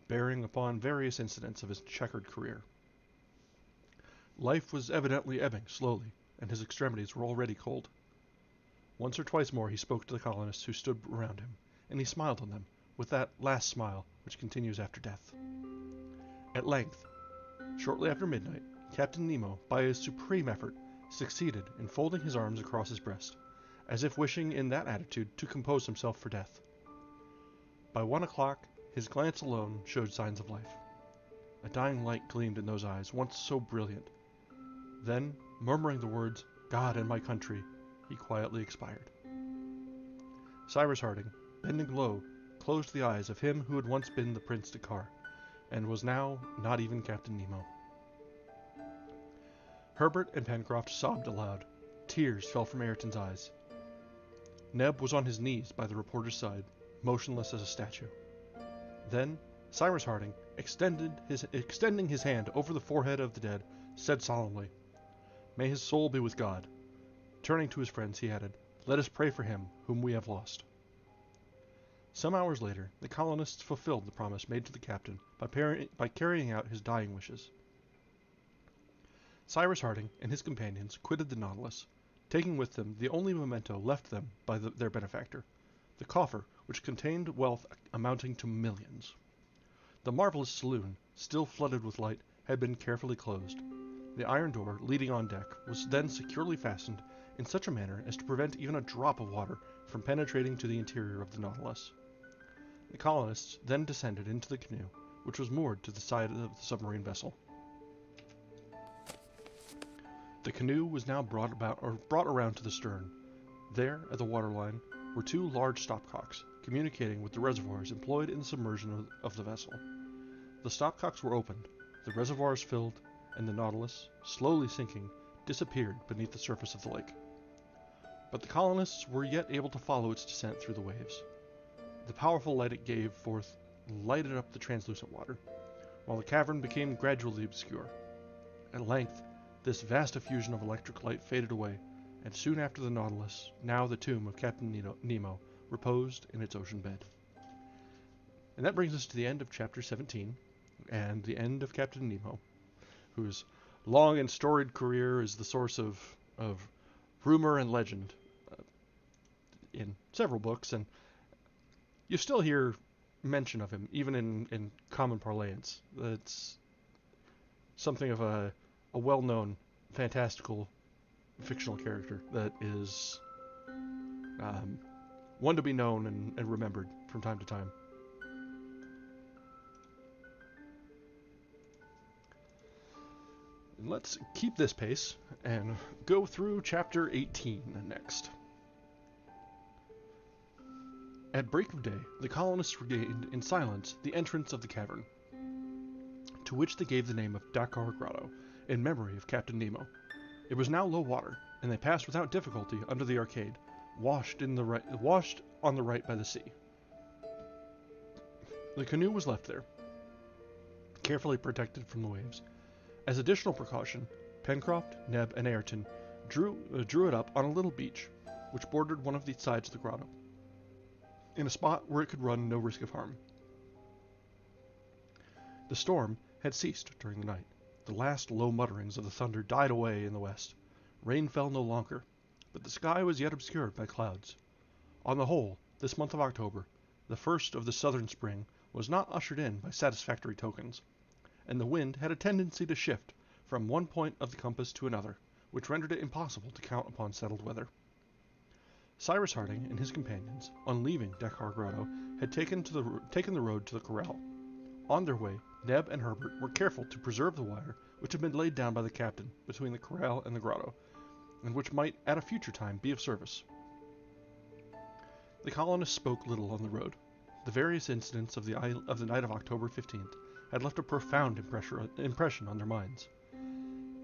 bearing upon various incidents of his checkered career. Life was evidently ebbing slowly, and his extremities were already cold. Once or twice more he spoke to the colonists who stood around him, and he smiled on them with that last smile which continues after death. At length, shortly after midnight, Captain Nemo, by his supreme effort, succeeded in folding his arms across his breast, as if wishing in that attitude to compose himself for death. By 1 o'clock, his glance alone showed signs of life. A dying light gleamed in those eyes, once so brilliant. Then, murmuring the words, "God and my country," he quietly expired. Cyrus Harding, bending low, closed the eyes of him who had once been the Prince Dakkar, and was now not even Captain Nemo. Herbert and Pencroft sobbed aloud. Tears fell from Ayrton's eyes. Neb was on his knees by the reporter's side, motionless as a statue. Then Cyrus Harding, extending his hand over the forehead of the dead, said solemnly, "May his soul be with God." Turning to his friends, he added, "Let us pray for him whom we have lost." Some hours later, the colonists fulfilled the promise made to the captain by carrying out his dying wishes. Cyrus Harding and his companions quitted the Nautilus, taking with them the only memento left them by their benefactor, the coffer which contained wealth amounting to millions. The marvelous saloon, still flooded with light, had been carefully closed. The iron door leading on deck was then securely fastened in such a manner as to prevent even a drop of water from penetrating to the interior of the Nautilus. The colonists then descended into the canoe, which was moored to the side of the submarine vessel. The canoe was now brought around to the stern. There, at the waterline, were two large stopcocks, communicating with the reservoirs employed in the submersion of the vessel. The stopcocks were opened, the reservoirs filled, and the Nautilus, slowly sinking, disappeared beneath the surface of the lake. But the colonists were yet able to follow its descent through the waves. The powerful light it gave forth lighted up the translucent water, while the cavern became gradually obscure. At length, this vast effusion of electric light faded away, and soon after the Nautilus, now the tomb of Captain Nemo, reposed in its ocean bed. And that brings us to the end of Chapter 17, and the end of Captain Nemo, whose long and storied career is the source of rumor and legend in several books, and you still hear mention of him, even in common parlance. It's something of a well-known, fantastical, fictional character that is one to be known and remembered from time to time. And let's keep this pace and go through Chapter 18 next. At break of day, the colonists regained in silence the entrance of the cavern, to which they gave the name of Dakkar Grotto, in memory of Captain Nemo. It was now low water, and they passed without difficulty under the arcade, washed on the right by the sea. The canoe was left there, carefully protected from the waves. As additional precaution, Pencroft, Neb, and Ayrton drew it up on a little beach, which bordered one of the sides of the grotto, in a spot where it could run no risk of harm. The storm had ceased during the night. The last low mutterings of the thunder died away in the west. Rain fell no longer, but the sky was yet obscured by clouds. On the whole, this month of October, the first of the southern spring, was not ushered in by satisfactory tokens, and the wind had a tendency to shift from one point of the compass to another, which rendered it impossible to count upon settled weather. Cyrus Harding and his companions, on leaving Dakkar Grotto, had taken the road to the corral. On their way, Neb and Herbert were careful to preserve the wire which had been laid down by the captain between the corral and the grotto, and which might at a future time be of service. The colonists spoke little on the road. The various incidents of the night of October 15th had left a profound impression on their minds.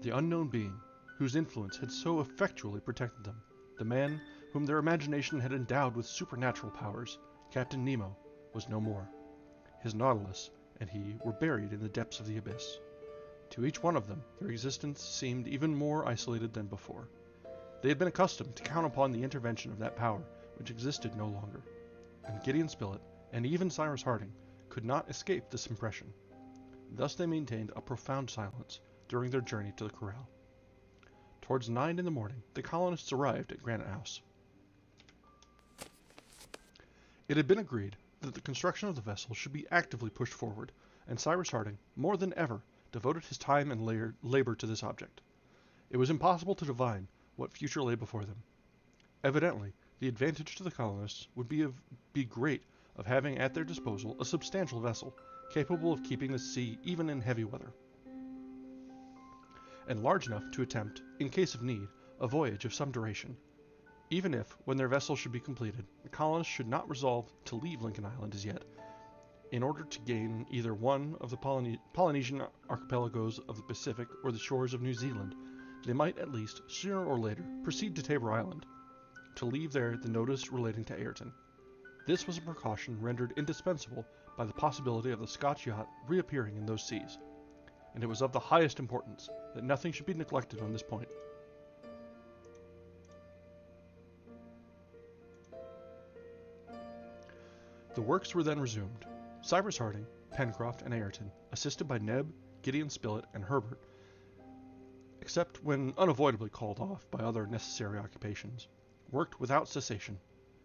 The unknown being, whose influence had so effectually protected them, the man whom their imagination had endowed with supernatural powers, Captain Nemo, was no more. His Nautilus and he were buried in the depths of the abyss. To each one of them, their existence seemed even more isolated than before. They had been accustomed to count upon the intervention of that power which existed no longer, and Gideon Spilett, and even Cyrus Harding, could not escape this impression. Thus they maintained a profound silence during their journey to the corral. Towards 9 in the morning, the colonists arrived at Granite House. It had been agreed that the construction of the vessel should be actively pushed forward, and Cyrus Harding, more than ever, devoted his time and labor to this object. It was impossible to divine what future lay before them. Evidently, the advantage to the colonists would be great of having at their disposal a substantial vessel, capable of keeping the sea even in heavy weather, and large enough to attempt, in case of need, a voyage of some duration. Even if, when their vessel should be completed, the colonists should not resolve to leave Lincoln Island as yet, in order to gain either one of the Polynesian archipelagos of the Pacific or the shores of New Zealand, they might at least, sooner or later, proceed to Tabor Island, to leave there the notice relating to Ayrton. This was a precaution rendered indispensable by the possibility of the Scotch yacht reappearing in those seas, and it was of the highest importance that nothing should be neglected on this point. The works were then resumed. Cyrus Harding, Pencroft, and Ayrton, assisted by Neb, Gideon Spilett, and Herbert, except when unavoidably called off by other necessary occupations, worked without cessation.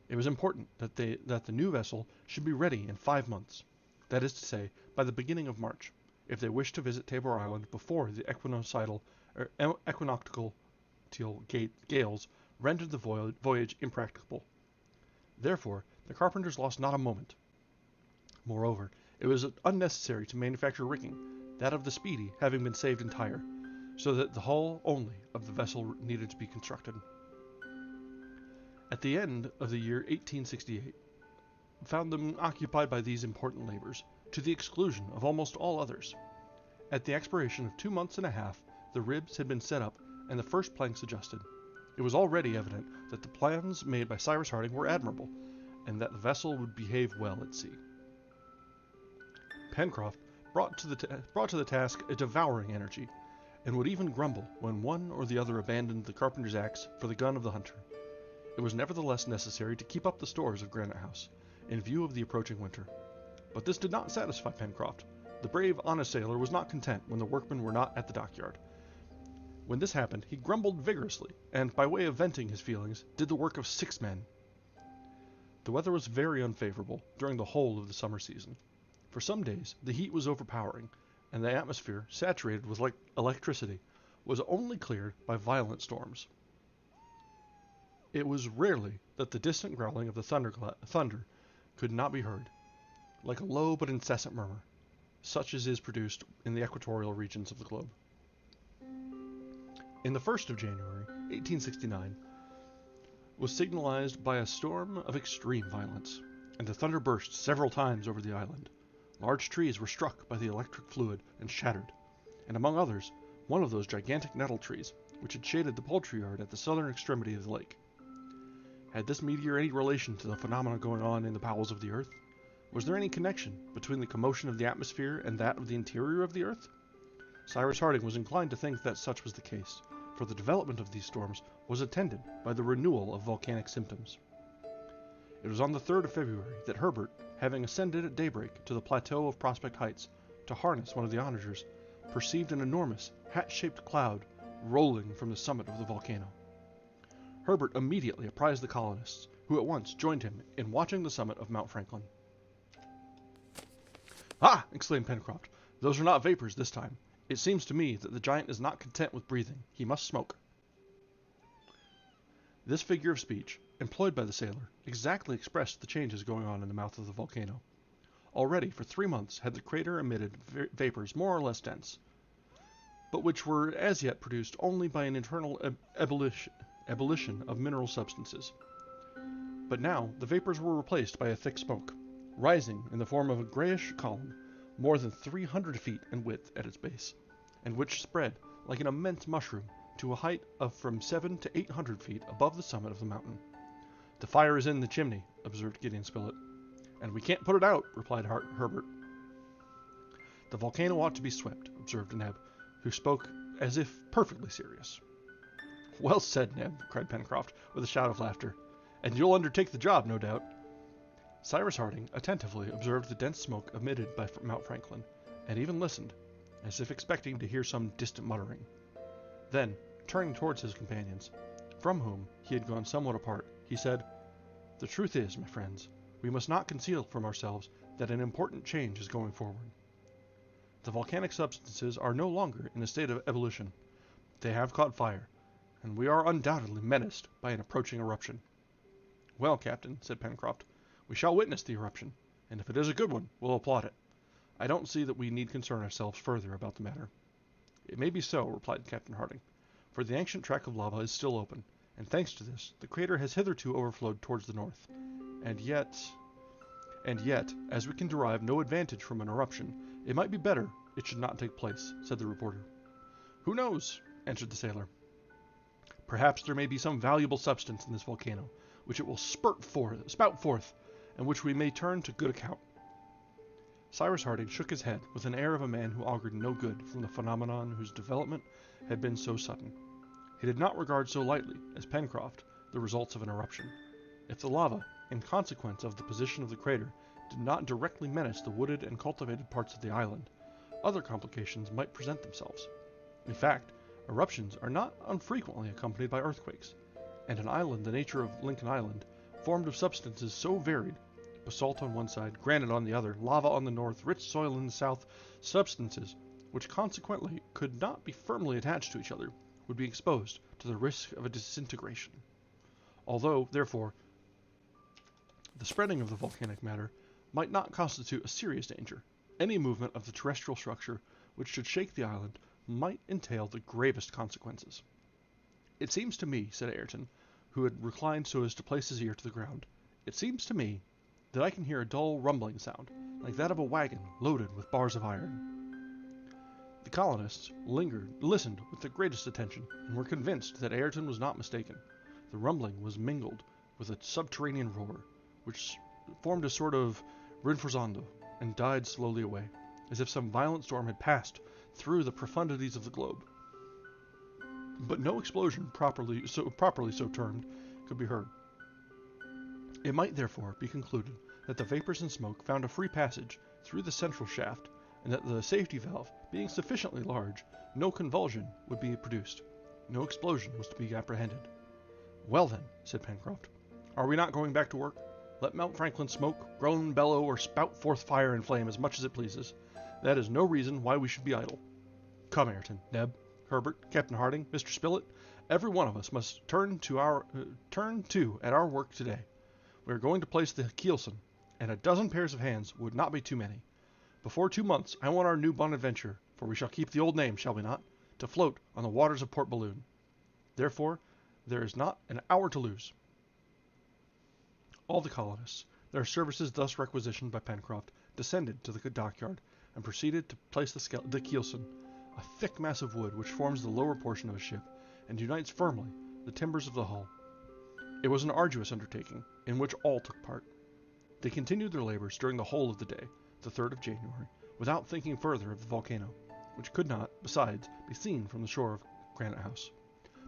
It was important that the new vessel should be ready in 5 months, that is to say, by the beginning of March, if they wished to visit Tabor Island before the equinoctial gales rendered the voyage impracticable. Therefore, the carpenters lost not a moment. Moreover, it was unnecessary to manufacture rigging, that of the Speedy having been saved entire, so that the hull only of the vessel needed to be constructed. At the end of the year 1868, found them occupied by these important labors, to the exclusion of almost all others. At the expiration of 2 months and a half, the ribs had been set up and the first planks adjusted. It was already evident that the plans made by Cyrus Harding were admirable, and that the vessel would behave well at sea. Pencroft brought to the task a devouring energy, and would even grumble when one or the other abandoned the carpenter's axe for the gun of the hunter. It was nevertheless necessary to keep up the stores of Granite House, in view of the approaching winter. But this did not satisfy Pencroft. The brave, honest sailor was not content when the workmen were not at the dockyard. When this happened, he grumbled vigorously, and, by way of venting his feelings, did the work of 6 men. The weather was very unfavorable during the whole of the summer season. For some days the heat was overpowering, and the atmosphere, saturated with electricity, was only cleared by violent storms. It was rarely that the distant growling of the thunder could not be heard, like a low but incessant murmur, such as is produced in the equatorial regions of the globe. In the 1st of January, 1869, was signalized by a storm of extreme violence, and the thunder burst several times over the island. Large trees were struck by the electric fluid and shattered, and among others, one of those gigantic nettle trees which had shaded the poultry yard at the southern extremity of the lake. Had this meteor any relation to the phenomena going on in the bowels of the earth? Was there any connection between the commotion of the atmosphere and that of the interior of the earth? Cyrus Harding was inclined to think that such was the case, for the development of these storms was attended by the renewal of volcanic symptoms. It was on the 3rd of February that Herbert, having ascended at daybreak to the plateau of Prospect Heights to harness one of the onagers, perceived an enormous, hat-shaped cloud rolling from the summit of the volcano. Herbert immediately apprised the colonists, who at once joined him in watching the summit of Mount Franklin. "Ah!" exclaimed Pencroft, "those are not vapors this time. It seems to me that the giant is not content with breathing. He must smoke." This figure of speech, employed by the sailor, exactly expressed the changes going on in the mouth of the volcano. Already for 3 months had the crater emitted vapors more or less dense, but which were as yet produced only by an internal ebullition of mineral substances. But now the vapors were replaced by a thick smoke, rising in the form of a grayish column more than 300 feet in width at its base, and which spread like an immense mushroom to a height of from 700 to 800 feet above the summit of the mountain. "The fire is in the chimney," observed Gideon Spilett. "And we can't put it out," replied Herbert. "The volcano ought to be swept," observed Neb, who spoke as if perfectly serious. "Well said, Neb," cried Pencroft, with a shout of laughter. "And you'll undertake the job, no doubt." Cyrus Harding attentively observed the dense smoke emitted by Mount Franklin, and even listened, as if expecting to hear some distant muttering. Then, turning towards his companions, from whom he had gone somewhat apart, he said, "The truth is, my friends, we must not conceal from ourselves that an important change is going forward. The volcanic substances are no longer in a state of ebullition. They have caught fire, and we are undoubtedly menaced by an approaching eruption." "Well, captain," said Pencroft, We shall witness the eruption, and if it is a good one, we'll applaud it. I don't see that we need concern ourselves further about the matter." "It may be so," replied Captain Harding, "for the ancient track of lava is still open, and thanks to this, the crater has hitherto overflowed towards the north. And yet, as we can derive no advantage from an eruption, it might be better it should not take place," said the reporter. "Who knows?" answered the sailor. "Perhaps there may be some valuable substance in this volcano, which it will spout forth, and which we may turn to good account." Cyrus Harding shook his head with an air of a man who augured no good from the phenomenon whose development had been so sudden. He did not regard so lightly as Pencroft the results of an eruption. If the lava, in consequence of the position of the crater, did not directly menace the wooded and cultivated parts of the island, other complications might present themselves. In fact, eruptions are not unfrequently accompanied by earthquakes, and an island the nature of Lincoln Island, formed of substances so varied, basalt on one side, granite on the other, lava on the north, rich soil in the south, substances which consequently could not be firmly attached to each other, would be exposed to the risk of a disintegration. Although, therefore, the spreading of the volcanic matter might not constitute a serious danger, any movement of the terrestrial structure which should shake the island might entail the gravest consequences. "It seems to me," said Ayrton, who had reclined so as to place his ear to the ground, "it seems to me that I can hear a dull rumbling sound, like that of a wagon loaded with bars of iron." The colonists listened with the greatest attention, and were convinced that Ayrton was not mistaken. The rumbling was mingled with a subterranean roar, which formed a sort of rinforzando, and died slowly away, as if some violent storm had passed through the profundities of the globe. But no explosion properly so termed could be heard. It might therefore be concluded that the vapors and smoke found a free passage through the central shaft, and that the safety valve being sufficiently large, no convulsion would be produced, no explosion was to be apprehended. "Well then," said Pencroft, "are we not going back to work? Let Mount Franklin smoke, groan, bellow, or spout forth fire and flame as much as it pleases. That is no reason why we should be idle. Come, Ayrton, Neb, Herbert, Captain Harding, Mr. Spilett, every one of us must turn to at our work today. We are going to place the keelson, and a dozen pairs of hands would not be too many. Before 2 months I want our new Bonadventure, for we shall keep the old name, shall we not, to float on the waters of Port Balloon. Therefore, there is not an hour to lose." All the colonists, their services thus requisitioned by Pencroft, descended to the dockyard, and proceeded to place the keelson, a thick mass of wood which forms the lower portion of a ship, and unites firmly the timbers of the hull. It was an arduous undertaking, in which all took part. They continued their labors during the whole of the day, the 3rd of January, without thinking further of the volcano, which could not, besides, be seen from the shore of Granite House.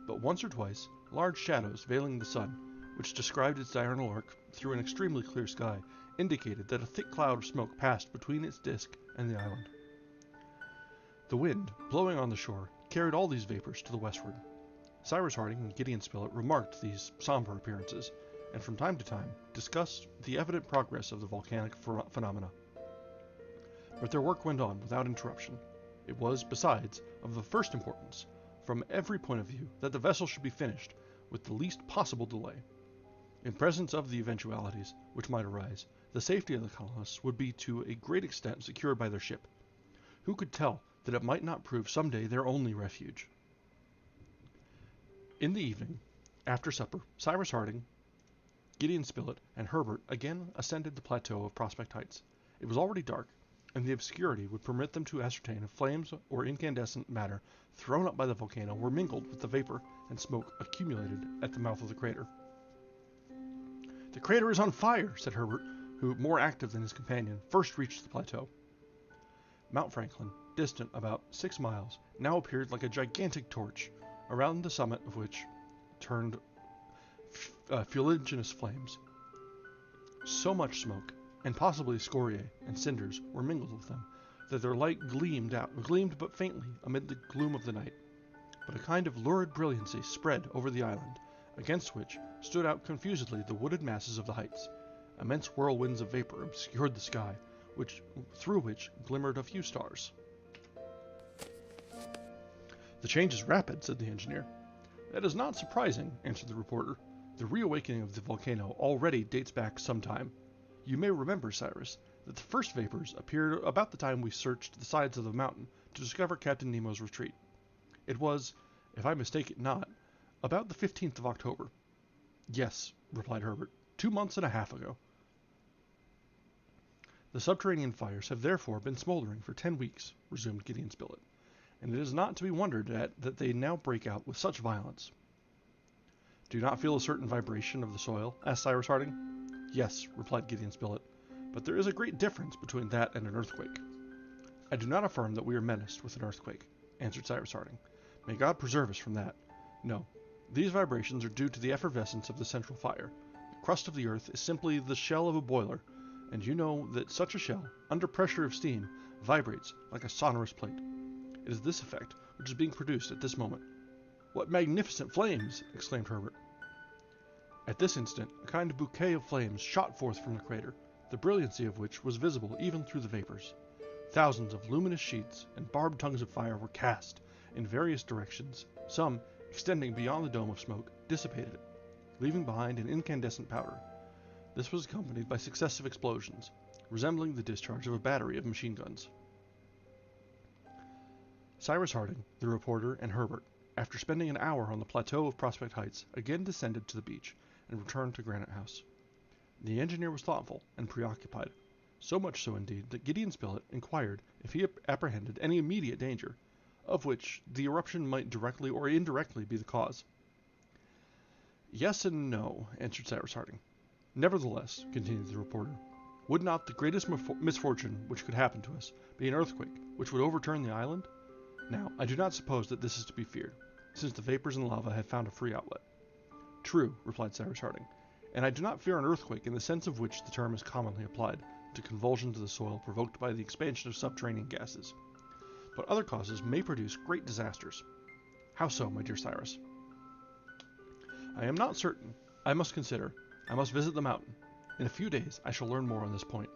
But once or twice, large shadows veiling the sun, which described its diurnal arc through an extremely clear sky, indicated that a thick cloud of smoke passed between its disk and the island. The wind, blowing on the shore, carried all these vapors to the westward. Cyrus Harding and Gideon Spilett remarked these somber appearances, and from time to time discussed the evident progress of the volcanic phenomena. But their work went on without interruption. It was, besides, of the first importance, from every point of view, that the vessel should be finished with the least possible delay. In presence of the eventualities which might arise, the safety of the colonists would be to a great extent secured by their ship. Who could tell that it might not prove some day their only refuge? In the evening, after supper, Cyrus Harding, Gideon Spilett, and Herbert again ascended the plateau of Prospect Heights. It was already dark, and the obscurity would permit them to ascertain if flames or incandescent matter thrown up by the volcano were mingled with the vapor and smoke accumulated at the mouth of the crater. "The crater is on fire," said Herbert, who, more active than his companion, first reached the plateau. Mount Franklin, distant about 6 miles, now appeared like a gigantic torch, around the summit of which turned fuliginous flames. So much smoke, and possibly scoriae and cinders, were mingled with them, that their light gleamed but faintly amid the gloom of the night. But a kind of lurid brilliancy spread over the island, against which stood out confusedly the wooded masses of the heights. Immense whirlwinds of vapor obscured the sky, through which glimmered a few stars. "The change is rapid," said the engineer. "That is not surprising," answered the reporter. "The reawakening of the volcano already dates back some time. You may remember, Cyrus, that the first vapors appeared about the time we searched the sides of the mountain to discover Captain Nemo's retreat. It was, if I mistake it not, about the 15th of October. Yes, replied Herbert, 2 months and a half ago. The subterranean fires have therefore been smoldering for 10 weeks, resumed Gideon Spilett, and it is not to be wondered at that they now break out with such violence. Do you not feel a certain vibration of the soil? Asked Cyrus Harding. Yes, replied Gideon Spilett, but there is a great difference between that and an earthquake. I do not affirm that we are menaced with an earthquake, answered Cyrus Harding. May God preserve us from that. No, these vibrations are due to the effervescence of the central fire. The crust of the earth is simply the shell of a boiler, and you know that such a shell, under pressure of steam, vibrates like a sonorous plate. It is this effect which is being produced at this moment. What magnificent flames! Exclaimed Herbert. At this instant, a kind of bouquet of flames shot forth from the crater, the brilliancy of which was visible even through the vapors. Thousands of luminous sheets and barbed tongues of fire were cast in various directions. Some, extending beyond the dome of smoke, dissipated it, leaving behind an incandescent powder. This was accompanied by successive explosions, resembling the discharge of a battery of machine guns. Cyrus Harding, the reporter, and Herbert, after spending an hour on the plateau of Prospect Heights, again descended to the beach and returned to Granite House. The engineer was thoughtful and preoccupied, so much so indeed that Gideon Spilett inquired if he apprehended any immediate danger, of which the eruption might directly or indirectly be the cause. Yes and no, answered Cyrus Harding. Nevertheless, continued the reporter, would not the greatest misfortune which could happen to us be an earthquake which would overturn the island? Now, I do not suppose that this is to be feared, since the vapors and lava have found a free outlet. True, replied Cyrus Harding, and I do not fear an earthquake in the sense of which the term is commonly applied to convulsions of the soil provoked by the expansion of subterranean gases. But other causes may produce great disasters. How so, my dear Cyrus? I am not certain. I must consider. I must visit the mountain. In a few days I shall learn more on this point.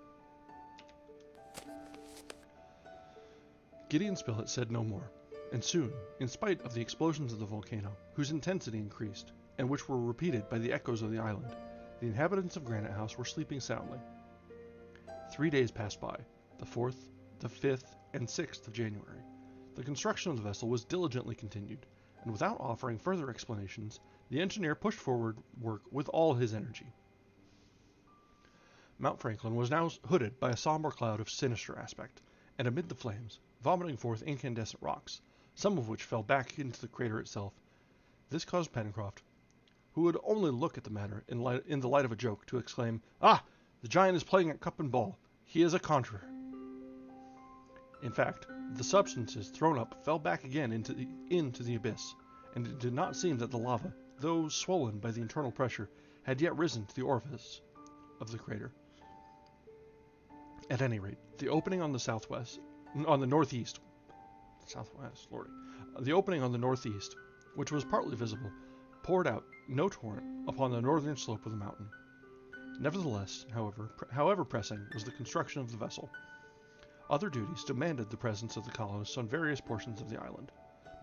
Gideon Spilett said no more, and soon, in spite of the explosions of the volcano, whose intensity increased, and which were repeated by the echoes of the island, the inhabitants of Granite House were sleeping soundly. 3 days passed by, the 4th, the 5th, and 6th of January. The construction of the vessel was diligently continued, and without offering further explanations, the engineer pushed forward work with all his energy. Mount Franklin was now hooded by a somber cloud of sinister aspect, and amid the flames, vomiting forth incandescent rocks, some of which fell back into the crater itself. This caused Pencroft, who would only look at the matter in the light of a joke, to exclaim, "Ah! The giant is playing at cup and ball. He is a conjurer." In fact, the substances thrown up fell back again into the abyss, and it did not seem that the lava, though swollen by the internal pressure, had yet risen to the orifice of the crater. At any rate, the opening on the northeast, which was partly visible, poured out no torrent upon the northern slope of the mountain. Nevertheless, however pressing was the construction of the vessel, other duties demanded the presence of the colonists on various portions of the island.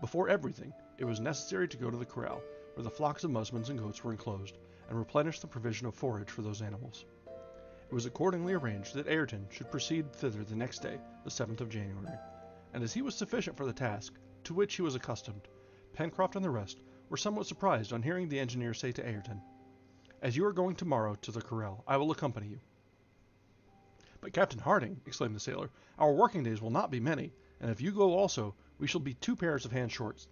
Before everything, it was necessary to go to the corral, where the flocks of musmons and goats were enclosed, and replenish the provision of forage for those animals. It was accordingly arranged that Ayrton should proceed thither the next day, the 7th of January, and as he was sufficient for the task, to which he was accustomed, Pencroft and the rest were somewhat surprised on hearing the engineer say to Ayrton, "As you are going tomorrow to the corral, I will accompany you." "But, Captain Harding," exclaimed the sailor, "our working days will not be many, and if you go also, we shall be 2 pairs of hands short."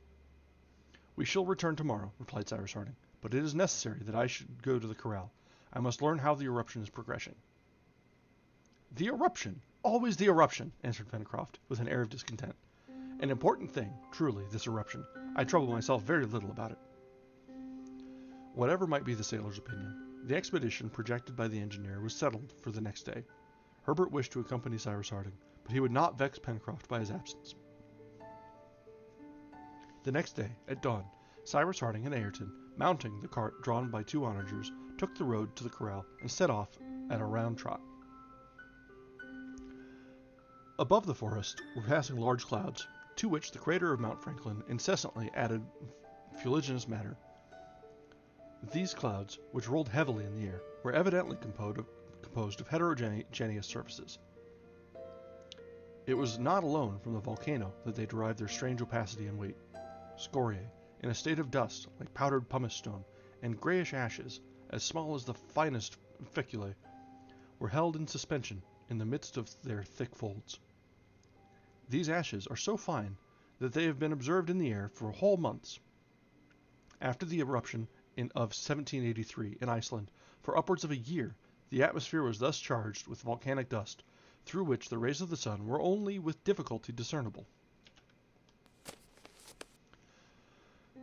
"We shall return tomorrow," replied Cyrus Harding, "but it is necessary that I should go to the corral. I must learn how the eruption is progressing." "The eruption! Always the eruption!" answered Pencroft, with an air of discontent. "An important thing, truly, this eruption. I trouble myself very little about it." Whatever might be the sailor's opinion, the expedition projected by the engineer was settled for the next day. Herbert wished to accompany Cyrus Harding, but he would not vex Pencroft by his absence. The next day, at dawn, Cyrus Harding and Ayrton, mounting the cart drawn by 2 onagers, took the road to the corral and set off at a round trot. Above the forest were passing large clouds, to which the crater of Mount Franklin incessantly added fuliginous matter. These clouds, which rolled heavily in the air, were evidently composed of heterogeneous surfaces. It was not alone from the volcano that they derived their strange opacity and weight. Scoriae, in a state of dust like powdered pumice stone, and grayish ashes, as small as the finest ficulae, were held in suspension in the midst of their thick folds. These ashes are so fine that they have been observed in the air for whole months. After the eruption of 1783 in Iceland, for upwards of a year, the atmosphere was thus charged with volcanic dust, through which the rays of the sun were only with difficulty discernible.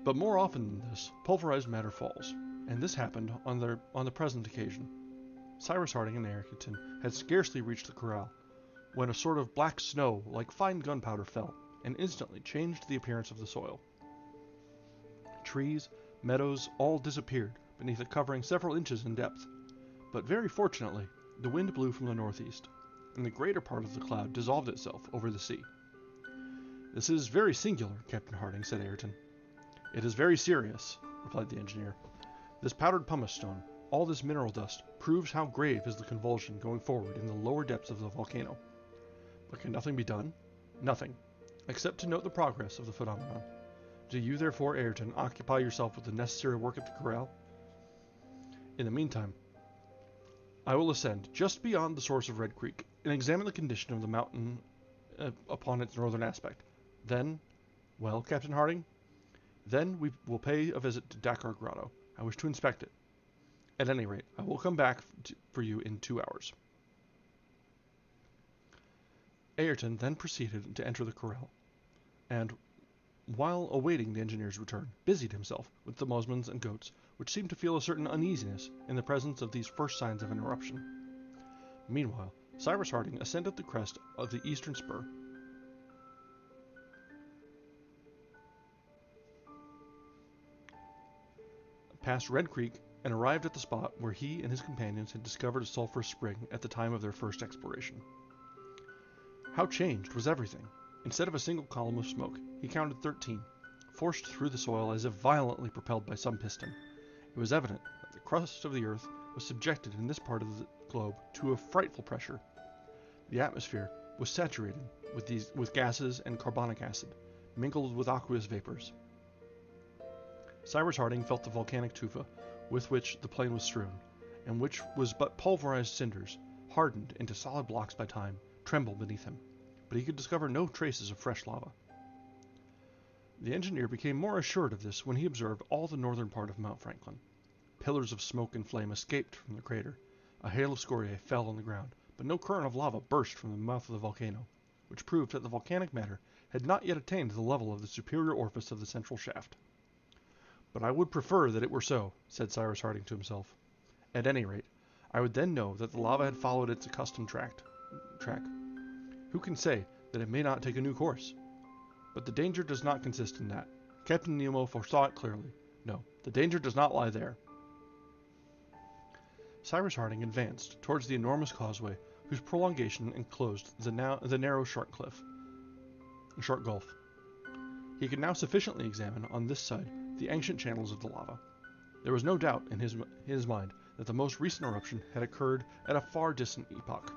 But more often than this, pulverized matter falls, and this happened on the present occasion. Cyrus Harding and Ayrton had scarcely reached the corral, when a sort of black snow, like fine gunpowder, fell, and instantly changed the appearance of the soil. Trees, meadows, all disappeared beneath a covering several inches in depth, but very fortunately, the wind blew from the northeast, and the greater part of the cloud dissolved itself over the sea. "This is very singular, Captain Harding," said Ayrton. "It is very serious," replied the engineer. "This powdered pumice stone, all this mineral dust, proves how grave is the convulsion going forward in the lower depths of the volcano. But can nothing be done? Nothing, except to note the progress of the phenomenon. Do you, therefore, Ayrton, occupy yourself with the necessary work at the corral. In the meantime, I will ascend just beyond the source of Red Creek, and examine the condition of the mountain upon its northern aspect. Then, well, Captain Harding? Then we will pay a visit to Dakar Grotto. I wish to inspect it. At any rate, I will come back for you in 2 hours." Ayrton then proceeded to enter the corral, and, while awaiting the engineer's return, busied himself with the musmons and goats, which seemed to feel a certain uneasiness in the presence of these first signs of an eruption. Meanwhile, Cyrus Harding ascended the crest of the eastern spur, passed Red Creek, and arrived at the spot where he and his companions had discovered a sulphurous spring at the time of their first exploration. How changed was everything! Instead of a single column of smoke, he counted 13, forced through the soil as if violently propelled by some piston. It was evident that the crust of the earth was subjected in this part of the globe to a frightful pressure. The atmosphere was saturated with gases and carbonic acid, mingled with aqueous vapors. Cyrus Harding felt the volcanic tufa with which the plain was strewn, and which was but pulverized cinders, hardened into solid blocks by time, tremble beneath him, but he could discover no traces of fresh lava. The engineer became more assured of this when he observed all the northern part of Mount Franklin. Pillars of smoke and flame escaped from the crater. A hail of scoriae fell on the ground, but no current of lava burst from the mouth of the volcano, which proved that the volcanic matter had not yet attained the level of the superior orifice of the central shaft. "But I would prefer that it were so," said Cyrus Harding to himself. "At any rate, I would then know that the lava had followed its accustomed track. Who can say that it may not take a new course? But the danger does not consist in that. Captain Nemo foresaw it clearly. No, the danger does not lie there." Cyrus Harding advanced towards the enormous causeway whose prolongation enclosed the narrow short gulf. He could now sufficiently examine on this side the ancient channels of the lava. There was no doubt in his mind that the most recent eruption had occurred at a far distant epoch.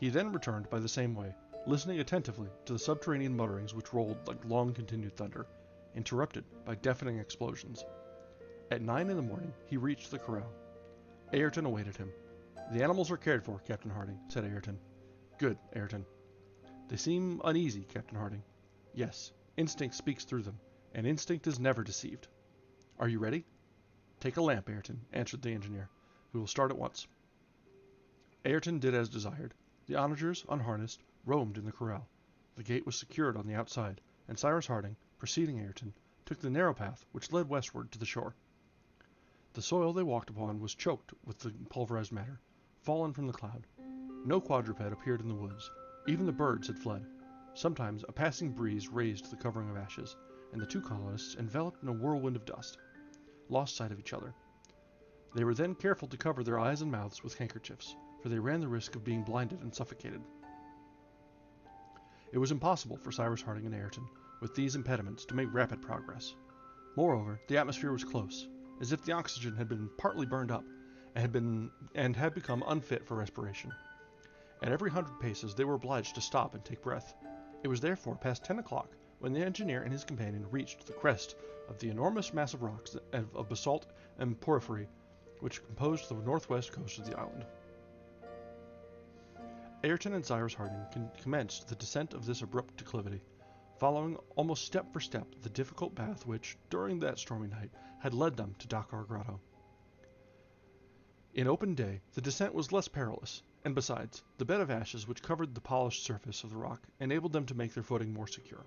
He then returned by the same way, listening attentively to the subterranean mutterings which rolled like long-continued thunder, interrupted by deafening explosions. At 9 in the morning he reached the corral. Ayrton awaited him. "The animals are cared for, Captain Harding," said Ayrton. "Good, Ayrton." "They seem uneasy, Captain Harding." "Yes, instinct speaks through them, and instinct is never deceived." "Are you ready?" "Take a lamp, Ayrton," answered the engineer. "We will start at once." Ayrton did as desired. The onagers, unharnessed, roamed in the corral. The gate was secured on the outside, and Cyrus Harding, preceding Ayrton, took the narrow path which led westward to the shore. The soil they walked upon was choked with the pulverized matter, fallen from the cloud. No quadruped appeared in the woods. Even the birds had fled. Sometimes a passing breeze raised the covering of ashes, and the two colonists, enveloped in a whirlwind of dust, lost sight of each other. They were then careful to cover their eyes and mouths with handkerchiefs, for they ran the risk of being blinded and suffocated. It was impossible for Cyrus Harding and Ayrton, with these impediments, to make rapid progress. Moreover, the atmosphere was close, as if the oxygen had been partly burned up, and had become unfit for respiration. At every 100 paces they were obliged to stop and take breath. It was therefore past 10 o'clock when the engineer and his companion reached the crest of the enormous mass of rocks of basalt and porphyry which composed the northwest coast of the island. Ayrton and Cyrus Harding commenced the descent of this abrupt declivity, following almost step for step the difficult path which, during that stormy night, had led them to Dakkar Grotto. In open day, the descent was less perilous, and besides, the bed of ashes which covered the polished surface of the rock enabled them to make their footing more secure.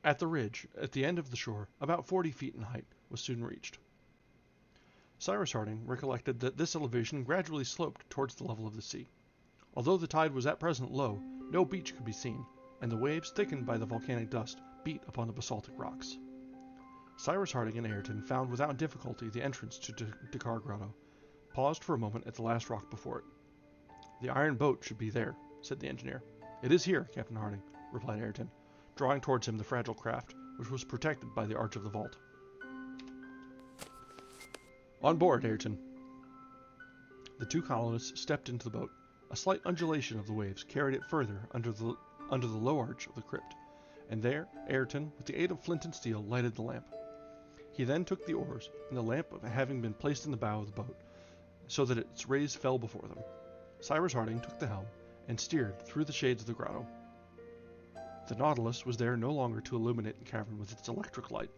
At the ridge, at the end of the shore, about 40 feet in height, was soon reached. Cyrus Harding recollected that this elevation gradually sloped towards the level of the sea. Although the tide was at present low, no beach could be seen, and the waves, thickened by the volcanic dust, beat upon the basaltic rocks. Cyrus Harding and Ayrton found without difficulty the entrance to Dakkar Grotto, paused for a moment at the last rock before it. "The iron boat should be there," said the engineer. "It is here, Captain Harding," replied Ayrton, drawing towards him the fragile craft, which was protected by the arch of the vault. "On board, Ayrton." The two colonists stepped into the boat. A slight undulation of the waves carried it further under the low arch of the crypt, and there Ayrton, with the aid of flint and steel, lighted the lamp. He then took the oars, and the lamp having been placed in the bow of the boat, so that its rays fell before them, Cyrus Harding took the helm and steered through the shades of the grotto. The Nautilus was there no longer to illuminate the cavern with its electric light.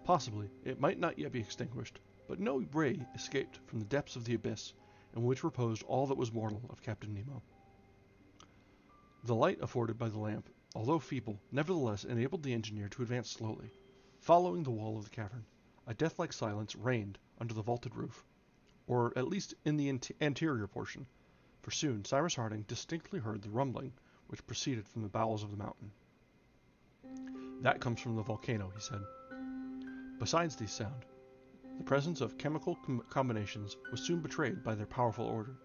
Possibly it might not yet be extinguished, but no ray escaped from the depths of the abyss, in which reposed all that was mortal of Captain Nemo. The light afforded by the lamp, although feeble, nevertheless enabled the engineer to advance slowly, following the wall of the cavern. A death-like silence reigned under the vaulted roof, or at least in the anterior portion, for soon Cyrus Harding distinctly heard the rumbling which proceeded from the bowels of the mountain. "That comes from the volcano," he said. Besides these sounds, the presence of chemical combinations was soon betrayed by their powerful odor,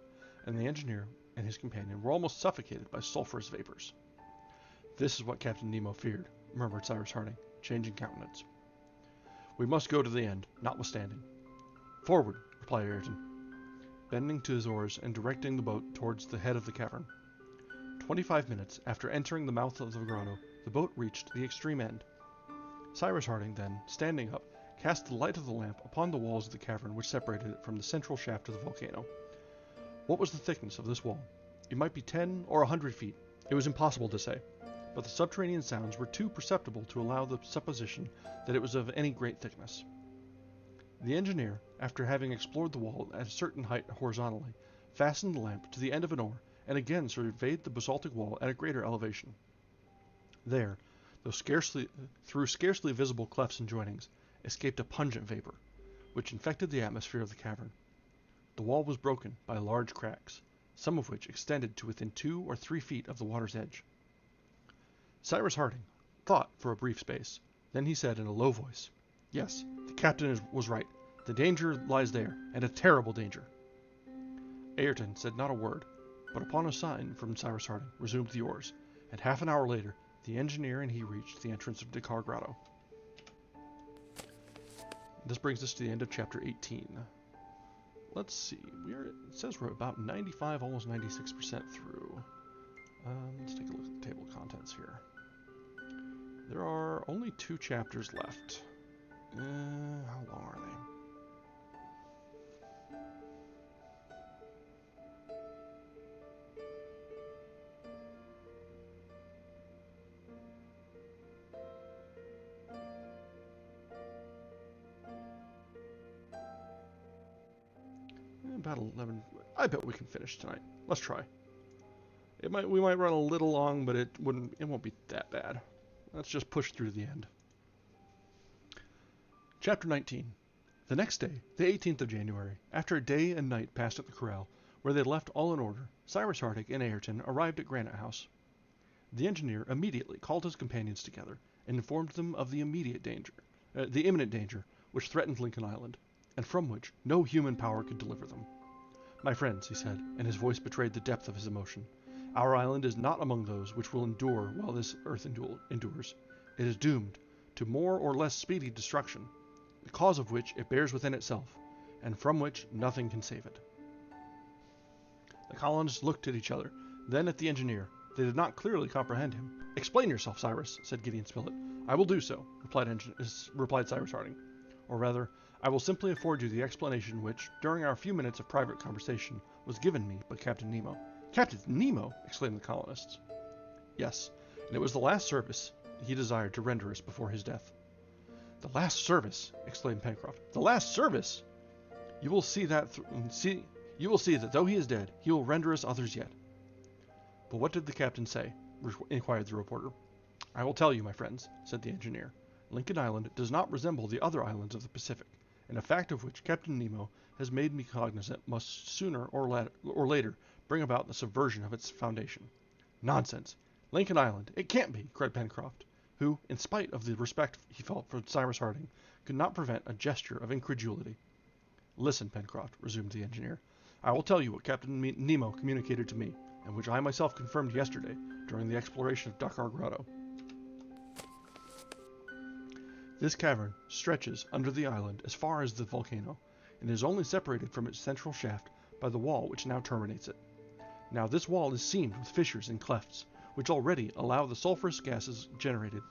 and the engineer and his companion were almost suffocated by sulphurous vapors. "This is what Captain Nemo feared," murmured Cyrus Harding, changing countenance. "We must go to the end, notwithstanding." "Forward," replied Ayrton, bending to his oars and directing the boat towards the head of the cavern. 25 minutes after entering the mouth of the grotto, the boat reached the extreme end. Cyrus Harding then, standing up, cast the light of the lamp upon the walls of the cavern which separated it from the central shaft of the volcano. What was the thickness of this wall? It might be 10 or 100 feet. It was impossible to say, but the subterranean sounds were too perceptible to allow the supposition that it was of any great thickness. The engineer, after having explored the wall at a certain height horizontally, fastened the lamp to the end of an oar and again surveyed the basaltic wall at a greater elevation. There, through scarcely visible clefts and joinings, escaped a pungent vapor, which infected the atmosphere of the cavern. The wall was broken by large cracks, some of which extended to within 2 or 3 feet of the water's edge. Cyrus Harding thought for a brief space. Then he said in a low voice, "Yes, the captain was right. The danger lies there, and a terrible danger." Ayrton said not a word, but upon a sign from Cyrus Harding resumed the oars, and half an hour later the engineer and he reached the entrance of Dakkar Grotto. This brings us to the end of chapter 18. Let's see, it says we're about 95, almost 96% through. Let's take a look at the table of contents here. There are only 2 chapters left. How long are they? About 11. I bet we can finish tonight. Let's try. We might run a little long, but it won't be that bad. Let's just push through the end. Chapter 19. The next day, the 18th of January, after a day and night passed at the corral, where they left all in order, Cyrus Harding and Ayrton arrived at Granite House. The engineer immediately called his companions together and informed them of the imminent danger which threatened Lincoln Island, and from which no human power could deliver them. "My friends," he said, and his voice betrayed the depth of his emotion, "our island is not among those which will endure while this earth endures. It is doomed to more or less speedy destruction, the cause of which it bears within itself, and from which nothing can save it. The colonists looked at each other, then at the engineer. They did not clearly comprehend him. "Explain yourself, Cyrus," said Gideon Spilett. "I will do so," replied Cyrus Harding. "Or rather, I will simply afford you the explanation which, during our few minutes of private conversation, was given me by Captain Nemo." "Captain Nemo!" exclaimed the colonists. "Yes, and it was the last service he desired to render us before his death." "The last service!" exclaimed Pencroft. "The last service! You will see that though he is dead, he will render us others yet." "But what did the captain say?" inquired the reporter. "I will tell you, my friends," said the engineer. "Lincoln Island does not resemble the other islands of the Pacific, and a fact of which Captain Nemo has made me cognizant must sooner or later bring about the subversion of its foundation." "Nonsense! Lincoln Island! It can't be!" cried Pencroft, who, in spite of the respect he felt for Cyrus Harding, could not prevent a gesture of incredulity. "Listen, Pencroft," resumed the engineer. "I will tell you what Captain Nemo communicated to me, and which I myself confirmed yesterday during the exploration of Dakkar Grotto. This cavern stretches under the island as far as the volcano, and is only separated from its central shaft by the wall which now terminates it. Now this wall is seamed with fissures and clefts, which already allow the sulphurous gases generated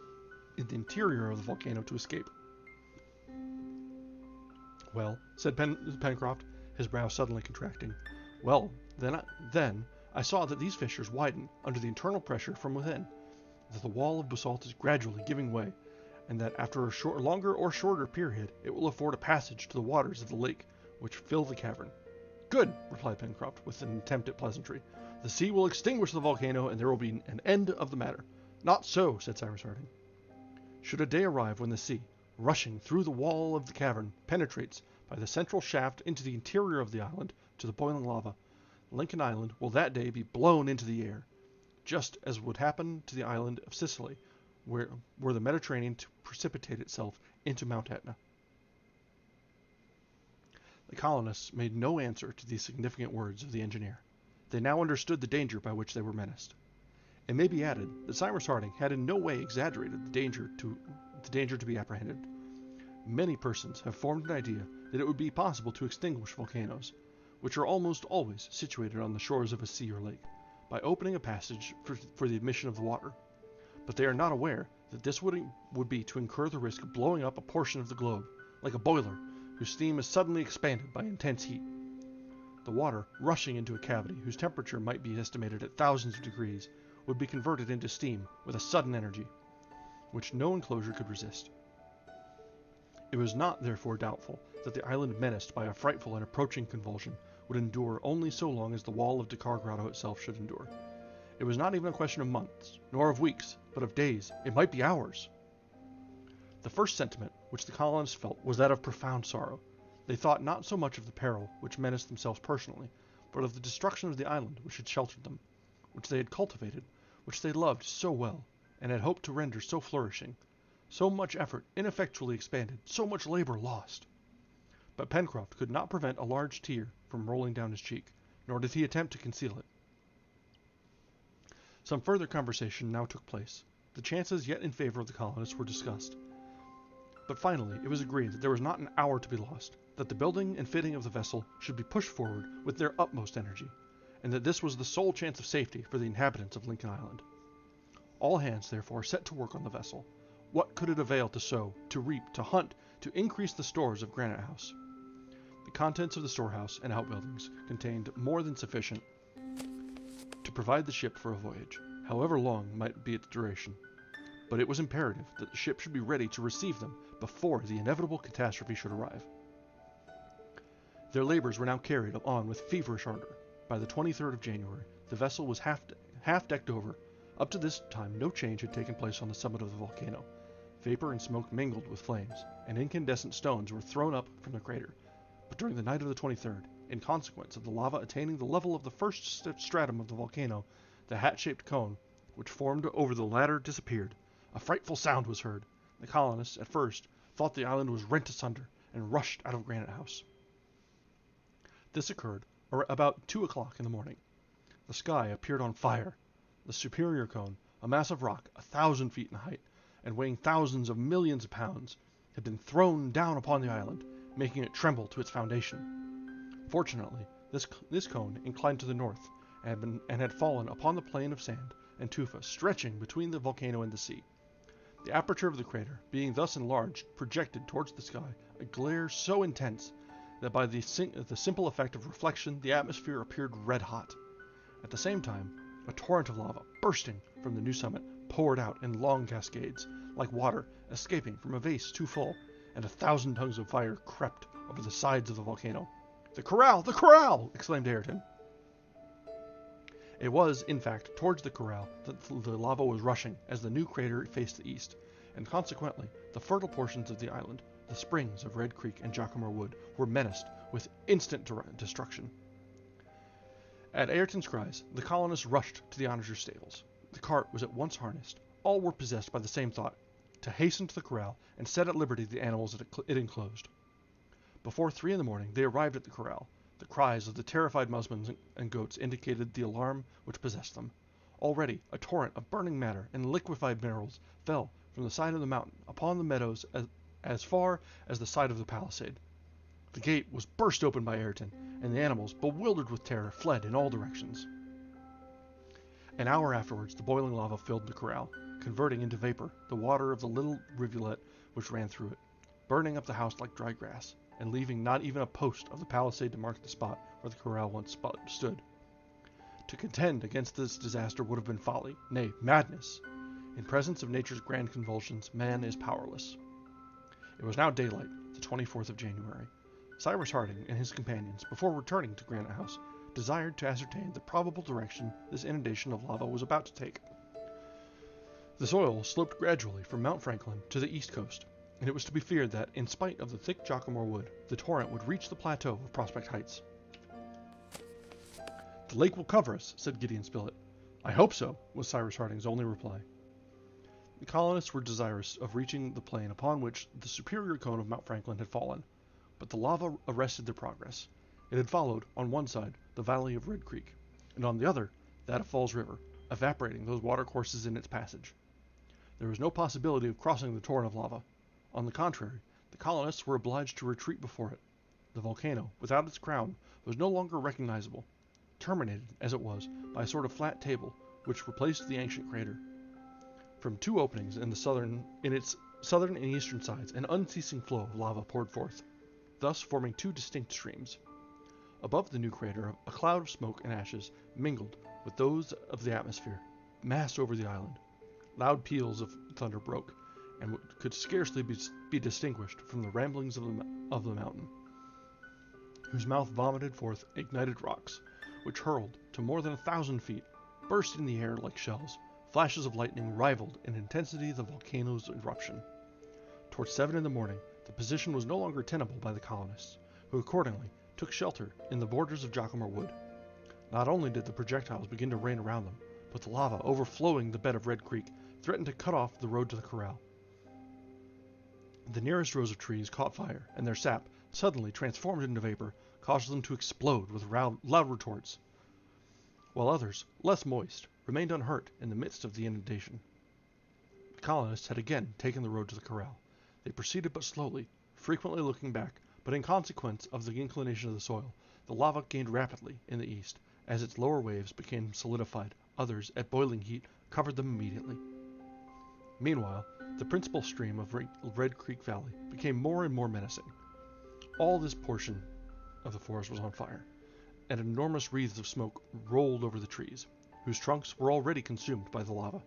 in the interior of the volcano to escape." "Well," said Pencroft, his brow suddenly contracting. "Well, then I saw that these fissures widen under the internal pressure from within, that the wall of basalt is gradually giving way, and that after a longer or shorter period it will afford a passage to the waters of the lake which fill the cavern." "Good," replied Pencroft, with an attempt at pleasantry. "The sea will extinguish the volcano, and there will be an end of the matter." "Not so," said Cyrus Harding. "Should a day arrive when the sea, rushing through the wall of the cavern, penetrates by the central shaft into the interior of the island to the boiling lava, Lincoln Island will that day be blown into the air, just as would happen to the island of Sicily, were the Mediterranean to precipitate itself into Mount Etna." The colonists made no answer to these significant words of the engineer. They now understood the danger by which they were menaced. It may be added that Cyrus Harding had in no way exaggerated the danger to be apprehended. Many persons have formed an idea that it would be possible to extinguish volcanoes, which are almost always situated on the shores of a sea or lake, by opening a passage for the admission of the water. But they are not aware that this would be to incur the risk of blowing up a portion of the globe, like a boiler whose steam is suddenly expanded by intense heat. The water, rushing into a cavity whose temperature might be estimated at thousands of degrees, would be converted into steam with a sudden energy, which no enclosure could resist. It was not, therefore, doubtful that the island menaced by a frightful and approaching convulsion would endure only so long as the wall of Dakkar Grotto itself should endure. It was not even a question of months, nor of weeks, but of days. It might be hours. The first sentiment which the colonists felt was that of profound sorrow. They thought not so much of the peril which menaced themselves personally, but of the destruction of the island which had sheltered them, which they had cultivated, which they loved so well, and had hoped to render so flourishing. So much effort ineffectually expended, so much labor lost. But Pencroft could not prevent a large tear from rolling down his cheek, nor did he attempt to conceal it. Some further conversation now took place. The chances yet in favor of the colonists were discussed. But finally it was agreed that there was not an hour to be lost, that the building and fitting of the vessel should be pushed forward with their utmost energy, and that this was the sole chance of safety for the inhabitants of Lincoln Island. All hands, therefore, set to work on the vessel. What could it avail to sow, to reap, to hunt, to increase the stores of Granite House? The contents of the storehouse and outbuildings contained more than sufficient to provide the ship for a voyage, however long might be its duration. But it was imperative that the ship should be ready to receive them before the inevitable catastrophe should arrive. Their labors were now carried on with feverish ardor. By the 23rd of January, the vessel was half decked over. Up to this time no change had taken place on the summit of the volcano. Vapor and smoke mingled with flames, and incandescent stones were thrown up from the crater. But during the night of the 23rd, in consequence of the lava attaining the level of the first stratum of the volcano, the hat-shaped cone, which formed over the latter, disappeared. A frightful sound was heard. The colonists, at first, thought the island was rent asunder, and rushed out of Granite House. This occurred about 2 o'clock in the morning. The sky appeared on fire. The superior cone, a mass of rock 1,000 feet in height, and weighing thousands of millions of pounds, had been thrown down upon the island, making it tremble to its foundation. Fortunately, this cone inclined to the north and had fallen upon the plain of sand and tufa stretching between the volcano and the sea. The aperture of the crater, being thus enlarged, projected towards the sky a glare so intense that by the simple effect of reflection the atmosphere appeared red-hot. At the same time, a torrent of lava, bursting from the new summit, poured out in long cascades, like water escaping from a vase too full, and 1,000 tongues of fire crept over the sides of the volcano. "The corral! The corral!" exclaimed Ayrton. It was, in fact, towards the corral that the lava was rushing as the new crater faced the east, and consequently the fertile portions of the island, the springs of Red Creek and Jacamar Wood, were menaced with instant destruction. At Ayrton's cries, the colonists rushed to the onager's stables. The cart was at once harnessed. All were possessed by the same thought, to hasten to the corral and set at liberty the animals it enclosed. Before 3 in the morning they arrived at the corral. The cries of the terrified musmons and goats indicated the alarm which possessed them. Already a torrent of burning matter and liquefied minerals fell from the side of the mountain upon the meadows as far as the side of the palisade. The gate was burst open by Ayrton, and the animals, bewildered with terror, fled in all directions. An hour afterwards the boiling lava filled the corral, converting into vapor the water of the little rivulet which ran through it, burning up the house like dry grass, and leaving not even a post of the palisade to mark the spot where the corral once stood. To contend against this disaster would have been folly, nay, madness. In presence of nature's grand convulsions, man is powerless. It was now daylight, the 24th of January. Cyrus Harding and his companions, before returning to Granite House, desired to ascertain the probable direction this inundation of lava was about to take. The soil sloped gradually from Mount Franklin to the east coast, and it was to be feared that, in spite of the thick Jacamar wood, the torrent would reach the plateau of Prospect Heights. "The lake will cover us," said Gideon Spilett. "I hope so," was Cyrus Harding's only reply. The colonists were desirous of reaching the plain upon which the superior cone of Mount Franklin had fallen, but the lava arrested their progress. It had followed, on one side, the valley of Red Creek, and on the other, that of Falls River, evaporating those watercourses in its passage. There was no possibility of crossing the torrent of lava. On the contrary, the colonists were obliged to retreat before it. The volcano, without its crown, was no longer recognizable, terminated, as it was, by a sort of flat table, which replaced the ancient crater. From 2 openings in its southern and eastern sides, an unceasing flow of lava poured forth, thus forming 2 distinct streams. Above the new crater, a cloud of smoke and ashes mingled with those of the atmosphere, massed over the island. Loud peals of thunder broke, and could scarcely be distinguished from the ramblings of the mountain, whose mouth vomited forth ignited rocks, which hurled to more than 1,000 feet, burst in the air like shells. Flashes of lightning rivaled in intensity the volcano's eruption. Towards 7 in the morning, the position was no longer tenable by the colonists, who accordingly took shelter in the borders of Jacamar Wood. Not only did the projectiles begin to rain around them, but the lava, overflowing the bed of Red Creek, threatened to cut off the road to the corral. The nearest rows of trees caught fire, and their sap, suddenly transformed into vapor, caused them to explode with loud retorts, while others, less moist, remained unhurt in the midst of the inundation. The colonists had again taken the road to the corral. They proceeded but slowly, frequently looking back, but in consequence of the inclination of the soil, the lava gained rapidly in the east. As its lower waves became solidified, others, at boiling heat, covered them immediately. Meanwhile, the principal stream of Red Creek Valley became more and more menacing. All this portion of the forest was on fire, and enormous wreaths of smoke rolled over the trees, whose trunks were already consumed by the lava.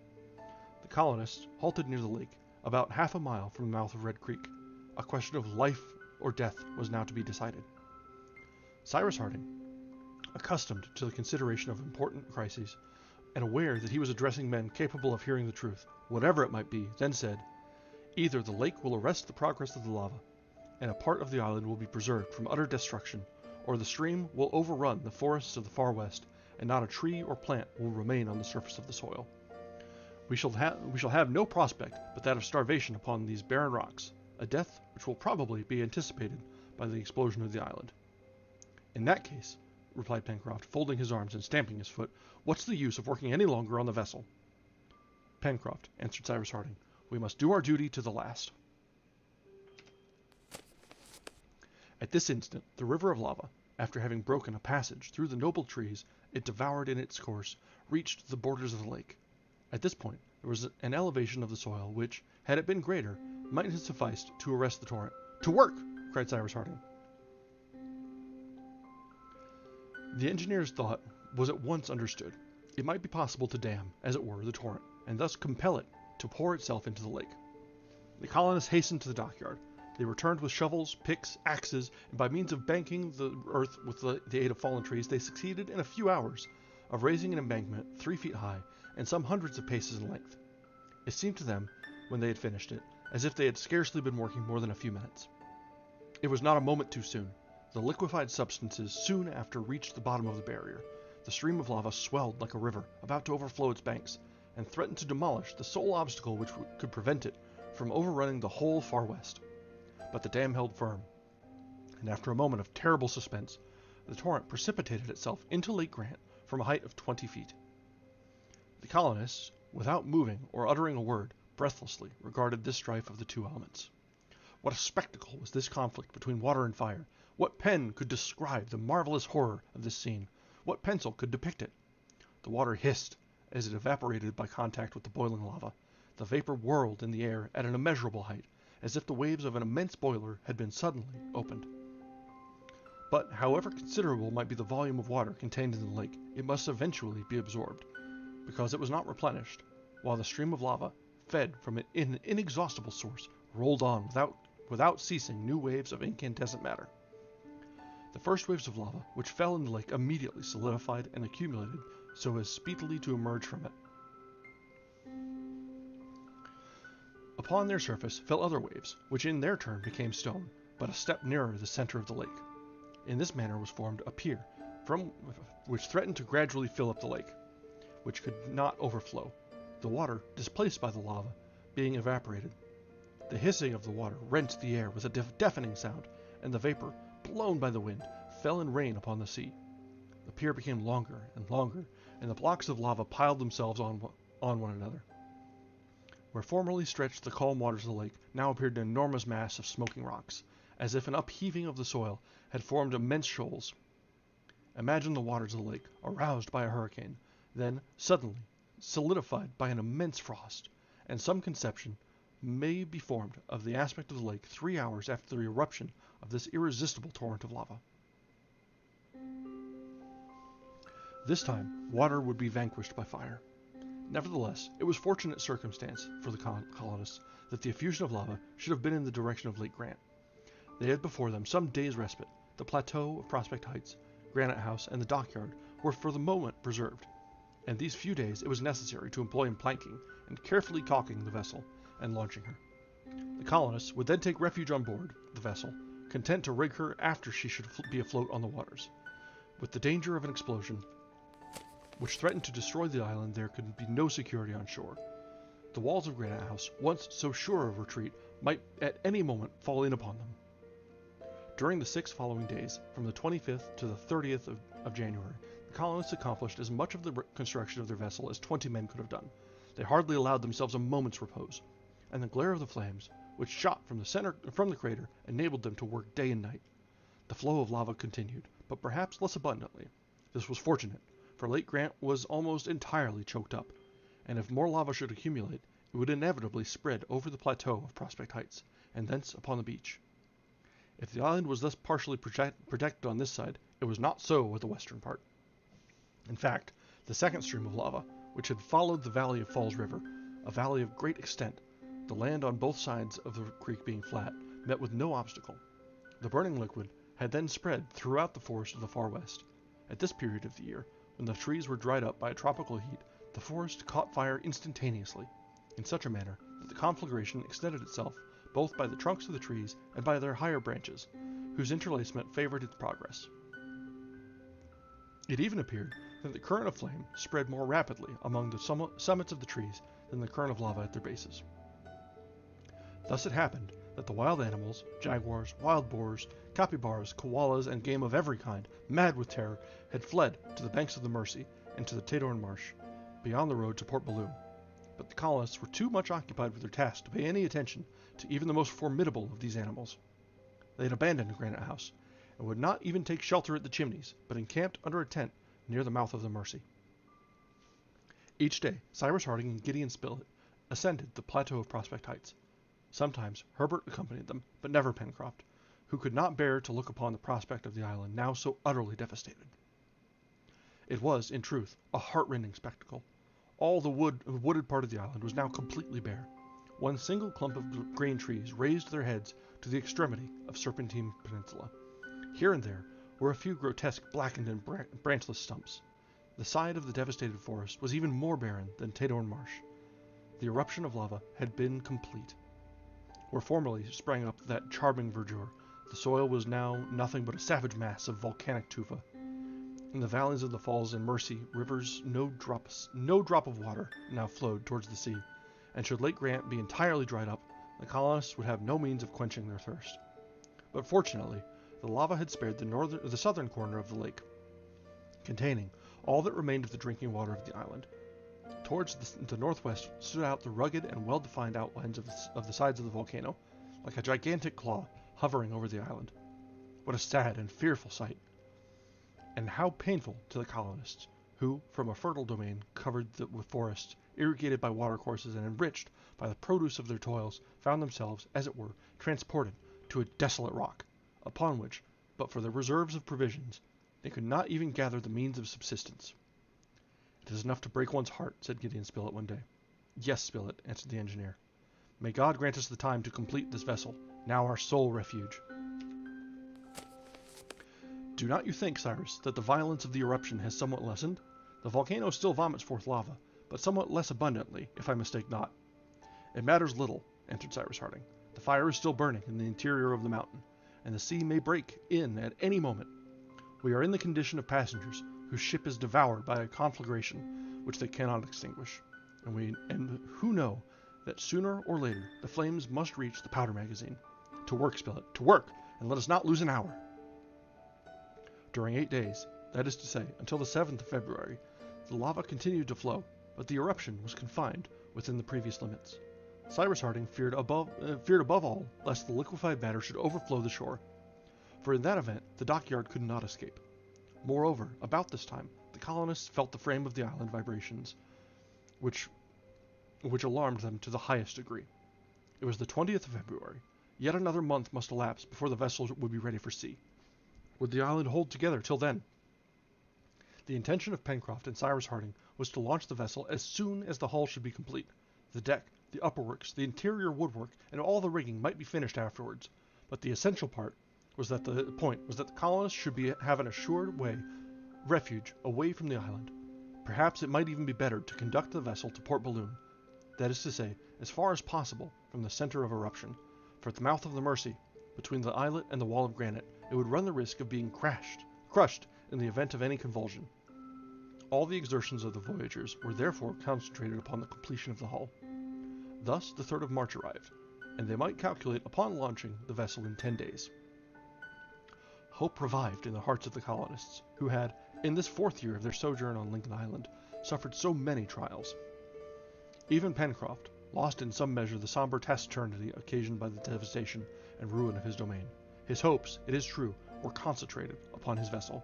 The colonists halted near the lake, about half a mile from the mouth of Red Creek. A question of life or death was now to be decided. Cyrus Harding, accustomed to the consideration of important crises, and aware that he was addressing men capable of hearing the truth, whatever it might be, then said, "Either the lake will arrest the progress of the lava, and a part of the island will be preserved from utter destruction, or the stream will overrun the forests of the far west, and not a tree or plant will remain on the surface of the soil. We shall have no prospect but that of starvation upon these barren rocks, a death which will probably be anticipated by the explosion of the island." "In that case," replied Pencroft, folding his arms and stamping his foot, "what's the use of working any longer on the vessel?" "Pencroft," answered Cyrus Harding, "we must do our duty to the last." At this instant, the river of lava, after having broken a passage through the noble trees it devoured in its course, reached the borders of the lake. At this point, there was an elevation of the soil which, had it been greater, might have sufficed to arrest the torrent. "To work!" cried Cyrus Harding. The engineer's thought was at once understood. It might be possible to dam, as it were, the torrent, and thus compel it to pour itself into the lake. The colonists hastened to the dockyard. They returned with shovels, picks, axes, and by means of banking the earth with the aid of fallen trees, they succeeded in a few hours of raising an embankment 3 feet high and some hundreds of paces in length. It seemed to them, when they had finished it, as if they had scarcely been working more than a few minutes. It was not a moment too soon. The liquefied substances soon after reached the bottom of the barrier. The stream of lava swelled like a river, about to overflow its banks, and threatened to demolish the sole obstacle which could prevent it from overrunning the whole far west. But the dam held firm, and after a moment of terrible suspense, the torrent precipitated itself into Lake Grant from a height of 20 feet. The colonists, without moving or uttering a word, breathlessly regarded this strife of the two elements. What a spectacle was this conflict between water and fire! What pen could describe the marvelous horror of this scene? What pencil could depict it? The water hissed as it evaporated by contact with the boiling lava. The vapor whirled in the air at an immeasurable height, as if the waves of an immense boiler had been suddenly opened. But however considerable might be the volume of water contained in the lake, it must eventually be absorbed, because it was not replenished, while the stream of lava, fed from an inexhaustible source, rolled on without ceasing new waves of incandescent matter. The first waves of lava, which fell in the lake, immediately solidified and accumulated so as speedily to emerge from it. Upon their surface fell other waves, which in their turn became stone, but a step nearer the center of the lake. In this manner was formed a pier, which threatened to gradually fill up the lake, which could not overflow, the water, displaced by the lava, being evaporated. The hissing of the water rent the air with a deafening sound, and the vapor, blown by the wind, fell in rain upon the sea. The pier became longer and longer, and the blocks of lava piled themselves on one another. Where formerly stretched the calm waters of the lake, now appeared an enormous mass of smoking rocks, as if an upheaving of the soil had formed immense shoals. Imagine the waters of the lake, aroused by a hurricane, then suddenly solidified by an immense frost, and some conception may be formed of the aspect of the lake 3 hours after the eruption of this irresistible torrent of lava. This time, water would be vanquished by fire. Nevertheless, it was fortunate circumstance for the colonists that the effusion of lava should have been in the direction of Lake Grant. They had before them some days' respite. The plateau of Prospect Heights, Granite House, and the dockyard were for the moment preserved, and these few days it was necessary to employ in planking and carefully caulking the vessel and launching her. The colonists would then take refuge on board the vessel, content to rig her after she should be afloat on the waters. With the danger of an explosion, which threatened to destroy the island, there could be no security on shore. The walls of Granite House, once so sure of retreat, might at any moment fall in upon them. During the 6 following days, from the 25th to the 30th of January, the colonists accomplished as much of the construction of their vessel as 20 men could have done. They hardly allowed themselves a moment's repose, and the glare of the flames, which shot from the crater, enabled them to work day and night. The flow of lava continued, but perhaps less abundantly. This was fortunate, for Lake Grant was almost entirely choked up, and if more lava should accumulate, it would inevitably spread over the plateau of Prospect Heights, and thence upon the beach. If the island was thus partially protected on this side, it was not so with the western part. In fact, the second stream of lava, which had followed the valley of Falls River, a valley of great extent, the land on both sides of the creek being flat, met with no obstacle. The burning liquid had then spread throughout the forest of the far west. At this period of the year, when the trees were dried up by a tropical heat, the forest caught fire instantaneously, in such a manner that the conflagration extended itself both by the trunks of the trees and by their higher branches, whose interlacement favored its progress. It even appeared that the current of flame spread more rapidly among the summits of the trees than the current of lava at their bases. Thus it happened that the wild animals, jaguars, wild boars, capybaras, koalas, and game of every kind, mad with terror, had fled to the banks of the Mersey and to the Tadorn Marsh, beyond the road to Port Balloon. But the colonists were too much occupied with their task to pay any attention to even the most formidable of these animals. They had abandoned Granite House, and would not even take shelter at the chimneys, but encamped under a tent near the mouth of the Mersey. Each day, Cyrus Harding and Gideon Spilett ascended the plateau of Prospect Heights. Sometimes Herbert accompanied them, but never Pencroft, who could not bear to look upon the prospect of the island now so utterly devastated. It was, in truth, a heart-rending spectacle. All the wooded part of the island was now completely bare. One single clump of grain trees raised their heads to the extremity of Serpentine Peninsula. Here and there were a few grotesque blackened and branchless stumps. The side of the devastated forest was even more barren than Tadorn Marsh. The eruption of lava had been complete. Where formerly sprang up that charming verdure, the soil was now nothing but a savage mass of volcanic tufa. In the valleys of the falls and Mersey rivers, no drop of water now flowed towards the sea, and should Lake Grant be entirely dried up, the colonists would have no means of quenching their thirst. But fortunately, the lava had spared the southern corner of the lake, containing all that remained of the drinking water of the island. Towards the northwest stood out the rugged and well-defined outlines of the sides of the volcano, like a gigantic claw hovering over the island. What a sad and fearful sight! And how painful to the colonists, who, from a fertile domain covered with forests, irrigated by watercourses and enriched by the produce of their toils, found themselves, as it were, transported to a desolate rock, upon which, but for the reserves of provisions, they could not even gather the means of subsistence. "It is enough to break one's heart," said Gideon Spilett one day. "Yes, Spilett," answered the engineer. "May God grant us the time to complete this vessel, now our sole refuge." "Do not you think, Cyrus, that the violence of the eruption has somewhat lessened? The volcano still vomits forth lava, but somewhat less abundantly, if I mistake not." "It matters little," answered Cyrus Harding. "The fire is still burning in the interior of the mountain, and the sea may break in at any moment. We are in the condition of passengers whose ship is devoured by a conflagration which they cannot extinguish, and who know that sooner or later the flames must reach the powder magazine. To work, Spilett, to work, and let us not lose an hour." During 8 days, that is to say, until the 7th of February, the lava continued to flow, but the eruption was confined within the previous limits. Cyrus Harding feared above all lest the liquefied matter should overflow the shore, for in that event the dockyard could not escape. Moreover, about this time, the colonists felt the frame of the island vibrations, which alarmed them to the highest degree. It was the 20th of February. Yet another month must elapse before the vessel would be ready for sea. Would the island hold together till then? The intention of Pencroft and Cyrus Harding was to launch the vessel as soon as the hull should be complete. The deck, the upperworks, the interior woodwork, and all the rigging might be finished afterwards, but the essential point was that the colonists should have an assured refuge away from the island. Perhaps it might even be better to conduct the vessel to Port Balloon, that is to say, as far as possible from the center of eruption, for at the mouth of the Mersey, between the islet and the wall of granite, it would run the risk of being crushed in the event of any convulsion. All the exertions of the voyagers were therefore concentrated upon the completion of the hull. Thus the 3rd of March arrived, and they might calculate upon launching the vessel in 10 days. Hope revived in the hearts of the colonists, who had, in this 4th year of their sojourn on Lincoln Island, suffered so many trials. Even Pencroft lost in some measure the somber taciturnity occasioned by the devastation and ruin of his domain. His hopes, it is true, were concentrated upon his vessel.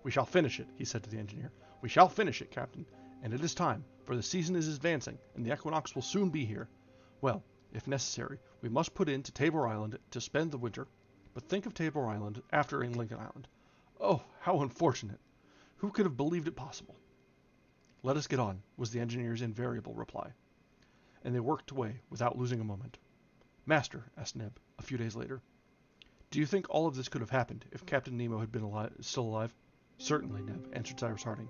"We shall finish it," he said to the engineer. "We shall finish it, Captain, and it is time, for the season is advancing, and the equinox will soon be here. Well, if necessary, we must put in to Tabor Island to spend the winter. But think of Tabor Island after Lincoln Island. Oh, how unfortunate! Who could have believed it possible?" "Let us get on," was the engineer's invariable reply. And they worked away without losing a moment. "Master," asked Neb, a few days later, "do you think all of this could have happened if Captain Nemo had been still alive?" "Certainly, Neb," answered Cyrus Harding.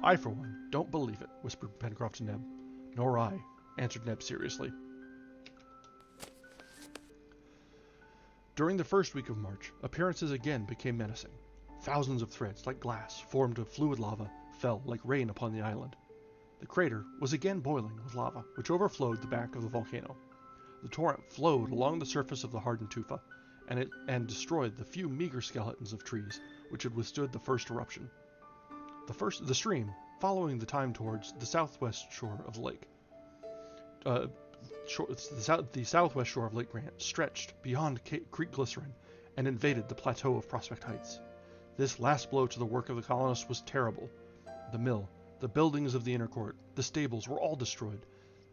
"I, for one, don't believe it," whispered Pencroft to Neb. "Nor I," answered Neb seriously. During the first week of March, appearances again became menacing. Thousands of threads, like glass, formed of fluid lava, fell like rain upon the island. The crater was again boiling with lava, which overflowed the back of the volcano. The torrent flowed along the surface of the hardened tufa, and destroyed the few meager skeletons of trees which had withstood the first eruption. The stream, following the time towards the southwest shore of the lake, the southwest shore of Lake Grant stretched beyond Creek Glycerin and invaded the plateau of Prospect Heights. This last blow to the work of the colonists was terrible. The mill, the buildings of the inner court, the stables were all destroyed.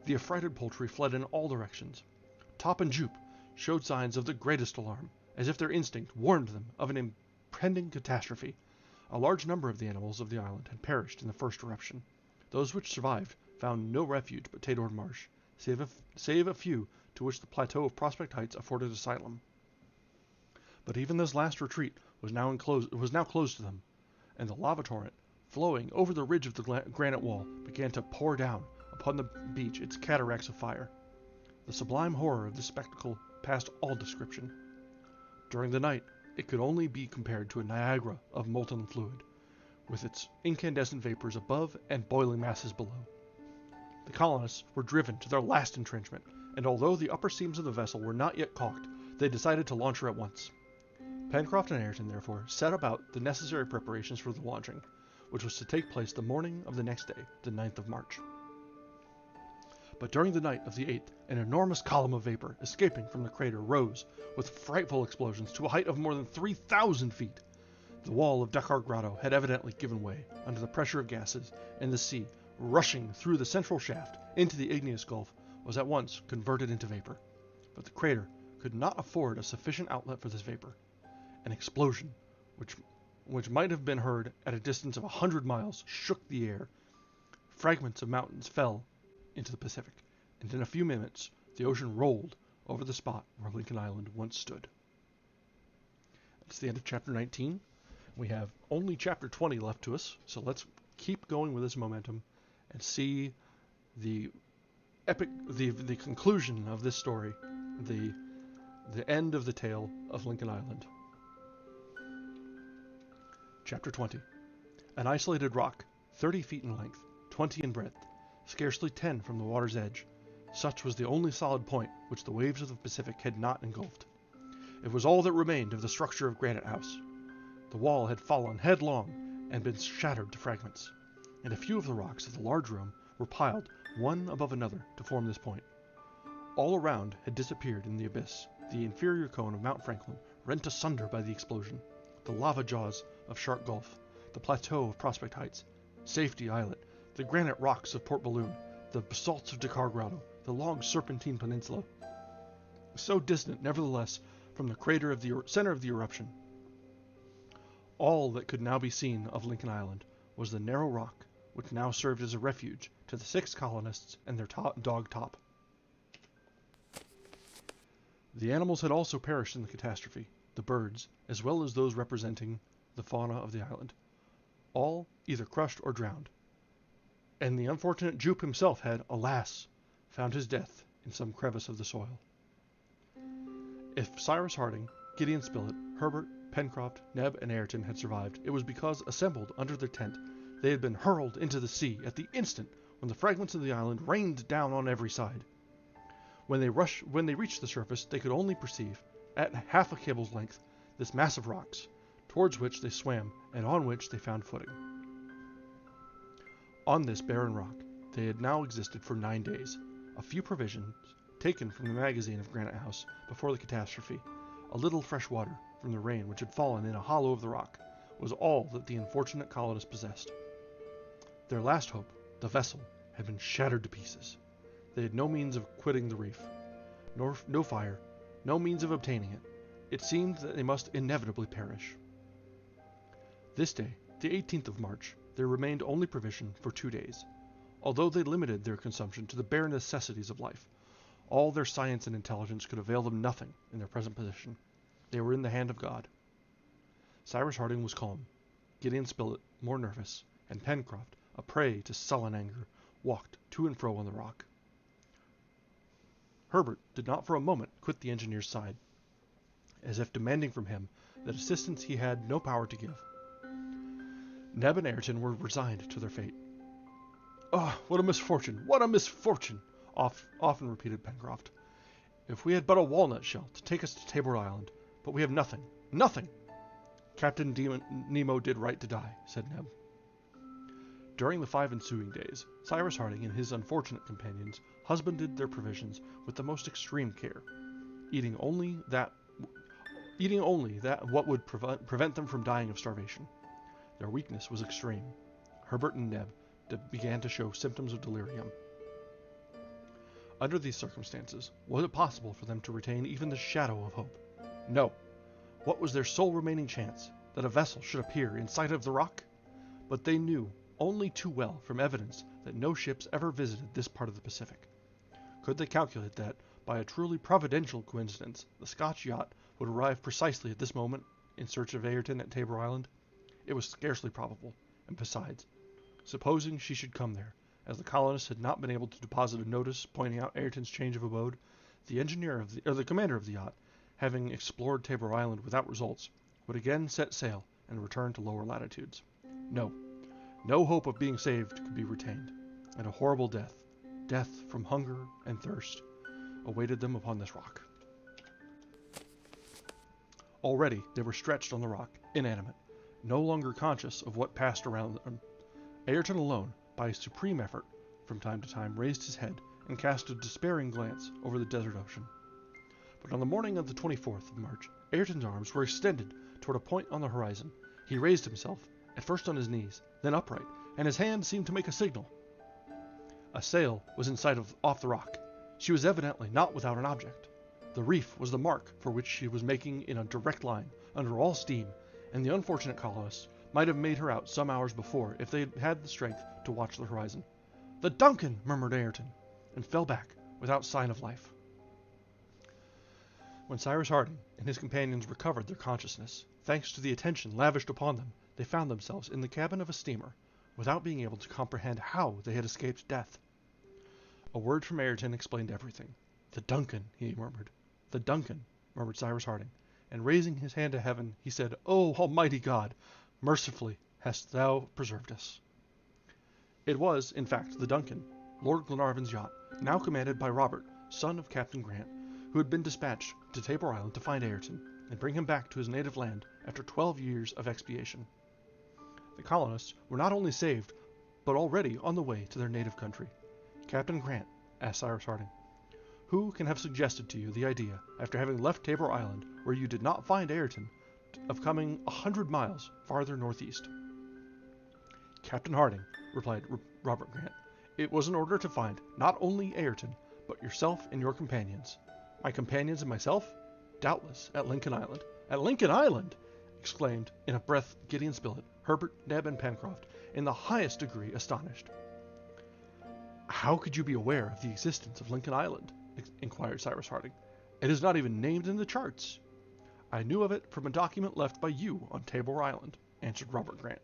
The affrighted poultry fled in all directions. Top and Jupe showed signs of the greatest alarm, as if their instinct warned them of an impending catastrophe. A large number of the animals of the island had perished in the first eruption. Those which survived found no refuge but Tadord Marsh, save a few to which the plateau of Prospect Heights afforded asylum. But even this last retreat was now closed to them, and the lava torrent, flowing over the ridge of the granite wall, began to pour down upon the beach its cataracts of fire. The sublime horror of this spectacle passed all description. During the night, it could only be compared to a Niagara of molten fluid, with its incandescent vapors above and boiling masses below. The colonists were driven to their last entrenchment, and although the upper seams of the vessel were not yet caulked, they decided to launch her at once. Pencroft and Ayrton, therefore, set about the necessary preparations for the launching, which was to take place the morning of the next day, the 9th of March. But during the night of the 8th, an enormous column of vapor escaping from the crater rose with frightful explosions to a height of more than 3,000 feet. The wall of Dakkar Grotto had evidently given way under the pressure of gases, and the sea, rushing through the central shaft into the igneous gulf, was at once converted into vapor. But the crater could not afford a sufficient outlet for this vapor. An explosion, which might have been heard at a distance of 100 miles, shook the air. Fragments of mountains fell into the Pacific, and in a few minutes the ocean rolled over the spot where Lincoln Island once stood. That's the end of chapter 19. We have only chapter 20 left to us, so let's keep going with this momentum and see the conclusion of this story, the end of the tale of Lincoln Island. Chapter 20. An isolated rock, 30 feet in length, 20 in breadth, scarcely 10 from the water's edge. Such was the only solid point which the waves of the Pacific had not engulfed. It was all that remained of the structure of Granite House. The wall had fallen headlong and been shattered to fragments, and a few of the rocks of the large room were piled one above another to form this point. All around had disappeared in the abyss, the inferior cone of Mount Franklin rent asunder by the explosion, the lava jaws of Shark Gulf, the plateau of Prospect Heights, Safety Islet, the granite rocks of Port Balloon, the basalts of Dakkar Grotto, the long Serpentine Peninsula. So distant, nevertheless, from the crater of the center of the eruption. All that could now be seen of Lincoln Island was the narrow rock which now served as a refuge to the 6 colonists and their dog Top. The animals had also perished in the catastrophe, the birds, as well as those representing the fauna of the island, all either crushed or drowned. And the unfortunate Jupe himself had, alas, found his death in some crevice of the soil. If Cyrus Harding, Gideon Spilett, Herbert, Pencroft, Neb, and Ayrton had survived, it was because, assembled under their tent, they had been hurled into the sea at the instant when the fragments of the island rained down on every side. When they reached the surface, they could only perceive, at half a cable's length, this mass of rocks, towards which they swam and on which they found footing. On this barren rock, they had now existed for 9 days. A few provisions, taken from the magazine of Granite House before the catastrophe, a little fresh water from the rain which had fallen in a hollow of the rock, was all that the unfortunate colonists possessed. Their last hope, the vessel, had been shattered to pieces. They had no means of quitting the reef, no fire, no means of obtaining it. It seemed that they must inevitably perish. This day, the 18th of March, there remained only provision for 2 days. Although they limited their consumption to the bare necessities of life, all their science and intelligence could avail them nothing in their present position. They were in the hand of God. Cyrus Harding was calm, Gideon Spilett more nervous, and Pencroft, a prey to sullen anger, walked to and fro on the rock. Herbert did not for a moment quit the engineer's side, as if demanding from him that assistance he had no power to give. Neb and Ayrton were resigned to their fate. "Ah, what a misfortune! What a misfortune!" often repeated Pencroft. "If we had but a walnut shell to take us to Tabor Island, but we have nothing, nothing!" "Captain Nemo did right to die," said Neb. During the 5 ensuing days, Cyrus Harding and his unfortunate companions husbanded their provisions with the most extreme care, eating only that what would prevent them from dying of starvation. Their weakness was extreme. Herbert and Neb began to show symptoms of delirium. Under these circumstances, was it possible for them to retain even the shadow of hope? No. What was their sole remaining chance? That a vessel should appear in sight of the rock? But they knew only too well from evidence that no ships ever visited this part of the Pacific. Could they calculate that, by a truly providential coincidence, the Scotch yacht would arrive precisely at this moment in search of Ayrton at Tabor Island? It was scarcely probable, and besides, supposing she should come there, as the colonists had not been able to deposit a notice pointing out Ayrton's change of abode, the commander of the yacht, having explored Tabor Island without results, would again set sail and return to lower latitudes. No hope of being saved could be retained, and a horrible death from hunger and thirst, awaited them upon this rock. Already they were stretched on the rock, inanimate, no longer conscious of what passed around them. Ayrton alone, by a supreme effort, from time to time raised his head and cast a despairing glance over the desert ocean. But on the morning of the 24th of March, Ayrton's arms were extended toward a point on the horizon. He raised himself, at first on his knees, then upright, and his hand seemed to make a signal. A sail was in sight off the rock. She was evidently not without an object. The reef was the mark for which she was making in a direct line, under all steam, and the unfortunate colonists might have made her out some hours before if they had had the strength to watch the horizon. "The Duncan!" murmured Ayrton, and fell back without sign of life. When Cyrus Harding and his companions recovered their consciousness, thanks to the attention lavished upon them, they found themselves in the cabin of a steamer, without being able to comprehend how they had escaped death. A word from Ayrton explained everything. "The Duncan," he murmured. "The Duncan," murmured Cyrus Harding, and raising his hand to heaven, he said, "O Almighty God, mercifully hast thou preserved us." It was, in fact, the Duncan, Lord Glenarvan's yacht, now commanded by Robert, son of Captain Grant, who had been dispatched to Tabor Island to find Ayrton, and bring him back to his native land after 12 years of expiation. The colonists were not only saved, but already on the way to their native country. "Captain Grant," asked Cyrus Harding, "who can have suggested to you the idea, after having left Tabor Island, where you did not find Ayrton, of coming 100 miles farther northeast?" "Captain Harding," replied Robert Grant, "it was in order to find not only Ayrton, but yourself and your companions." "My companions and myself? Doubtless, at Lincoln Island." "At Lincoln Island!" exclaimed, in a breath, Gideon Spilett, Herbert, Neb, and Pencroft, in the highest degree astonished. "How could you be aware of the existence of Lincoln Island?" inquired Cyrus Harding. "It is not even named in the charts." "I knew of it from a document left by you on Tabor Island," answered Robert Grant.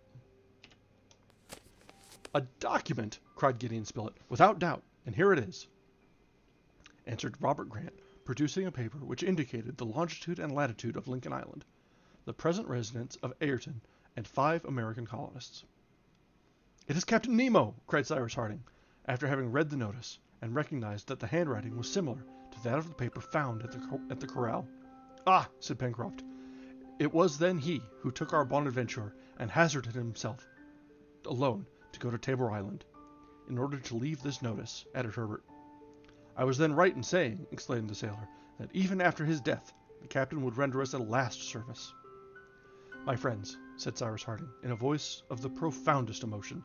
"A document!" cried Gideon Spilett. "Without doubt, and here it is," answered Robert Grant, producing a paper which indicated the longitude and latitude of Lincoln Island, the present residence of Ayrton and 5 American colonists. "It is Captain Nemo!" cried Cyrus Harding, after having read the notice, and recognized that the handwriting was similar to that of the paper found at the corral. "Ah!" said Pencroft, "it was then he who took our Bonadventure and hazarded himself alone to go to Tabor Island, in order to leave this notice," added Herbert. "I was then right in saying," exclaimed the sailor, "that even after his death the captain would render us a last service." "My friends," said Cyrus Harding, in a voice of the profoundest emotion,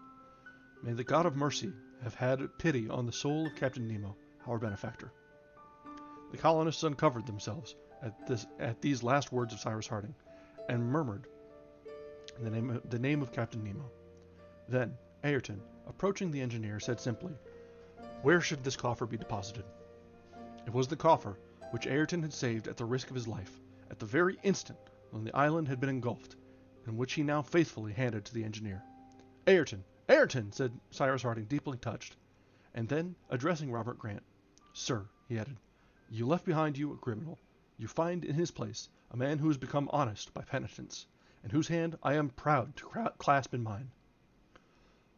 "may the God of mercy have had pity on the soul of Captain Nemo, our benefactor." The colonists uncovered themselves at these last words of Cyrus Harding, and murmured the name of Captain Nemo. Then Ayrton, approaching the engineer, said simply, "Where should this coffer be deposited?" It was the coffer which Ayrton had saved at the risk of his life, at the very instant when the island had been engulfed, and which he now faithfully handed to the engineer. "Ayrton! Ayrton!" said Cyrus Harding, deeply touched, and then, addressing Robert Grant, "Sir," he added, "you left behind you a criminal. You find in his place a man who has become honest by penitence, and whose hand I am proud to clasp in mine."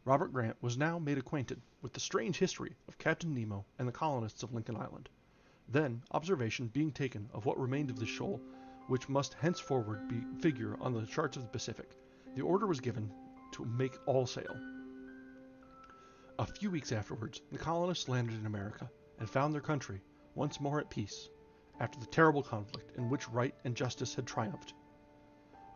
Robert Grant was now made acquainted with the strange history of Captain Nemo and the colonists of Lincoln Island. Then, observation being taken of what remained of the shoal, which must henceforward figure on the charts of the Pacific, the order was given to make all sail. A few weeks afterwards, the colonists landed in America and found their country once more at peace after the terrible conflict in which right and justice had triumphed.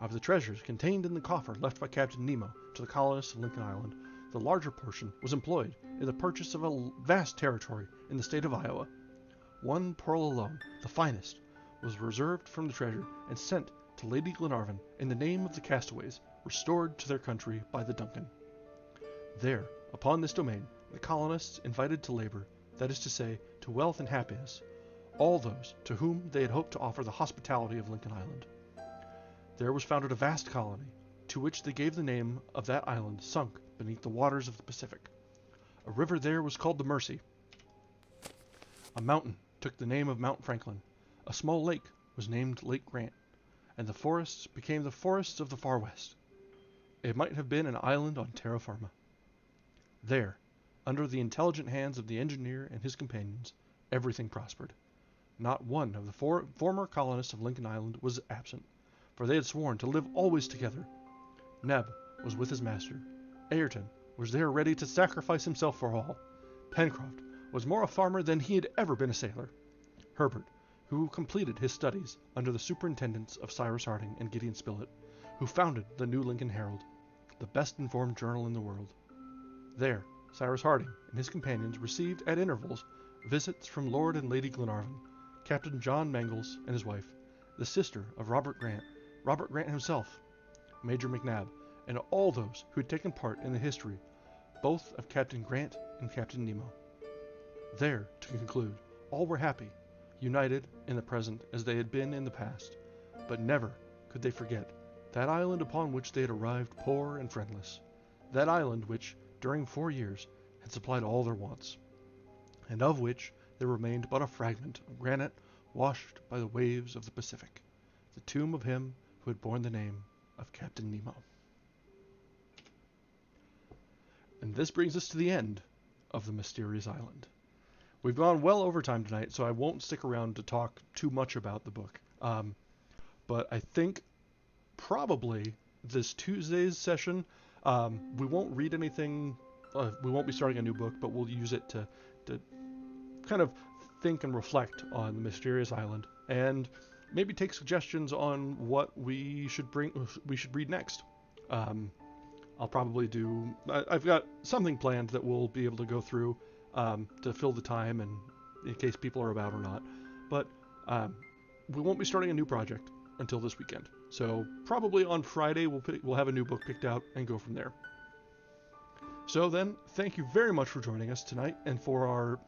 Of the treasures contained in the coffer left by Captain Nemo to the colonists of Lincoln Island, the larger portion was employed in the purchase of a vast territory in the state of Iowa. One pearl alone, the finest, was reserved from the treasure and sent to Lady Glenarvan in the name of the castaways restored to their country by the Duncan. There, upon this domain, the colonists invited to labor, that is to say, to wealth and happiness, all those to whom they had hoped to offer the hospitality of Lincoln Island. There was founded a vast colony, to which they gave the name of that island sunk beneath the waters of the Pacific. A river there was called the Mercy. A mountain took the name of Mount Franklin. A small lake was named Lake Grant, and the forests became the forests of the Far West. It might have been an island on terra firma. There, under the intelligent hands of the engineer and his companions, everything prospered. Not one of the former colonists of Lincoln Island was absent, for they had sworn to live always together. Neb was with his master. Ayrton was there ready to sacrifice himself for all. Pencroft was more a farmer than he had ever been a sailor. Herbert, who completed his studies under the superintendence of Cyrus Harding and Gideon Spilett, who founded the New Lincoln Herald, the best informed journal in the world. There, Cyrus Harding and his companions received at intervals visits from Lord and Lady Glenarvan, Captain John Mangles and his wife, the sister of Robert Grant himself, Major McNabb, and all those who had taken part in the history both of Captain Grant and Captain Nemo. There, to conclude, all were happy, united in the present as they had been in the past, but never could they forget that island upon which they had arrived poor and friendless, that island which, during 4 years, had supplied all their wants, and of which there remained but a fragment of granite washed by the waves of the Pacific, the tomb of him who had borne the name of Captain Nemo. And this brings us to the end of the Mysterious Island. We've gone well over time tonight, so I won't stick around to talk too much about the book. But I think probably this Tuesday's session, we won't read anything, we won't be starting a new book, but we'll use it to kind of think and reflect on the Mysterious Island, and maybe take suggestions on what we should read next. I'll probably I've got something planned that we'll be able to go through to fill the time, and in case people are about or not. But we won't be starting a new project until this weekend. So probably on Friday we'll have a new book picked out and go from there. So then, thank you very much for joining us tonight and for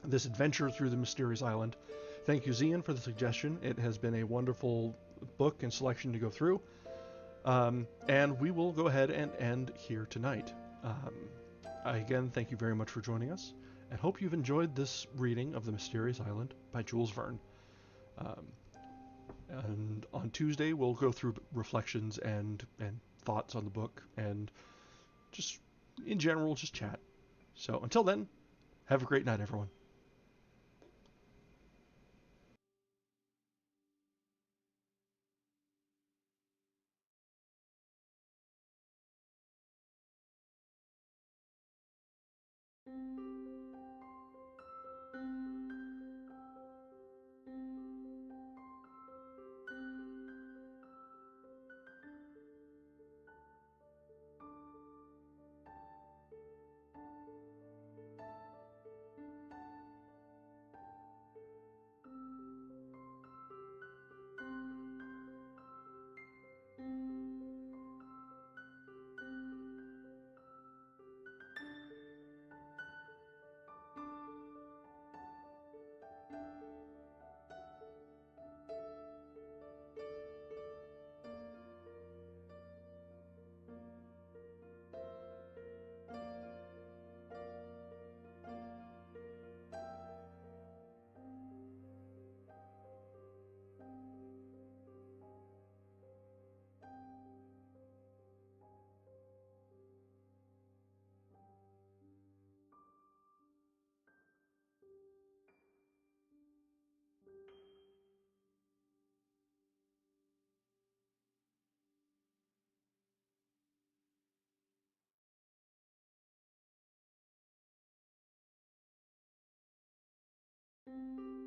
this adventure through the Mysterious Island. Thank you, Ziyan, for the suggestion. It has been a wonderful book and selection to go through. And we will go ahead and end here tonight. Again, thank you very much for joining us, and hope you've enjoyed this reading of The Mysterious Island by Jules Verne. And on Tuesday, we'll go through reflections and thoughts on the book, and just, in general, just chat. So until then, have a great night, everyone. you.